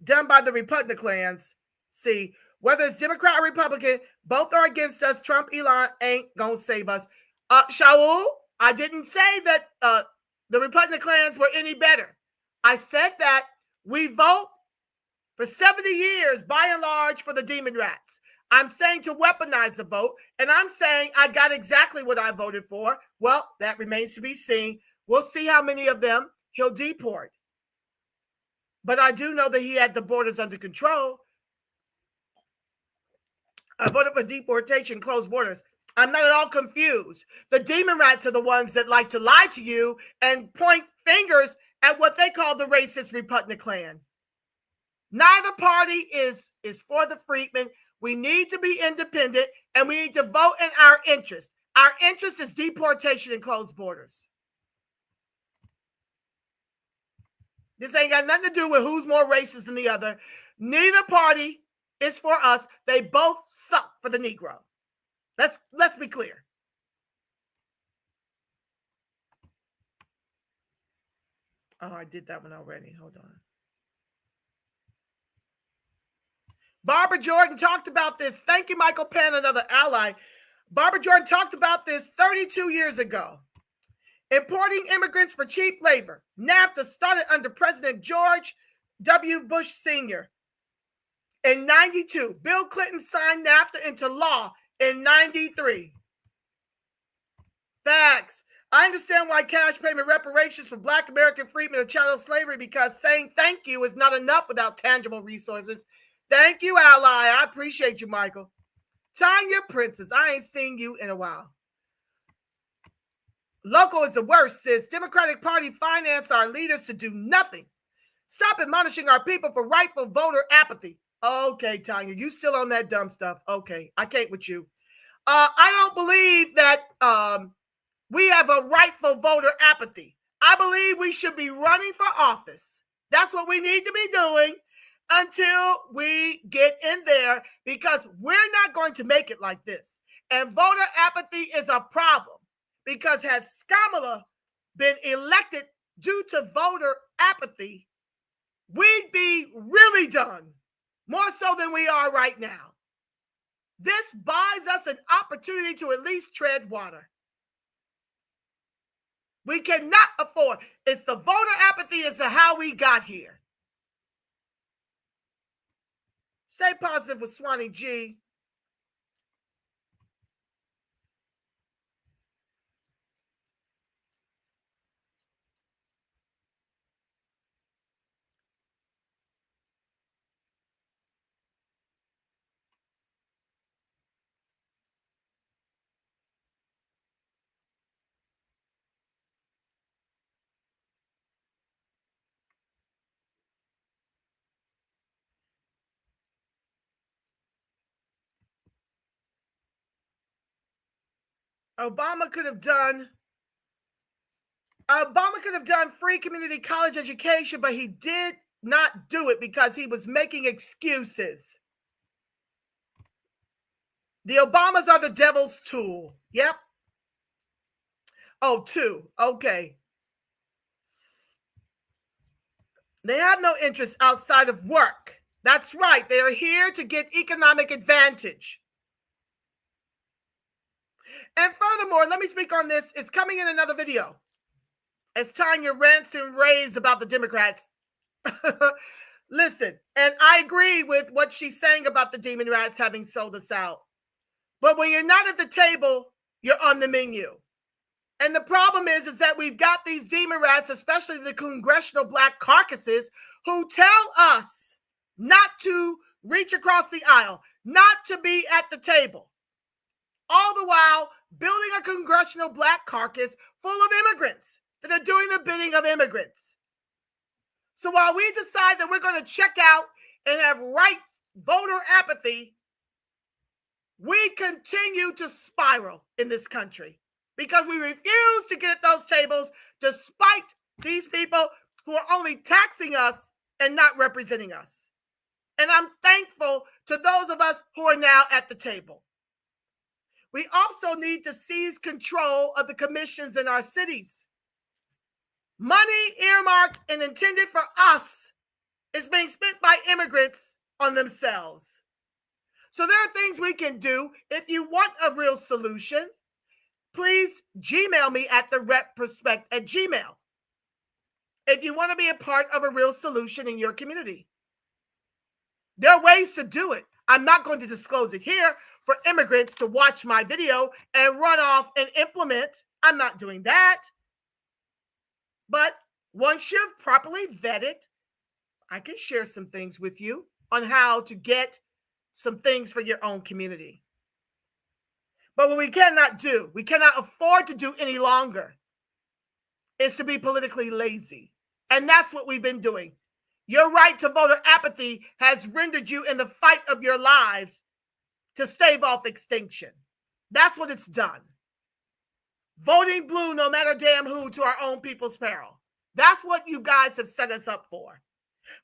Done by the Republicans. See, whether it's Democrat or Republican, both are against us. Trump, Elon ain't gonna save us. Shaul, I didn't say that the Republicans were any better. I said that we vote for 70 years, by and large, for the demon rats. I'm saying to weaponize the vote, and I'm saying I got exactly what I voted for. Well, that remains to be seen. We'll see how many of them he'll deport. But I do know that he had the borders under control. I voted for deportation, closed borders. I'm not at all confused. The demon rats are the ones that like to lie to you and point fingers at what they call the racist repugnant Klan. Neither party is for the freedmen. We need to be independent, and we need to vote in our interest. Our interest is deportation and closed borders. This ain't got nothing to do with who's more racist than the other. Neither party is for us. They both suck for the Negro. Let's be clear. Oh, I did that one already. Hold on. Barbara Jordan talked about this. Thank you, Michael Penn, another ally. Barbara Jordan talked about this 32 years ago. Importing immigrants for cheap labor. NAFTA started under President George W. Bush Sr. in 92. Bill Clinton signed NAFTA into law in 93. Facts. I understand why cash payment reparations for Black American freedmen of chattel slavery, because saying thank you is not enough without tangible resources. Thank you, ally. I appreciate you, Michael. Tanya Princess, I ain't seen you in a while. Local is the worst, sis. Democratic Party finance our leaders to do nothing. Stop admonishing our people for rightful voter apathy. Okay, Tanya, you still on that dumb stuff. Okay, I can't with you. I don't believe that we have a rightful voter apathy. I believe we should be running for office. That's what we need to be doing until we get in there, because we're not going to make it like this. And voter apathy is a problem, because had Kamala been elected due to voter apathy, we'd be really done, more so than we are right now. This buys us an opportunity to at least tread water. We cannot afford. It's the voter apathy as to how we got here. Stay positive with Swanee G. Obama could have done free community college education, but he did not do it because he was making excuses. The Obamas are the devil's tool. Yep. Oh, two. Okay. They have no interest outside of work. That's right. They are here to get economic advantage. And furthermore, let me speak on this. It's coming in another video. As Tanya rants and raves about the Democrats. Listen, and I agree with what she's saying about the demon rats having sold us out. But when you're not at the table, you're on the menu. And the problem is that we've got these demon rats, especially the congressional black caucuses, who tell us not to reach across the aisle, not to be at the table. All the while building a congressional black caucus full of immigrants that are doing the bidding of immigrants. So while we decide that we're going to check out and have right voter apathy, we continue to spiral in this country because we refuse to get at those tables despite these people who are only taxing us and not representing us. And I'm thankful to those of us who are now at the table. We also need to seize control of the commissions in our cities. Money earmarked and intended for us is being spent by immigrants on themselves. So there are things we can do. If you want a real solution, please Gmail me at thereprospect@gmail. If you want to be a part of a real solution in your community. There are ways to do it. I'm not going to disclose it here for immigrants to watch my video and run off and implement. I'm not doing that. But once you're properly vetted, I can share some things with you on how to get some things for your own community. But what we cannot afford to do any longer is to be politically lazy. And that's what we've been doing. Your right to voter apathy has rendered you in the fight of your lives to stave off extinction. That's what it's done. Voting blue no matter damn who to our own people's peril. That's what you guys have set us up for.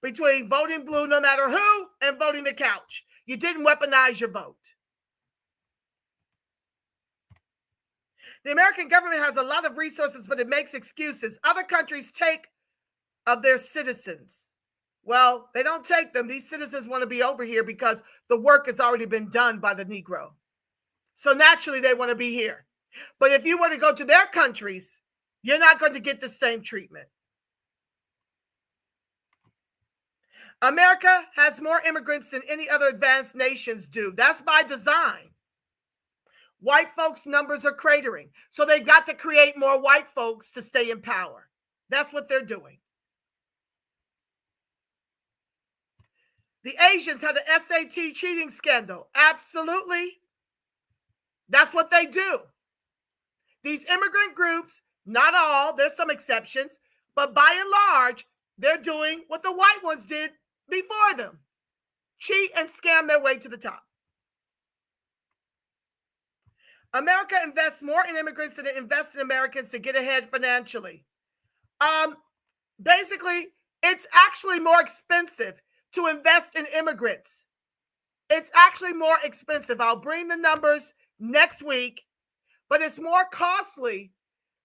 Between voting blue no matter who and voting the couch. You didn't weaponize your vote. The American government has a lot of resources, but it makes excuses. Other countries take of their citizens. Well, they don't take them. These citizens want to be over here because the work has already been done by the Negro. So naturally, they want to be here. But if you were to go to their countries, you're not going to get the same treatment. America has more immigrants than any other advanced nations do. That's by design. White folks' numbers are cratering. So they've got to create more white folks to stay in power. That's what they're doing. The Asians had the SAT cheating scandal. Absolutely. That's what they do. These immigrant groups, not all, there's some exceptions, but by and large, they're doing what the white ones did before them. Cheat and scam their way to the top. America invests more in immigrants than it invests in Americans to get ahead financially. Basically, it's actually more expensive to invest in immigrants. It's actually more expensive. I'll bring the numbers next week, but it's more costly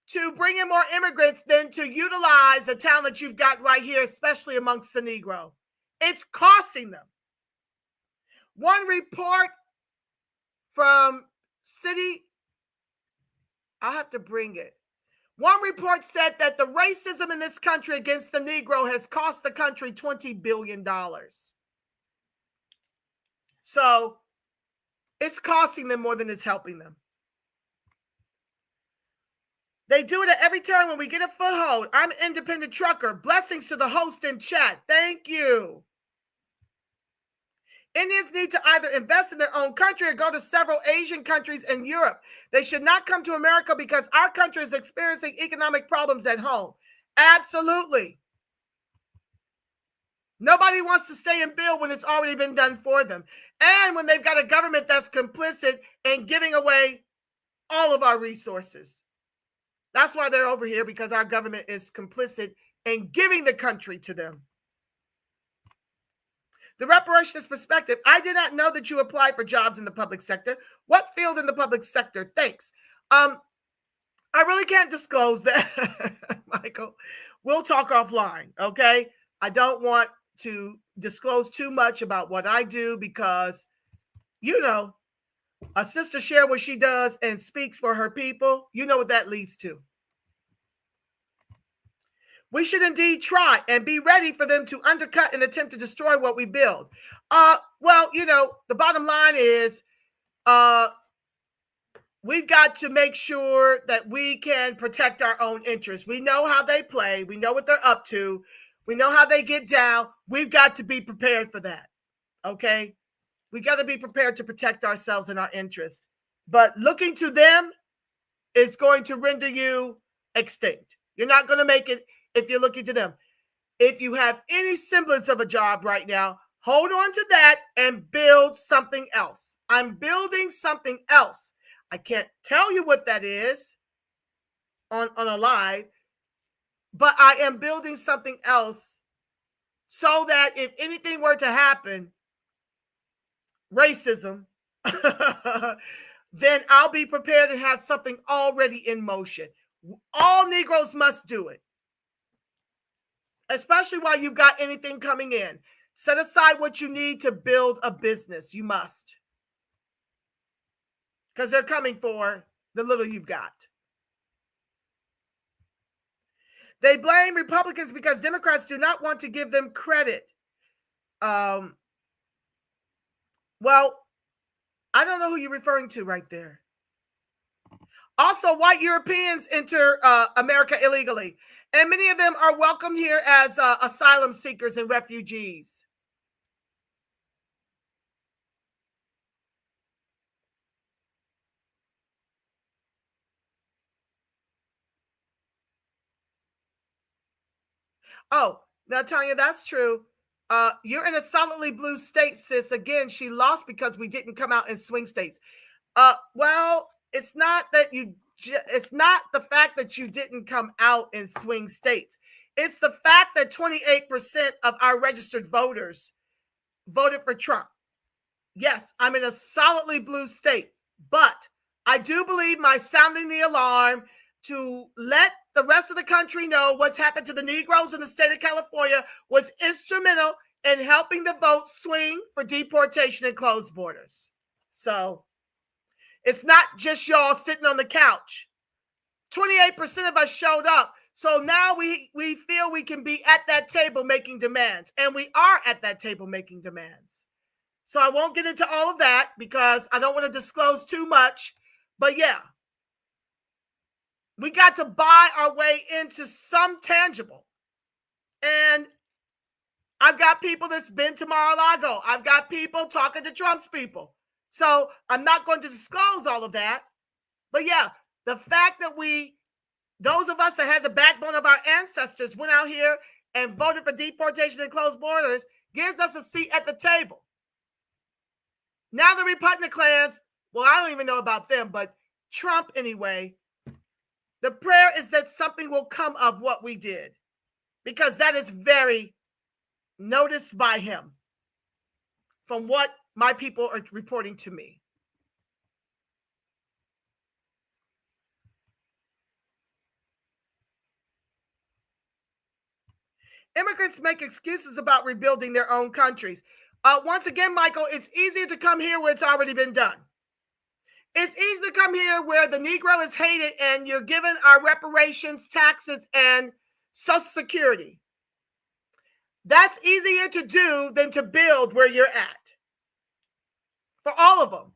to bring in more immigrants than to utilize the talent you've got right here, especially amongst the Negro. It's costing them. One report from I'll have to bring it. One report said that the racism in this country against the Negro has cost the country $20 billion. So it's costing them more than it's helping them. They do it at every turn when we get a foothold. I'm an independent trucker. Blessings to the host in chat. Thank you. Indians need to either invest in their own country or go to several Asian countries in Europe. They should not come to America because our country is experiencing economic problems at home. Absolutely. Nobody wants to stay and build when it's already been done for them. And when they've got a government that's complicit in giving away all of our resources. That's why they're over here, because our government is complicit in giving the country to them. The reparationist perspective. I did not know that you applied for jobs in the public sector. What field in the public sector? Thanks. I really can't disclose that, Michael. We'll talk offline, okay? I don't want to disclose too much about what I do because, you know, a sister shares what she does and speaks for her people. You know what that leads to. We should indeed try and be ready for them to undercut and attempt to destroy what we build. Well, you know, the bottom line is we've got to make sure that we can protect our own interests. We know how they play. We know what they're up to. We know how they get down. We've got to be prepared for that, okay? We got to be prepared to protect ourselves and our interests. But looking to them is going to render you extinct. You're not going to make it if you're looking to them. If you have any semblance of a job right now, hold on to that and build something else. I'm building something else. I can't tell you what that is on a live, but I am building something else so that if anything were to happen, racism, then I'll be prepared to have something already in motion. All Negroes must do it. Especially while you've got anything coming in. Set aside what you need to build a business. You must. Because they're coming for the little you've got. They blame Republicans because Democrats do not want to give them credit. Well, I don't know who you're referring to right there. Also, white Europeans enter America illegally. And many of them are welcomed here as asylum seekers and refugees. Oh, now, Tanya, that's true. You're in a solidly blue state, sis. Again, she lost because we didn't come out in swing states. Well, it's not that it's not the fact that you didn't come out in swing states. It's the fact that 28% of our registered voters voted for Trump. Yes, I'm in a solidly blue state, but I do believe my sounding the alarm to let the rest of the country know what's happened to the Negroes in the state of California was instrumental in helping the vote swing for deportation and closed borders. So it's not just y'all sitting on the couch. 28% of us showed up. So now we feel we can be at that table making demands. And we are at that table making demands. So I won't get into all of that because I don't want to disclose too much. But yeah, we got to buy our way into some tangible. And I've got people that's been to Mar-a-Lago. I've got people talking to Trump's people. So I'm not going to disclose all of that. But yeah, the fact that those of us that had the backbone of our ancestors went out here and voted for deportation and closed borders gives us a seat at the table. Now the repugnant clans, well, I don't even know about them, but Trump anyway, the prayer is that something will come of what we did, because that is very noticed by him from what my people are reporting to me. Immigrants make excuses about rebuilding their own countries. Once again, Michael, it's easier to come here where it's already been done. It's easy to come here where the Negro is hated and you're given our reparations, taxes, and Social Security. That's easier to do than to build where you're at. For all of them.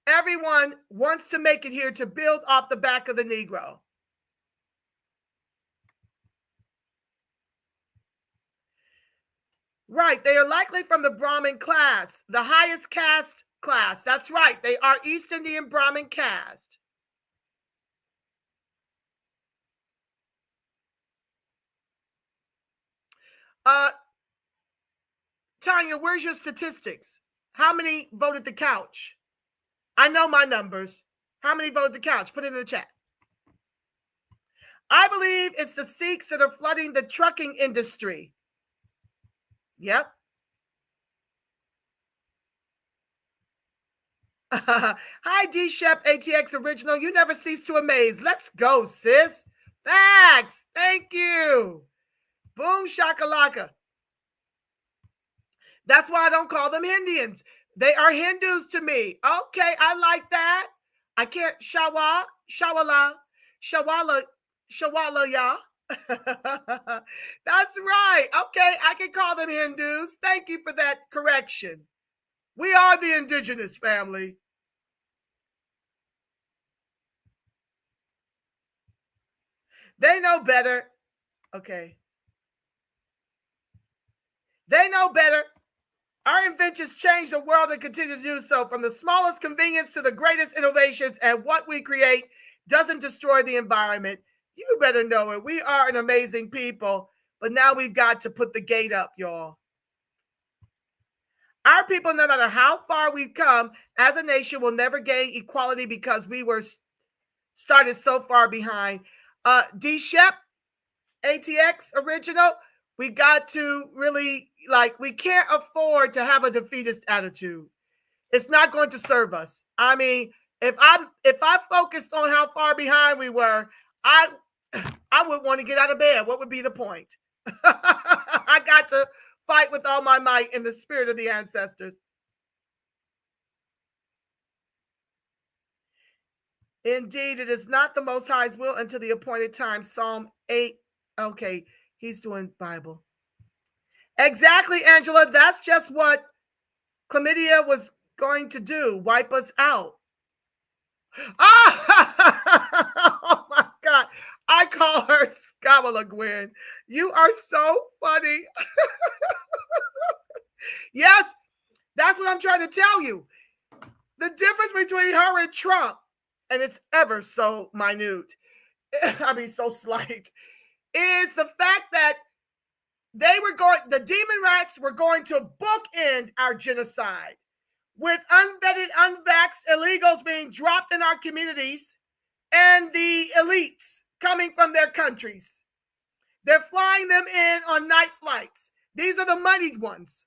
Everyone wants to make it here to build off the back of the Negro. Right, they are likely from the Brahmin class, the highest caste class. That's right, they are East Indian Brahmin caste. Tanya, where's your statistics? How many voted the couch? I know my numbers. How many voted the couch? Put it in the chat. I believe it's the Sikhs that are flooding the trucking industry. Yep. Hi, D-Shep ATX Original. You never cease to amaze. Let's go, sis. Facts. Thank you. Boom shakalaka. That's why I don't call them Indians. They are Hindus to me. Okay, I like that. I can't shawala, ya. That's right. Okay, I can call them Hindus. Thank you for that correction. We are the indigenous family. They know better. Okay. They know better. Our inventions change the world and continue to do so, from the smallest convenience to the greatest innovations, and what we create doesn't destroy the environment. You better know it. We are an amazing people, but now we've got to put the gate up, y'all. Our people, no matter how far we've come as a nation, will never gain equality because we were started so far behind. D-Shep, ATX Original, we got to really, we can't afford to have a defeatist attitude. It's not going to serve us. I mean, if I focused on how far behind we were, I would want to get out of bed. What would be the point? I got to fight with all my might in the spirit of the ancestors. Indeed, it is not the Most High's will until the appointed time. Psalm 8. Okay, he's doing Bible. Exactly, Angela. That's just what chlamydia was going to do. Wipe us out. Oh my God. I call her Scamala Gwen. You are so funny. Yes, that's what I'm trying to tell you. The difference between her and Trump, and it's ever so minute, I mean so slight, is the fact that the demon rats were going to bookend our genocide with unvetted, unvaxxed illegals being dropped in our communities and the elites coming from their countries. They're flying them in on night flights. These are the moneyed ones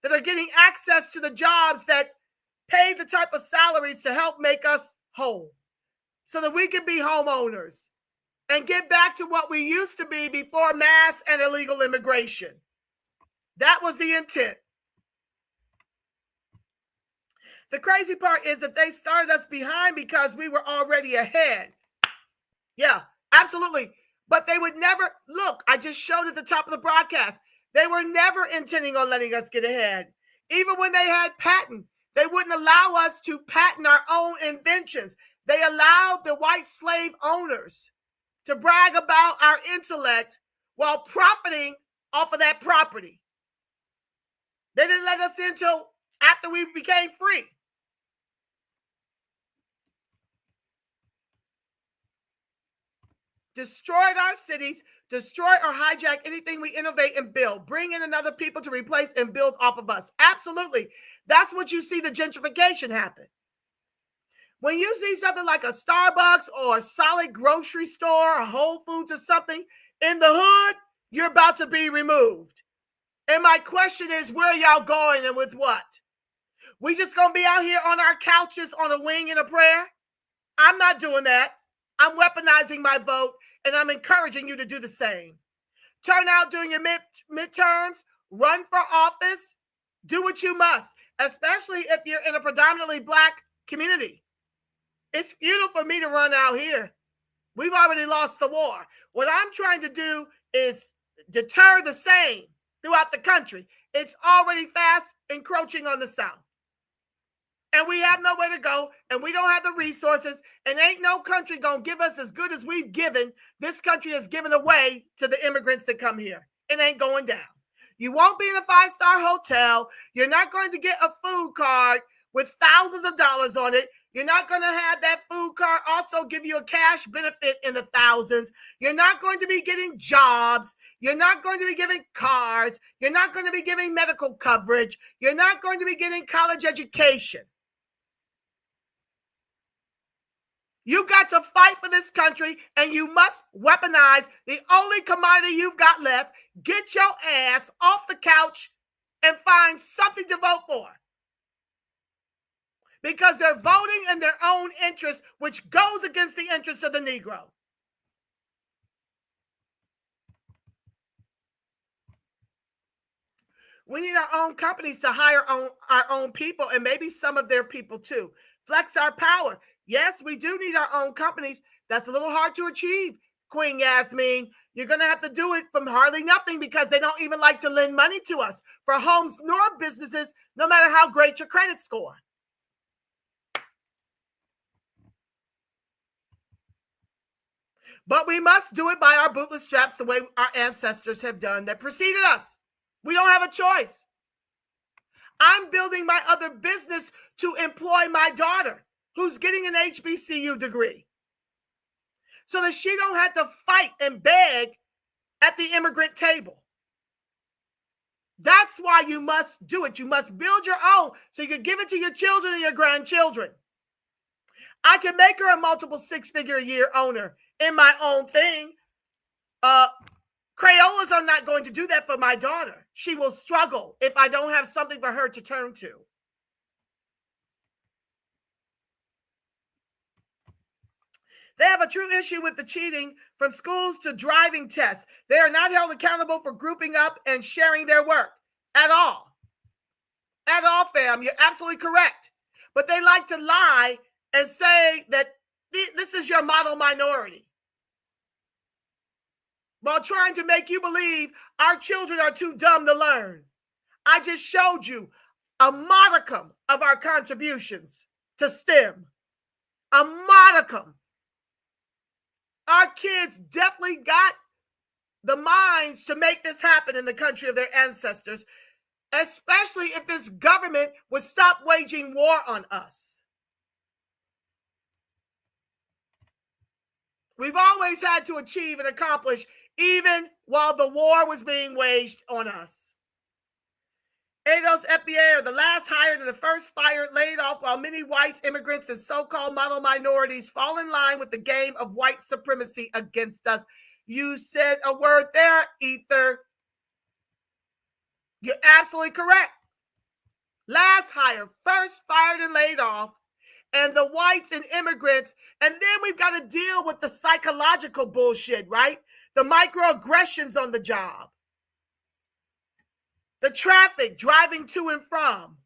that are getting access to the jobs that pay the type of salaries to help make us whole so that we can be homeowners and get back to what we used to be before mass and illegal immigration. That was the intent. The crazy part is that they started us behind because we were already ahead. Yeah, absolutely. But they would never, look, I just showed at the top of the broadcast, they were never intending on letting us get ahead. Even when they had patent, they wouldn't allow us to patent our own inventions. They allowed the white slave owners to brag about our intellect while profiting off of that property. They didn't let us in until after we became free. Destroyed our cities, destroy or hijack anything we innovate and build, bring in another people to replace and build off of us. Absolutely. That's what you see the gentrification happen. When you see something like a Starbucks or a solid grocery store, a Whole Foods or something in the hood, you're about to be removed. And my question is, where are y'all going and with what? We just going to be out here on our couches on a wing and a prayer? I'm not doing that. I'm weaponizing my vote, and I'm encouraging you to do the same. Turn out during your midterms, run for office, do what you must, especially if you're in a predominantly Black community. It's futile for me to run out here. We've already lost the war. What I'm trying to do is deter the same throughout the country. It's already fast encroaching on the South. And we have nowhere to go, and we don't have the resources, and ain't no country going to give us as good as we've given. This country has given away to the immigrants that come here. It ain't going down. You won't be in a 5-star hotel. You're not going to get a food card with thousands of dollars on it. You're not going to have that food card also give you a cash benefit in the thousands. You're not going to be getting jobs. You're not going to be giving cards. You're not going to be giving medical coverage. You're not going to be getting college education. You got to fight for this country, and you must weaponize the only commodity you've got left. Get your ass off the couch and find something to vote for. Because they're voting in their own interest, which goes against the interests of the Negro. We need our own companies to hire our own people, and maybe some of their people too. Flex our power. Yes, we do need our own companies. That's a little hard to achieve, Queen Yasmin. You're going to have to do it from hardly nothing because they don't even like to lend money to us for homes nor businesses, no matter how great your credit score. But we must do it by our bootless straps the way our ancestors have done that preceded us. We don't have a choice. I'm building my other business to employ my daughter, who's getting an HBCU degree, so that she don't have to fight and beg at the immigrant table. That's why you must do it. You must build your own so you can give it to your children and your grandchildren. I can make her a multiple 6-figure a year owner in my own thing. Crayolas are not going to do that for my daughter. She will struggle if I don't have something for her to turn to. They have a true issue with the cheating from schools to driving tests. They are not held accountable for grouping up and sharing their work at all. At all, fam. You're absolutely correct. But they like to lie and say that this is your model minority, while trying to make you believe our children are too dumb to learn. I just showed you a modicum of our contributions to STEM. A modicum. Our kids definitely got the minds to make this happen in the country of their ancestors, especially if this government would stop waging war on us. We've always had to achieve and accomplish, even while the war was being waged on us. ADOS FBA are the last hired and the first fired, laid off, while many whites, immigrants, and so-called model minorities fall in line with the game of white supremacy against us. You said a word there, Ether. You're absolutely correct. Last hired, first fired and laid off, and the whites and immigrants. And then we've got to deal with the psychological bullshit, right? The microaggressions on the job. The traffic driving to and from.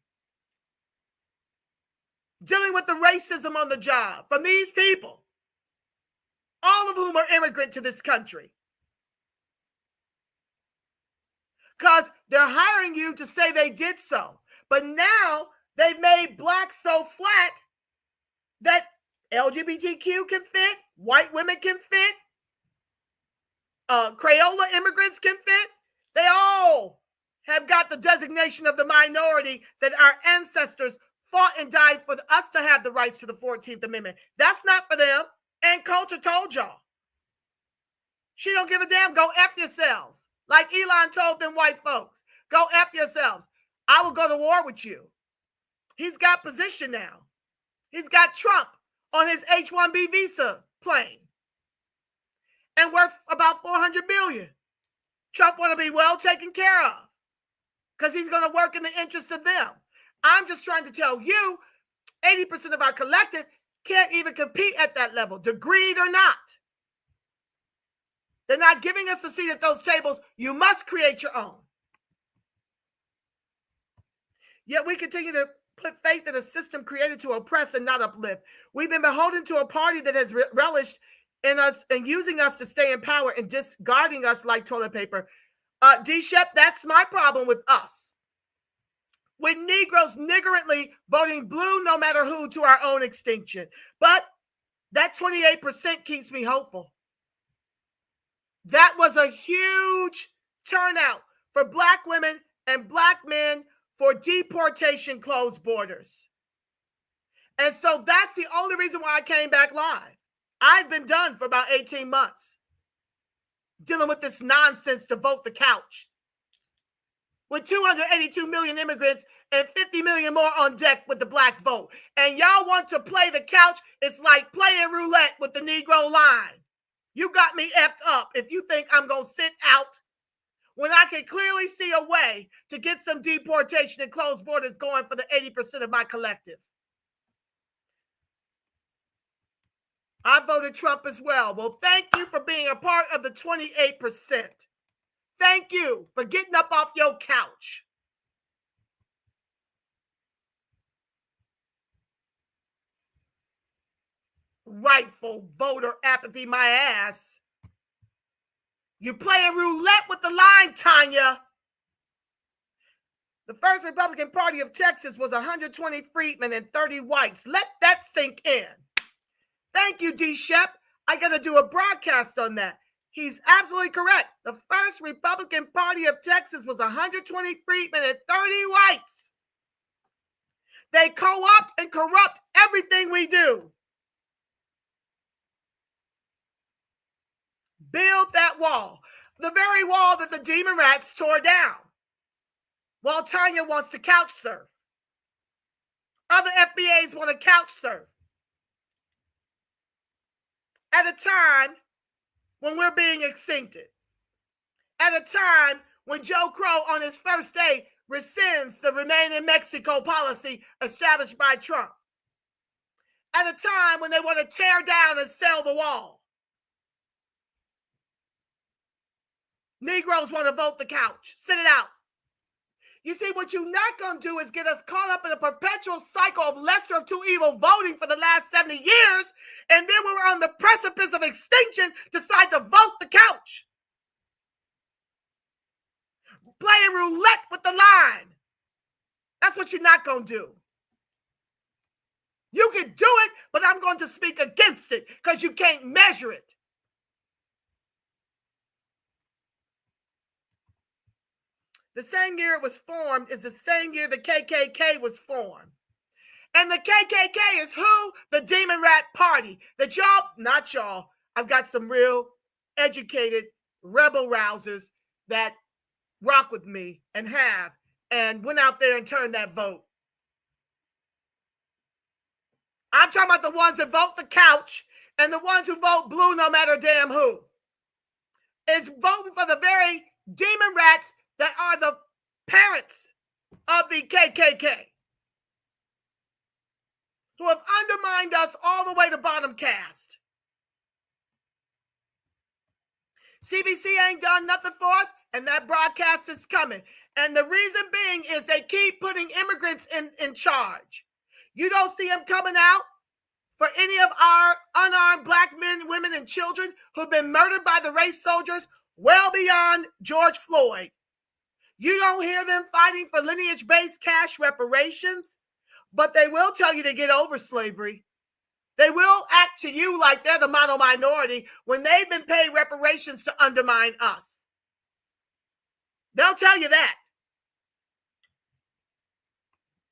Dealing with the racism on the job from these people. All of whom are immigrant to this country. Because they're hiring you to say they did so. But now they've made black so flat that LGBTQ can fit, white women can fit, Crayola immigrants can fit. They all have got the designation of the minority that our ancestors fought and died for us to have the rights to the 14th Amendment. That's not for them. And culture told y'all. She don't give a damn. Go F yourselves. Like Elon told them white folks. Go F yourselves. I will go to war with you. He's got position now. He's got Trump on his H-1B visa plane. And worth about $400 billion. Trump want to be well taken care of. Because he's going to work in the interest of them. I'm just trying to tell you, 80% of our collective can't even compete at that level, degreed or not. They're not giving us a seat at those tables. You must create your own. Yet we continue to put faith in a system created to oppress and not uplift. We've been beholden to a party that has relished in us and using us to stay in power and discarding us like toilet paper. D-Shep, that's my problem with us. With Negroes niggardly voting blue no matter who to our own extinction. But that 28% keeps me hopeful. That was a huge turnout for black women and black men for deportation closed borders. And so that's the only reason why I came back live. I've been done for about 18 months dealing with this nonsense to vote the couch. With 282 million immigrants and 50 million more on deck with the black vote. And y'all want to play the couch? It's like playing roulette with the Negro line. You got me effed up if you think I'm going to sit out when I can clearly see a way to get some deportation and closed borders going for the 80% of my collective. I voted Trump as well. Well, thank you for being a part of the 28%. Thank you for getting up off your couch. Rightful voter apathy, my ass. You playing roulette with the line, Tanya. The first Republican Party of Texas was 120 freedmen and 30 whites. Let that sink in. Thank you, D-Shep. I got to do a broadcast on that. He's absolutely correct. The first Republican Party of Texas was 120 freedmen and 30 whites. They co-opt and corrupt everything we do. Build that wall. The very wall that the demon rats tore down. While Tanya wants to couch surf. Other FBAs want to couch surf. At a time when we're being extincted. At a time when Joe Crow on his first day rescinds the Remain in Mexico policy established by Trump. At a time when they want to tear down and sell the wall. Negroes want to vote the couch. Sit it out. You see, what you're not going to do is get us caught up in a perpetual cycle of lesser of two evil voting for the last 70 years, and then we were on the precipice of extinction, decide to vote the couch. Playing roulette with the line. That's what you're not going to do. You can do it, but I'm going to speak against it because you can't measure it. The same year it was formed is the same year the KKK was formed. And the KKK is who? The Demon Rat Party. That y'all, not y'all, I've got some real educated rebel rousers that rock with me and went out there and turned that vote. I'm talking about the ones that vote the couch and the ones who vote blue no matter damn who. It's voting for the very demon rats that are the parents of the KKK, who have undermined us all the way to bottom caste. CBC ain't done nothing for us, and that broadcast is coming. And the reason being is they keep putting immigrants in charge. You don't see them coming out for any of our unarmed black men, women, and children who've been murdered by the race soldiers well beyond George Floyd. You don't hear them fighting for lineage-based cash reparations, but they will tell you to get over slavery. They will act to you like they're the model minority when they've been paid reparations to undermine us. They'll tell you that.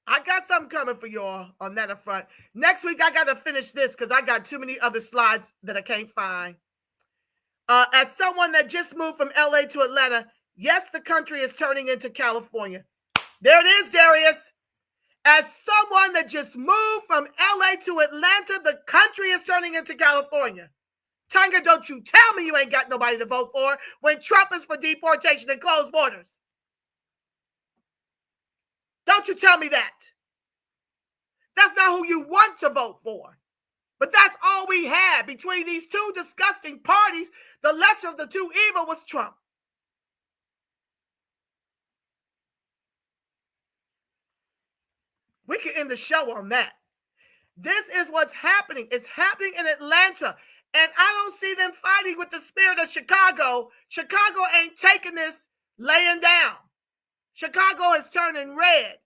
I got something coming for y'all on that front. Next week, I got to finish this because I got too many other slides that I can't find. As someone that just moved from LA to Atlanta, yes, the country is turning into California. There it is, Darius. As someone that just moved from LA to Atlanta, the country is turning into California. Tanya, don't you tell me you ain't got nobody to vote for when Trump is for deportation and closed borders. Don't you tell me that. That's not who you want to vote for. But that's all we had between these two disgusting parties. The lesser of the two evil was Trump. We can end the show on that. This is what's happening. It's happening in Atlanta. And I don't see them fighting with the spirit of Chicago. Chicago ain't taking this laying down. Chicago is turning red,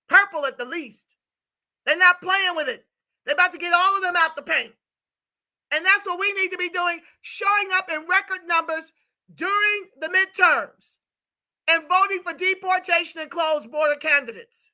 purple at the least. They're not playing with it. They're about to get all of them out the paint. And that's what we need to be doing, showing up in record numbers during the midterms and voting for deportation and closed border candidates.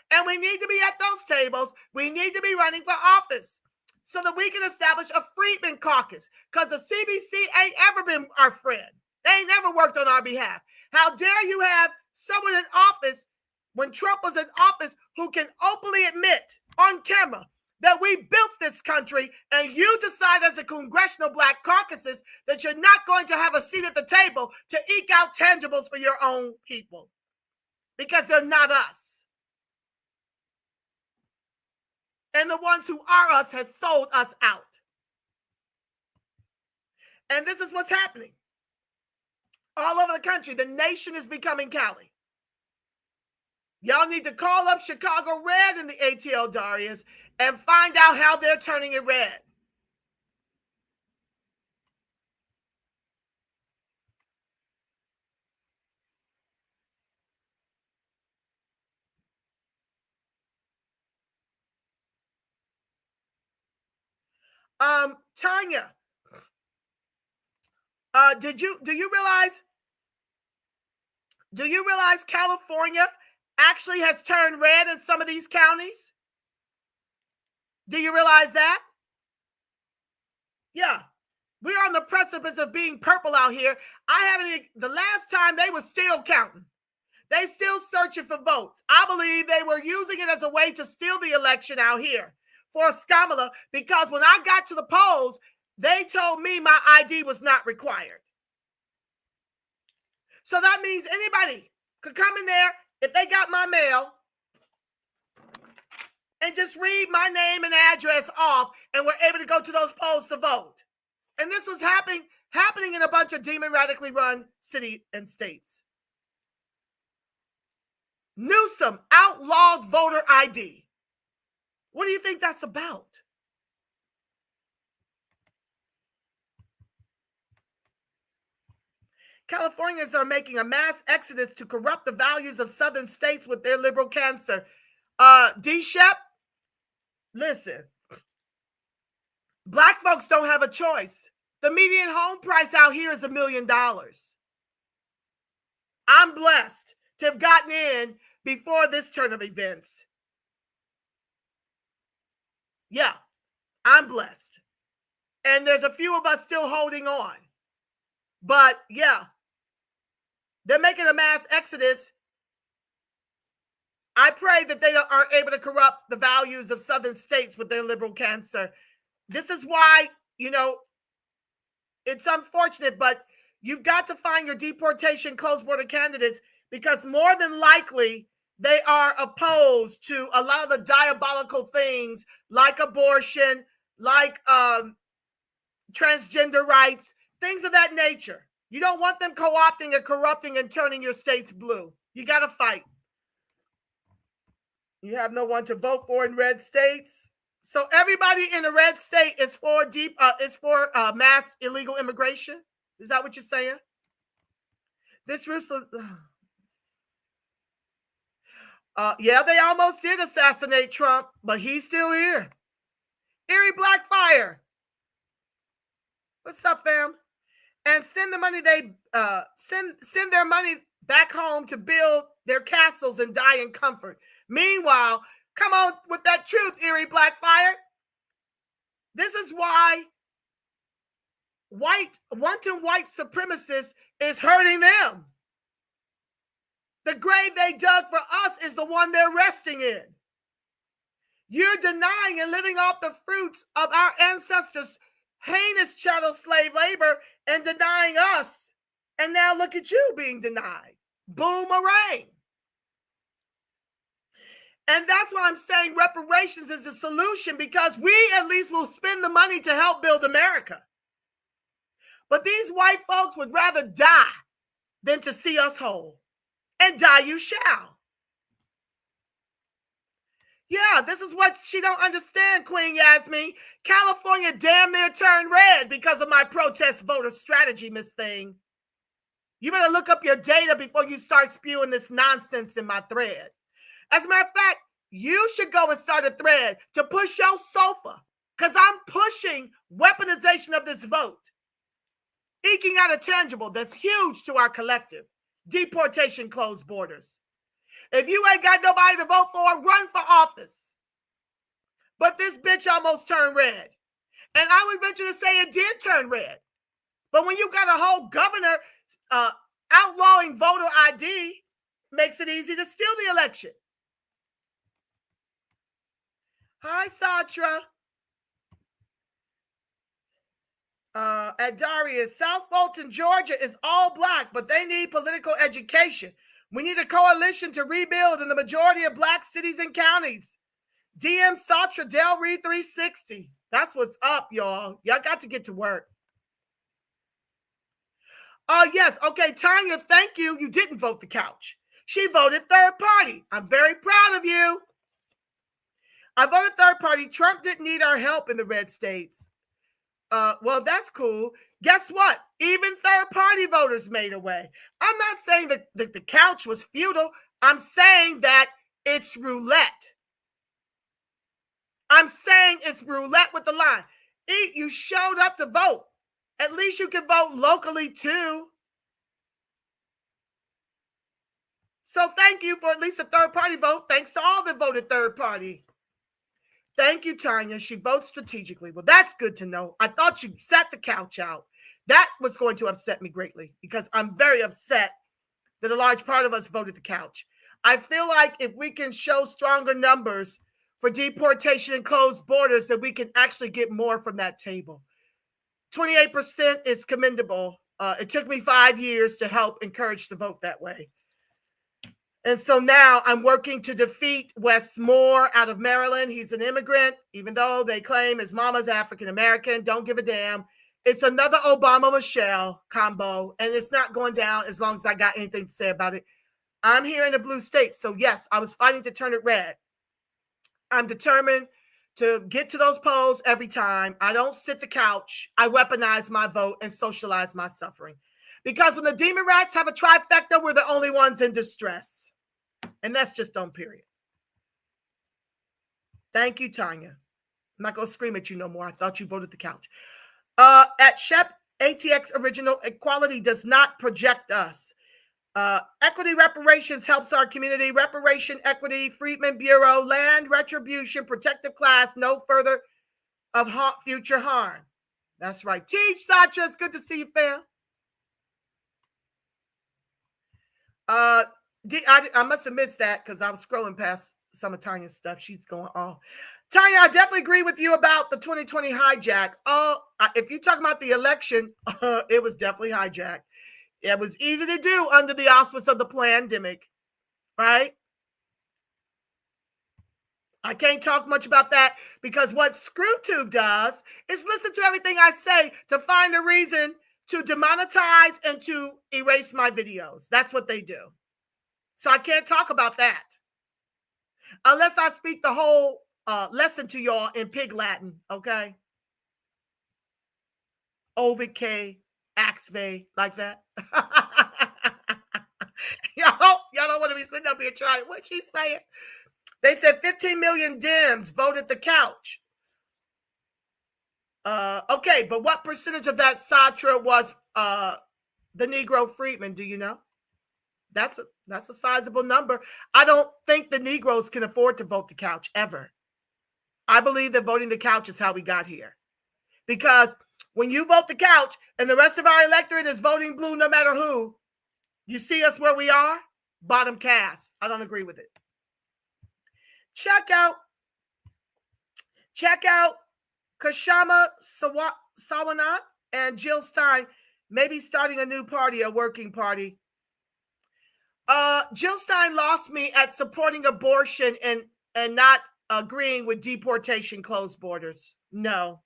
And we need to be at those tables. We need to be running for office so that we can establish a Freedman caucus, because the CBC ain't ever been our friend. They ain't never worked on our behalf. How dare you have someone in office when Trump was in office who can openly admit on camera that we built this country, and you decide as the Congressional Black Caucuses that you're not going to have a seat at the table to eke out tangibles for your own people because they're not us. And the ones who are us has sold us out. And this is what's happening. All over the country, the nation is becoming Cali. Y'all need to call up Chicago Red in the ATL, Darius, and find out how they're turning it red. Tanya, do you realize California actually has turned red in some of these counties? Do you realize that? Yeah. We're on the precipice of being purple out here. The last time they were still counting. They still searching for votes. I believe they were using it as a way to steal the election out here for Skamala, because when I got to the polls, they told me my ID was not required. So that means anybody could come in there if they got my mail and just read my name and address off, and were able to go to those polls to vote. And this was happening in a bunch of demon radically run cities and states. Newsom outlawed voter ID. What do you think that's about? Californians are making a mass exodus to corrupt the values of southern states with their liberal cancer. D. Shep, listen. Black folks don't have a choice. The median home price out here is $1 million. I'm blessed to have gotten in before this turn of events. Yeah, I'm blessed. And there's a few of us still holding on. But yeah, they're making a mass exodus. I pray that they aren't able to corrupt the values of southern states with their liberal cancer. This is why, it's unfortunate, but you've got to find your deportation closed border candidates, because more than likely they are opposed to a lot of the diabolical things like abortion, like transgender rights, things of that nature. You don't want them co-opting and corrupting and turning your states blue. You got to fight. You have no one to vote for in red states. So everybody in a red state is for mass illegal immigration. Is that what you're saying? This ruthless. Yeah, they almost did assassinate Trump, but he's still here. Erie Blackfire. What's up, fam? And send the money send their money back home to build their castles and die in comfort. Meanwhile, come on with that truth, Erie Blackfire. This is why wanton white supremacists is hurting them. The grave they dug for us is the one they're resting in. You're denying and living off the fruits of our ancestors' heinous chattel slave labor and denying us. And now look at you being denied. Boomerang. And that's why I'm saying reparations is the solution, because we at least will spend the money to help build America. But these white folks would rather die than to see us whole. And die you shall. Yeah, this is what she don't understand, Queen Yasmin. California damn near turned red because of my protest voter strategy, Miss Thing. You better look up your data before you start spewing this nonsense in my thread. As a matter of fact, you should go and start a thread to push your sofa, because I'm pushing weaponization of this vote. Eking out a tangible that's huge to our collective. Deportation, closed borders. If you ain't got nobody to vote for, run for office. But this bitch almost turned red. And I would venture to say it did turn red. But when you got a whole governor outlawing voter ID, makes it easy to steal the election. Hi, Satra. At Darius, South Fulton, Georgia is all black, but they need political education. We need a coalition to rebuild in the majority of black cities and counties. DM Satra, Del Reed 360. That's what's up, y'all. Y'all got to get to work. Oh, yes. Okay, Tanya, thank you. You didn't vote the couch. She voted third party. I'm very proud of you. I voted third party. Trump didn't need our help in the red states. Well, that's cool. Guess what? Even third-party voters made a way. I'm not saying that the couch was futile. I'm saying that it's roulette. I'm saying it's roulette with the line. You showed up to vote. At least you can vote locally, too. So thank you for at least a third-party vote. Thanks to all that voted third-party. Thank you, Tanya. She votes strategically. Well, that's good to know. I thought you sat the couch out. That was going to upset me greatly, because I'm very upset that a large part of us voted the couch. I feel like if we can show stronger numbers for deportation and closed borders, that we can actually get more from that table. 28% is commendable. It took me 5 years to help encourage the vote that way. And so now I'm working to defeat Wes Moore out of Maryland. He's an immigrant, even though they claim his mama's African-American. Don't give a damn. It's another Obama-Michelle combo, and it's not going down as long as I got anything to say about it. I'm here in the blue state, so yes, I was fighting to turn it red. I'm determined to get to those polls every time. I don't sit the couch. I weaponize my vote and socialize my suffering. Because when the demon rats have a trifecta, we're the only ones in distress. And that's just on period. Thank you, Tanya. I'm not going to scream at you no more. I thought you voted the couch. At Shep, ATX Original, equality does not project us. Equity reparations helps our community. Reparation, equity, Freedmen Bureau, land, retribution, protective class, no further of future harm. That's right. Teach, Satra. It's good to see you, fam. I must have missed that because I was scrolling past some of Tanya's stuff. She's going, oh. Tanya, I definitely agree with you about the 2020 hijack. Oh, if you talk about the election, it was definitely hijacked. It was easy to do under the auspice of the pandemic, right? I can't talk much about that because what ScrewTube does is listen to everything I say to find a reason to demonetize and to erase my videos. That's what they do. So I can't talk about that unless I speak the whole lesson to y'all in Pig Latin, okay? Ovid K, Axve, like that. y'all don't want to be sitting up here trying. What's she saying? They said 15 million Dems voted the couch. Okay, but what percentage of that Satra was the Negro freedmen? Do you know? That's a sizable number. I don't think the Negroes can afford to vote the couch ever. I believe that voting the couch is how we got here. Because when you vote the couch and the rest of our electorate is voting blue no matter who, you see us where we are? Bottom caste. I don't agree with it. Check out Kashama Sawanat and Jill Stein maybe starting a new party, a working party. Jill Stein lost me at supporting abortion and not agreeing with deportation, closed borders. No.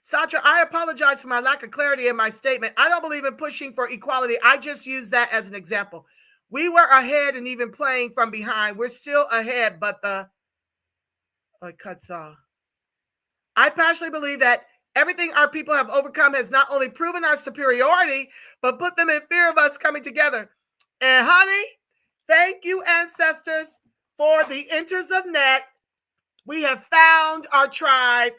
Satra, I apologize for my lack of clarity in my statement. I don't believe in pushing for equality. I just use that as an example. We were ahead and even playing from behind. We're still ahead, but it cuts off. I passionately believe that everything our people have overcome has not only proven our superiority, but put them in fear of us coming together. And honey, thank you, ancestors, for the enters of net. We have found our tribe,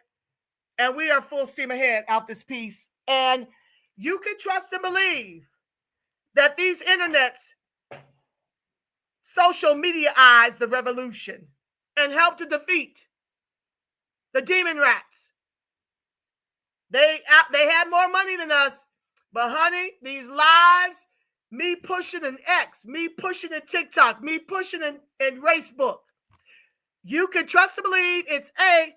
and we are full steam ahead out this piece. And you can trust and believe that these internets, social media eyes the revolution and help to defeat the demon rats. They had more money than us, but honey, these lives, me pushing an X, me pushing a TikTok, me pushing in Facebook, you can trust and believe it's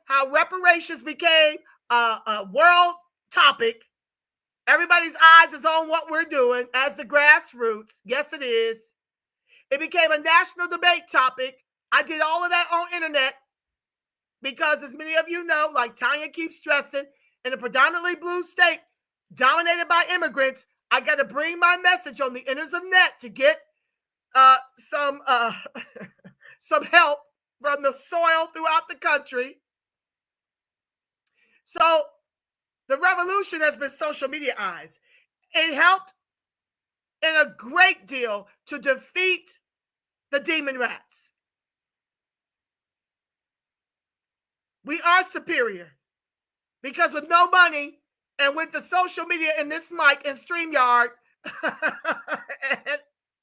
how reparations became a world topic. Everybody's eyes is on what we're doing as the grassroots. Yes, it is. It became a national debate topic. I did all of that on internet because, as many of you know, like Tanya keeps stressing, in a predominantly blue state dominated by immigrants, I got to bring my message on the inners of net to get some help from the soil throughout the country. So the revolution has been social media eyes. It helped in a great deal to defeat the demon rats. We are superior because with no money and with the social media and this mic and StreamYard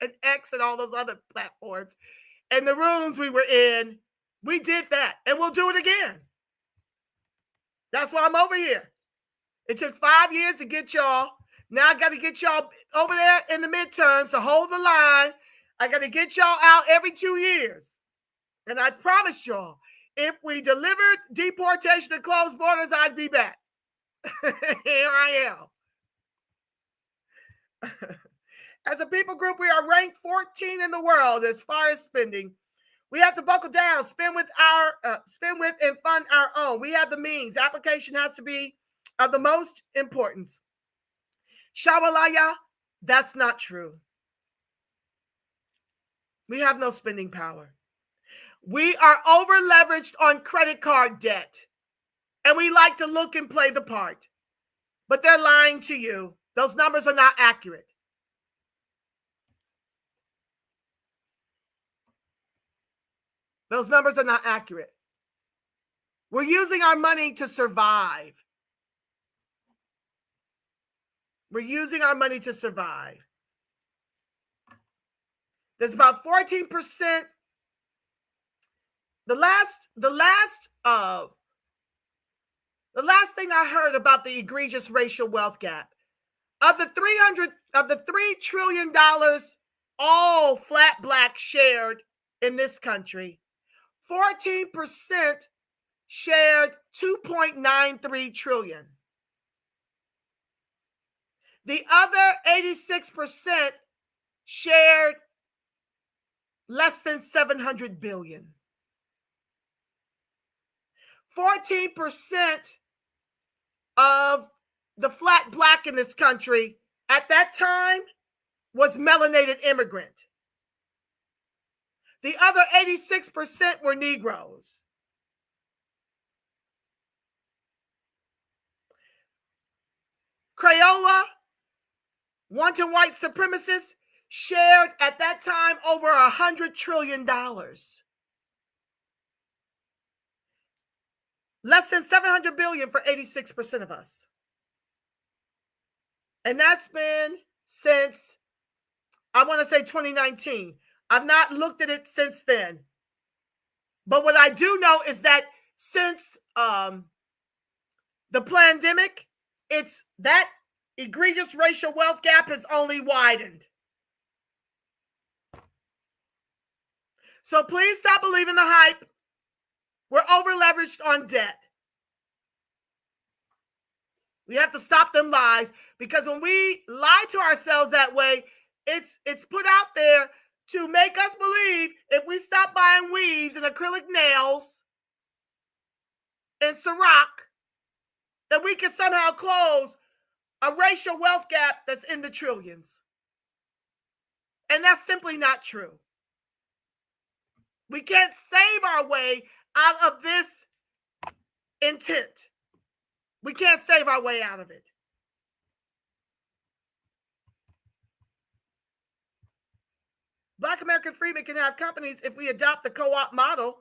and X and all those other platforms and the rooms we were in, we did that and we'll do it again. That's why I'm over here. It took 5 years to get y'all. Now I got to get y'all over there in the midterms, so hold the line. I got to get y'all out every 2 years. And I promised y'all, if we delivered deportation and closed borders, I'd be back. Here I am. As a people group, we are ranked 14 in the world as far as spending. We have to buckle down, spend with and fund our own. We have the means. Application has to be of the most importance. Shawalaya, that's not true. We have no spending power. We are over leveraged on credit card debt. And we like to look and play the part. But they're lying to you. Those numbers are not accurate. Those numbers are not accurate. We're using our money to survive. We're using our money to survive. There's about 14% The last thing I heard about the egregious racial wealth gap, of the $3 trillion all flat black shared in this country, 14% shared 2.93 trillion. The other 86% shared less than 700 billion. 14% of the flat black in this country at that time was melanated immigrant. The other 86% were Negroes. Crayola, wanton white supremacists, shared at that time over $100 trillion. Less than 700 billion for 86% of us. And that's been since, I want to say 2019. I've not looked at it since then. But what I do know is that since the pandemic, it's that egregious racial wealth gap has only widened. So please stop believing the hype. We're over leveraged on debt. We have to stop them lies, because when we lie to ourselves that way, it's put out there to make us believe if we stop buying weaves and acrylic nails and Ciroc, that we can somehow close a racial wealth gap that's in the trillions. And that's simply not true. We can't save our way out of this intent. We can't save our way out of it. Black American freedmen can have companies if we adopt the co-op model.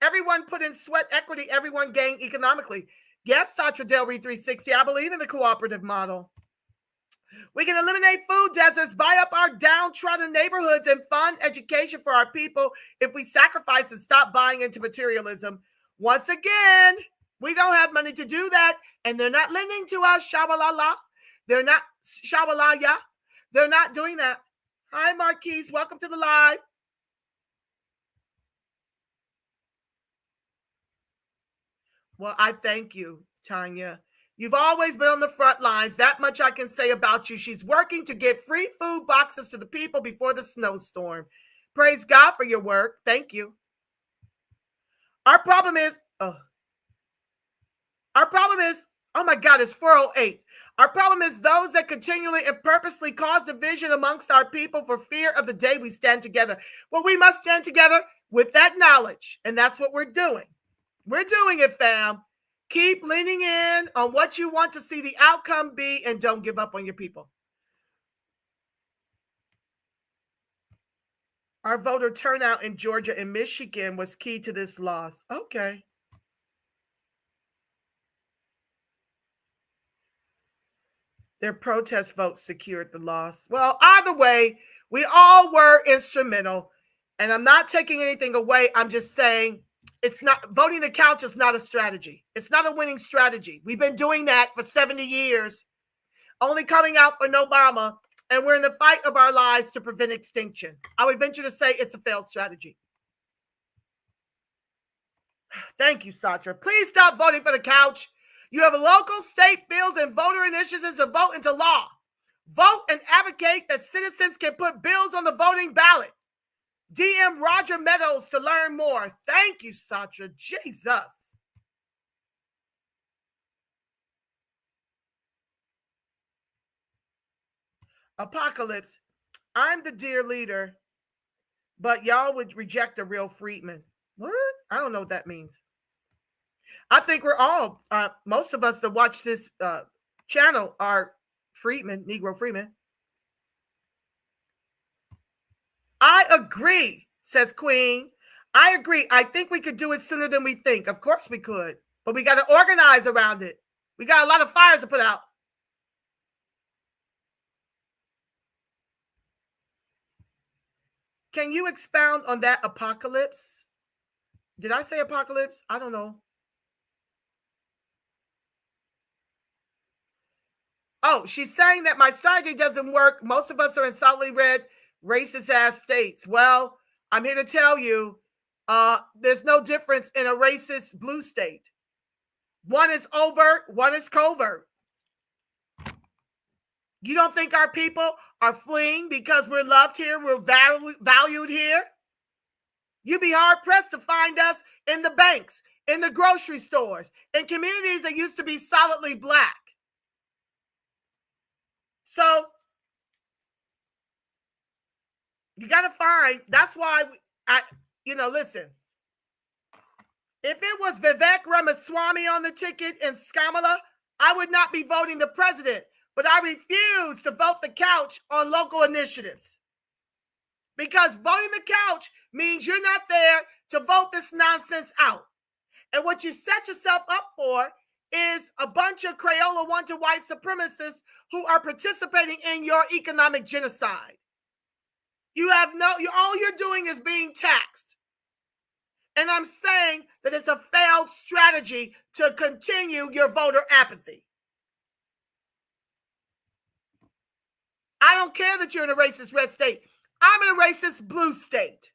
Everyone put in sweat equity, everyone gain economically. Yes, Satra Del Rey 360, I believe in the cooperative model. We can eliminate food deserts, buy up our downtrodden neighborhoods, and fund education for our people if we sacrifice and stop buying into materialism. Once again, we don't have money to do that, and they're not lending to us, shawalala. They're not, shawalaya. They're not doing that. Hi, Marquise. Welcome to the live. Well, I thank you, Tanya. You've always been on the front lines. That much I can say about you. She's working to get free food boxes to the people before the snowstorm. Praise God for your work. Thank you. Our problem is, oh my God, it's 4:08. Our problem is those that continually and purposely cause division amongst our people for fear of the day we stand together. Well, we must stand together with that knowledge, and that's what we're doing. We're doing it, fam. Keep leaning in on what you want to see the outcome be, and don't give up on your people. Our voter turnout in Georgia and Michigan was key to this loss. Okay. Their protest votes secured the loss. Well, either way, we all were instrumental. And I'm not taking anything away. I'm just saying it's not, voting the couch is not a strategy. It's not a winning strategy. We've been doing that for 70 years, only coming out for Obama. And we're in the fight of our lives to prevent extinction. I would venture to say it's a failed strategy. Thank you, Satra. Please stop voting for the couch. You have local, state bills, and voter initiatives to vote into law. Vote and advocate that citizens can put bills on the voting ballot. DM Roger Meadows to learn more. Thank you, Satra. Jesus. Apocalypse. I'm the dear leader, but y'all would reject a real freedman. What? I don't know what that means. I think we're all, most of us that watch this channel are freedmen, Negro freedmen. I agree, says Queen. I agree. I think we could do it sooner than we think. Of course we could, but we got to organize around it. We got a lot of fires to put out. Can you expound on that, Apocalypse? Did I say apocalypse? I don't know. Oh, she's saying that my strategy doesn't work. Most of us are in solidly red, racist ass states. Well, I'm here to tell you there's no difference in a racist blue state. One is overt, one is covert. You don't think our people are fleeing because we're loved here, we're valued here? You'd be hard-pressed to find us in the banks, in the grocery stores, in communities that used to be solidly black. So you got to find, that's why listen, if it was Vivek Ramaswamy on the ticket in Skamala, I would not be voting the president, but I refuse to vote the couch on local initiatives. Because voting the couch means you're not there to vote this nonsense out. And what you set yourself up for is a bunch of Crayola wanted white supremacists who are participating in your economic genocide. All you're doing is being taxed. And I'm saying that it's a failed strategy to continue your voter apathy. I don't care that you're in a racist red state. I'm in a racist blue state.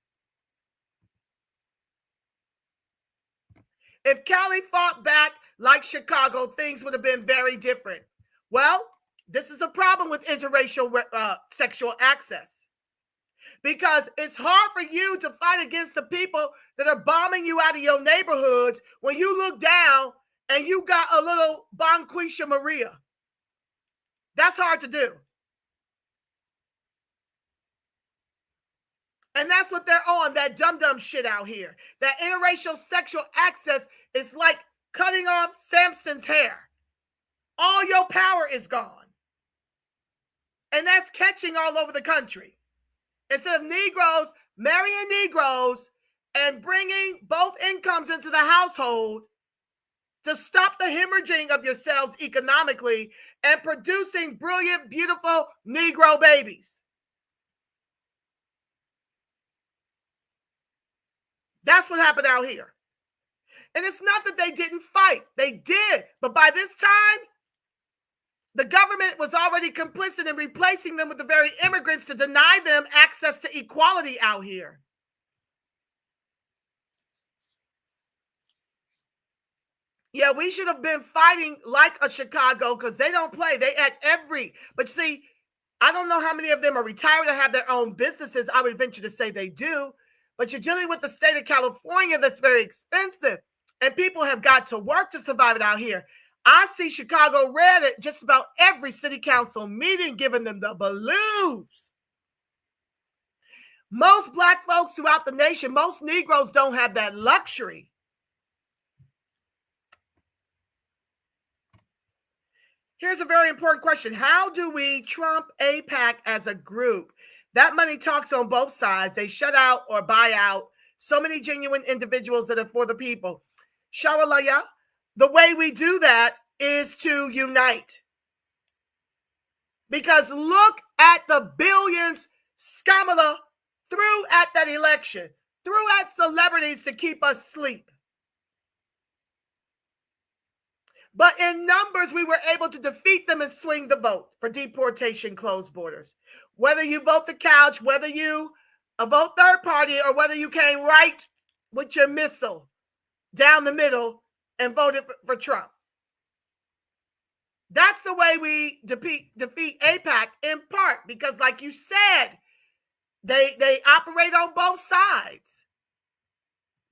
If Cali fought back like Chicago, things would have been very different. Well, this is the problem with interracial sexual access. Because it's hard for you to fight against the people that are bombing you out of your neighborhoods when you look down and you got a little Bonquisha Maria. That's hard to do. And that's what they're on, that dumb shit out here. That interracial sexual access is like cutting off Samson's hair. All your power is gone. And that's catching all over the country. Instead of Negroes marrying Negroes and bringing both incomes into the household to stop the hemorrhaging of yourselves economically and producing brilliant, beautiful Negro babies. That's what happened out here. And it's not that they didn't fight. They did. But by this time, the government was already complicit in replacing them with the very immigrants to deny them access to equality out here. Yeah, we should have been fighting like a Chicago because they don't play. They at every, but see, I don't know how many of them are retired or have their own businesses. I would venture to say they do, but you're dealing with the state of California that's very expensive and people have got to work to survive it out here. I see Chicago red at just about every city council meeting, giving them the blues. Most black folks throughout the nation, most Negroes don't have that luxury. Here's a very important question. How do we trump AIPAC as a group? That money talks on both sides. They shut out or buy out so many genuine individuals that are for the people. Shawalaya, the way we do that is to unite. Because look at the billions Skamala threw at that election, threw at celebrities to keep us asleep. But in numbers, we were able to defeat them and swing the vote for deportation, closed borders. Whether you vote the couch, whether you vote third party, or whether you came right with your missile down the middle and voted for Trump. That's the way we defeat AIPAC, in part because, like you said, they operate on both sides.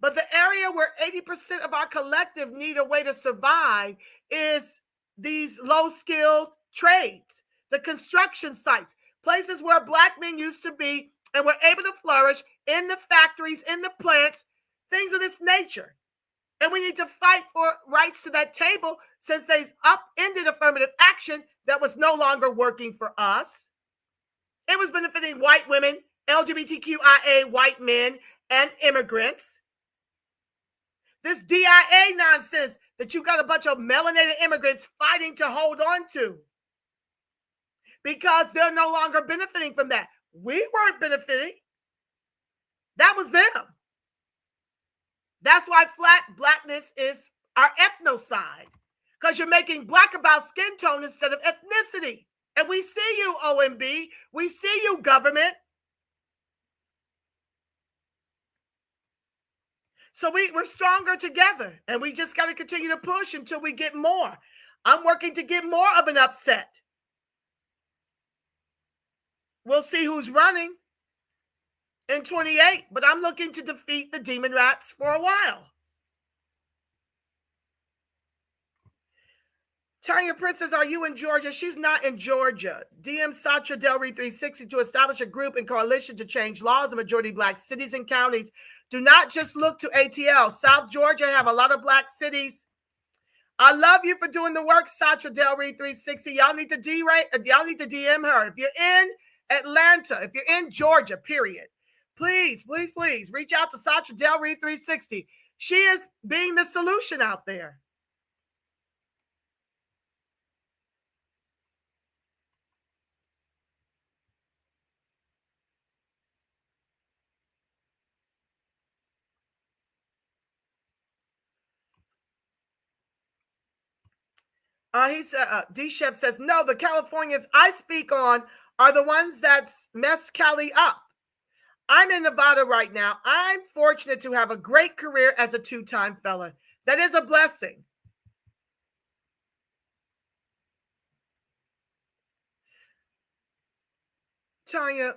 But the area where 80% of our collective need a way to survive is these low-skilled trades, the construction sites, places where black men used to be and were able to flourish in the factories, in the plants, things of this nature. And we need to fight for rights to that table since they've upended affirmative action that was no longer working for us. It was benefiting white women, LGBTQIA white men, and immigrants. This DIA nonsense that you got a bunch of melanated immigrants fighting to hold on to because they're no longer benefiting from that. We weren't benefiting. That was them. That's why blackness is our ethnocide, because you're making black about skin tone instead of ethnicity. And we see you, OMB. We see you, government. So we're stronger together, and we just got to continue to push until we get more. I'm working to get more of an upset. We'll see who's running in 28, but I'm looking to defeat the demon rats for a while. Tanya Princess, are you in Georgia? She's not in Georgia. DM Satra Del Rey 360 to establish a group and coalition to change laws in majority black cities and counties. Do not just look to ATL. South Georgia have a lot of black cities. I love you for doing the work, Satra Del Rey 360. Y'all need to DM her. If you're in Atlanta, if you're in Georgia, period, please, please, please reach out to Satra Del Rey 360. She is being the solution out there. He said, D-Chef says, no, the Californians I speak on are the ones that mess Cali up. I'm in Nevada right now. I'm fortunate to have a great career as a two-time felon. That is a blessing. Tanya,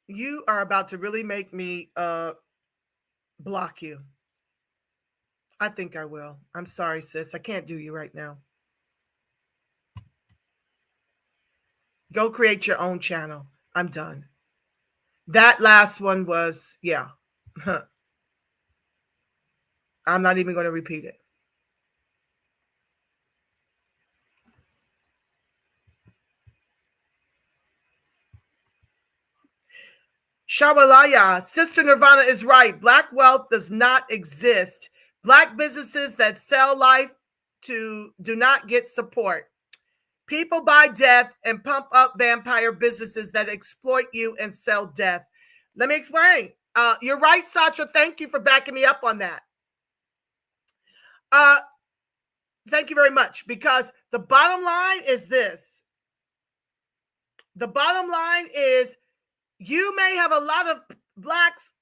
you are about to really make me block you. I think I will. I'm sorry, sis. I can't do you right now. Go create your own channel. I'm done. That last one was, yeah. I'm not even going to repeat it. Shawalaya, Sister Nirvana is right. Black wealth does not exist. Black businesses that sell life do not get support. People buy death and pump up vampire businesses that exploit you and sell death. Let me explain. You're right, Satra. Thank you for backing me up on that. Thank you very much, because the bottom line is this. The bottom line is you may have a lot of blacks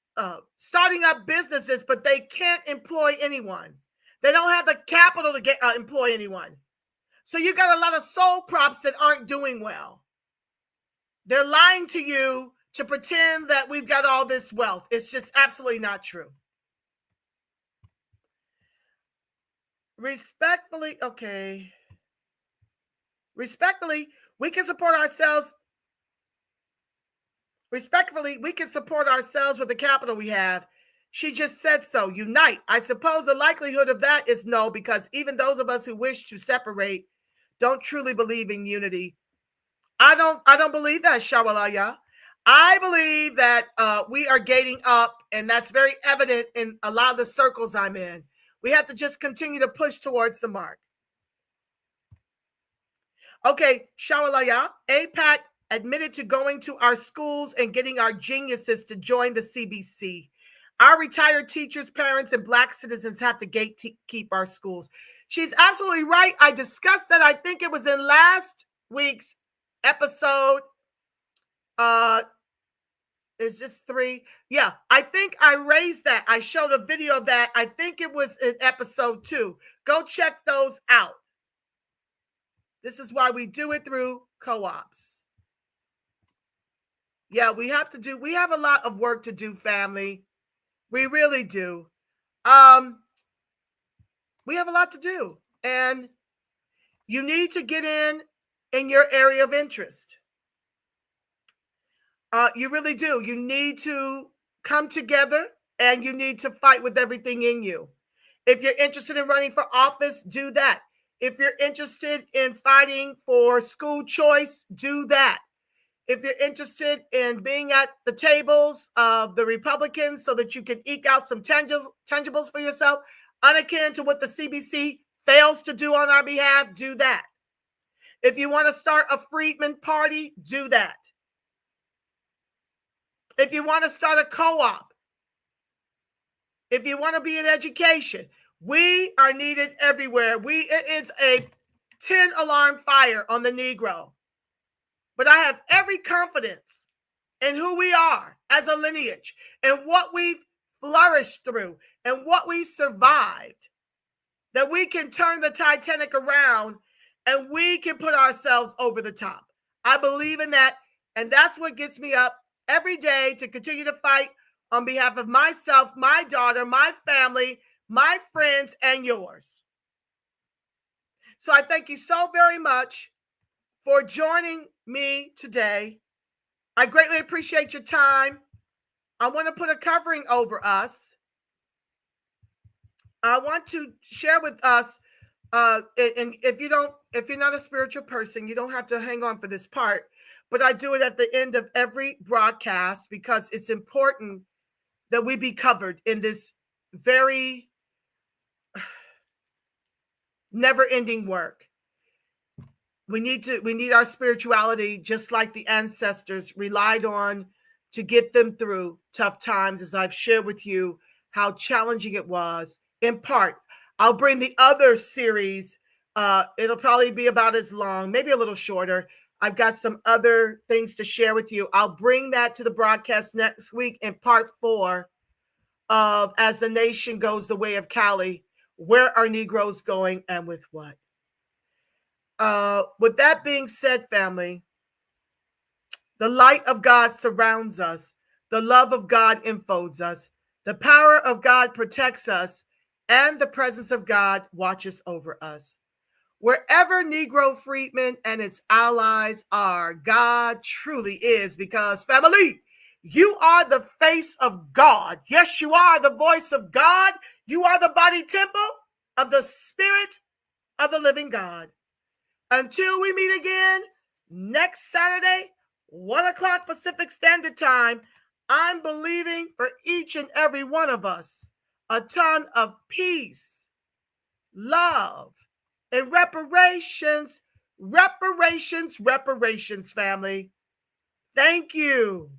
starting up businesses, but they can't employ anyone. They don't have the capital to employ anyone. So you got a lot of soul props that aren't doing well. They're lying to you to pretend that we've got all this wealth. It's just absolutely not true. Respectfully, okay. Respectfully, we can support ourselves. Respectfully, we can support ourselves with the capital we have. She just said so. Unite. I suppose the likelihood of that is no, because even those of us who wish to separate don't truly believe in unity. I don't believe that, Shawalaya. I believe that we are gating up, and that's very evident in a lot of the circles I'm in. We have to just continue to push towards the mark. Okay, Shawalaya, APAC admitted to going to our schools and getting our geniuses to join the CBC. Our retired teachers, parents, and black citizens have to gatekeep our schools. She's absolutely right. I discussed that. I think it was in last week's episode. Is this 3? Yeah, I think I raised that. I showed a video of that. I think it was in episode 2. Go check those out. This is why we do it through co-ops. Yeah, we have a lot of work to do, family. We really do. We have a lot to do. And you need to get in your area of interest. You really do. You need to come together, and you need to fight with everything in you. If you're interested in running for office, do that. If you're interested in fighting for school choice, do that. If you're interested in being at the tables of the Republicans so that you can eke out some tangibles for yourself, unakin to what the CBC fails to do on our behalf, do that. If you want to start a freedman party, do that. if you want to start a co-op, if you want to be in education, we are needed everywhere. It is a 10-alarm fire on the Negro. But I have every confidence in who we are as a lineage and what we've flourished through and what we survived, that we can turn the Titanic around and we can put ourselves over the top. I believe in that, and that's what gets me up every day to continue to fight on behalf of myself, my daughter, my family, my friends, and yours. So I thank you so very much for joining me today. I greatly appreciate your time. I want to put a covering over us. I want to share with us, and if you're not a spiritual person, you don't have to hang on for this part, but I do it at the end of every broadcast because it's important that we be covered in this very never-ending work. We need our spirituality, just like the ancestors relied on to get them through tough times, as I've shared with you how challenging it was. In part, I'll bring the other series. It'll probably be about as long, maybe a little shorter. I've got some other things to share with you. I'll bring that to the broadcast next week in part 4 of As the Nation Goes the Way of Cali. Where are Negroes going and with what? With that being said, family, the light of God surrounds us. The love of God enfolds us. The power of God protects us. And the presence of God watches over us. Wherever Negro freedmen and its allies are, God truly is, because, family, you are the face of God. Yes, you are the voice of God. You are the body temple of the Spirit of the living God. Until we meet again next Saturday, 1 o'clock Pacific Standard Time, I'm believing for each and every one of us a ton of peace, love, and reparations, family. Thank you.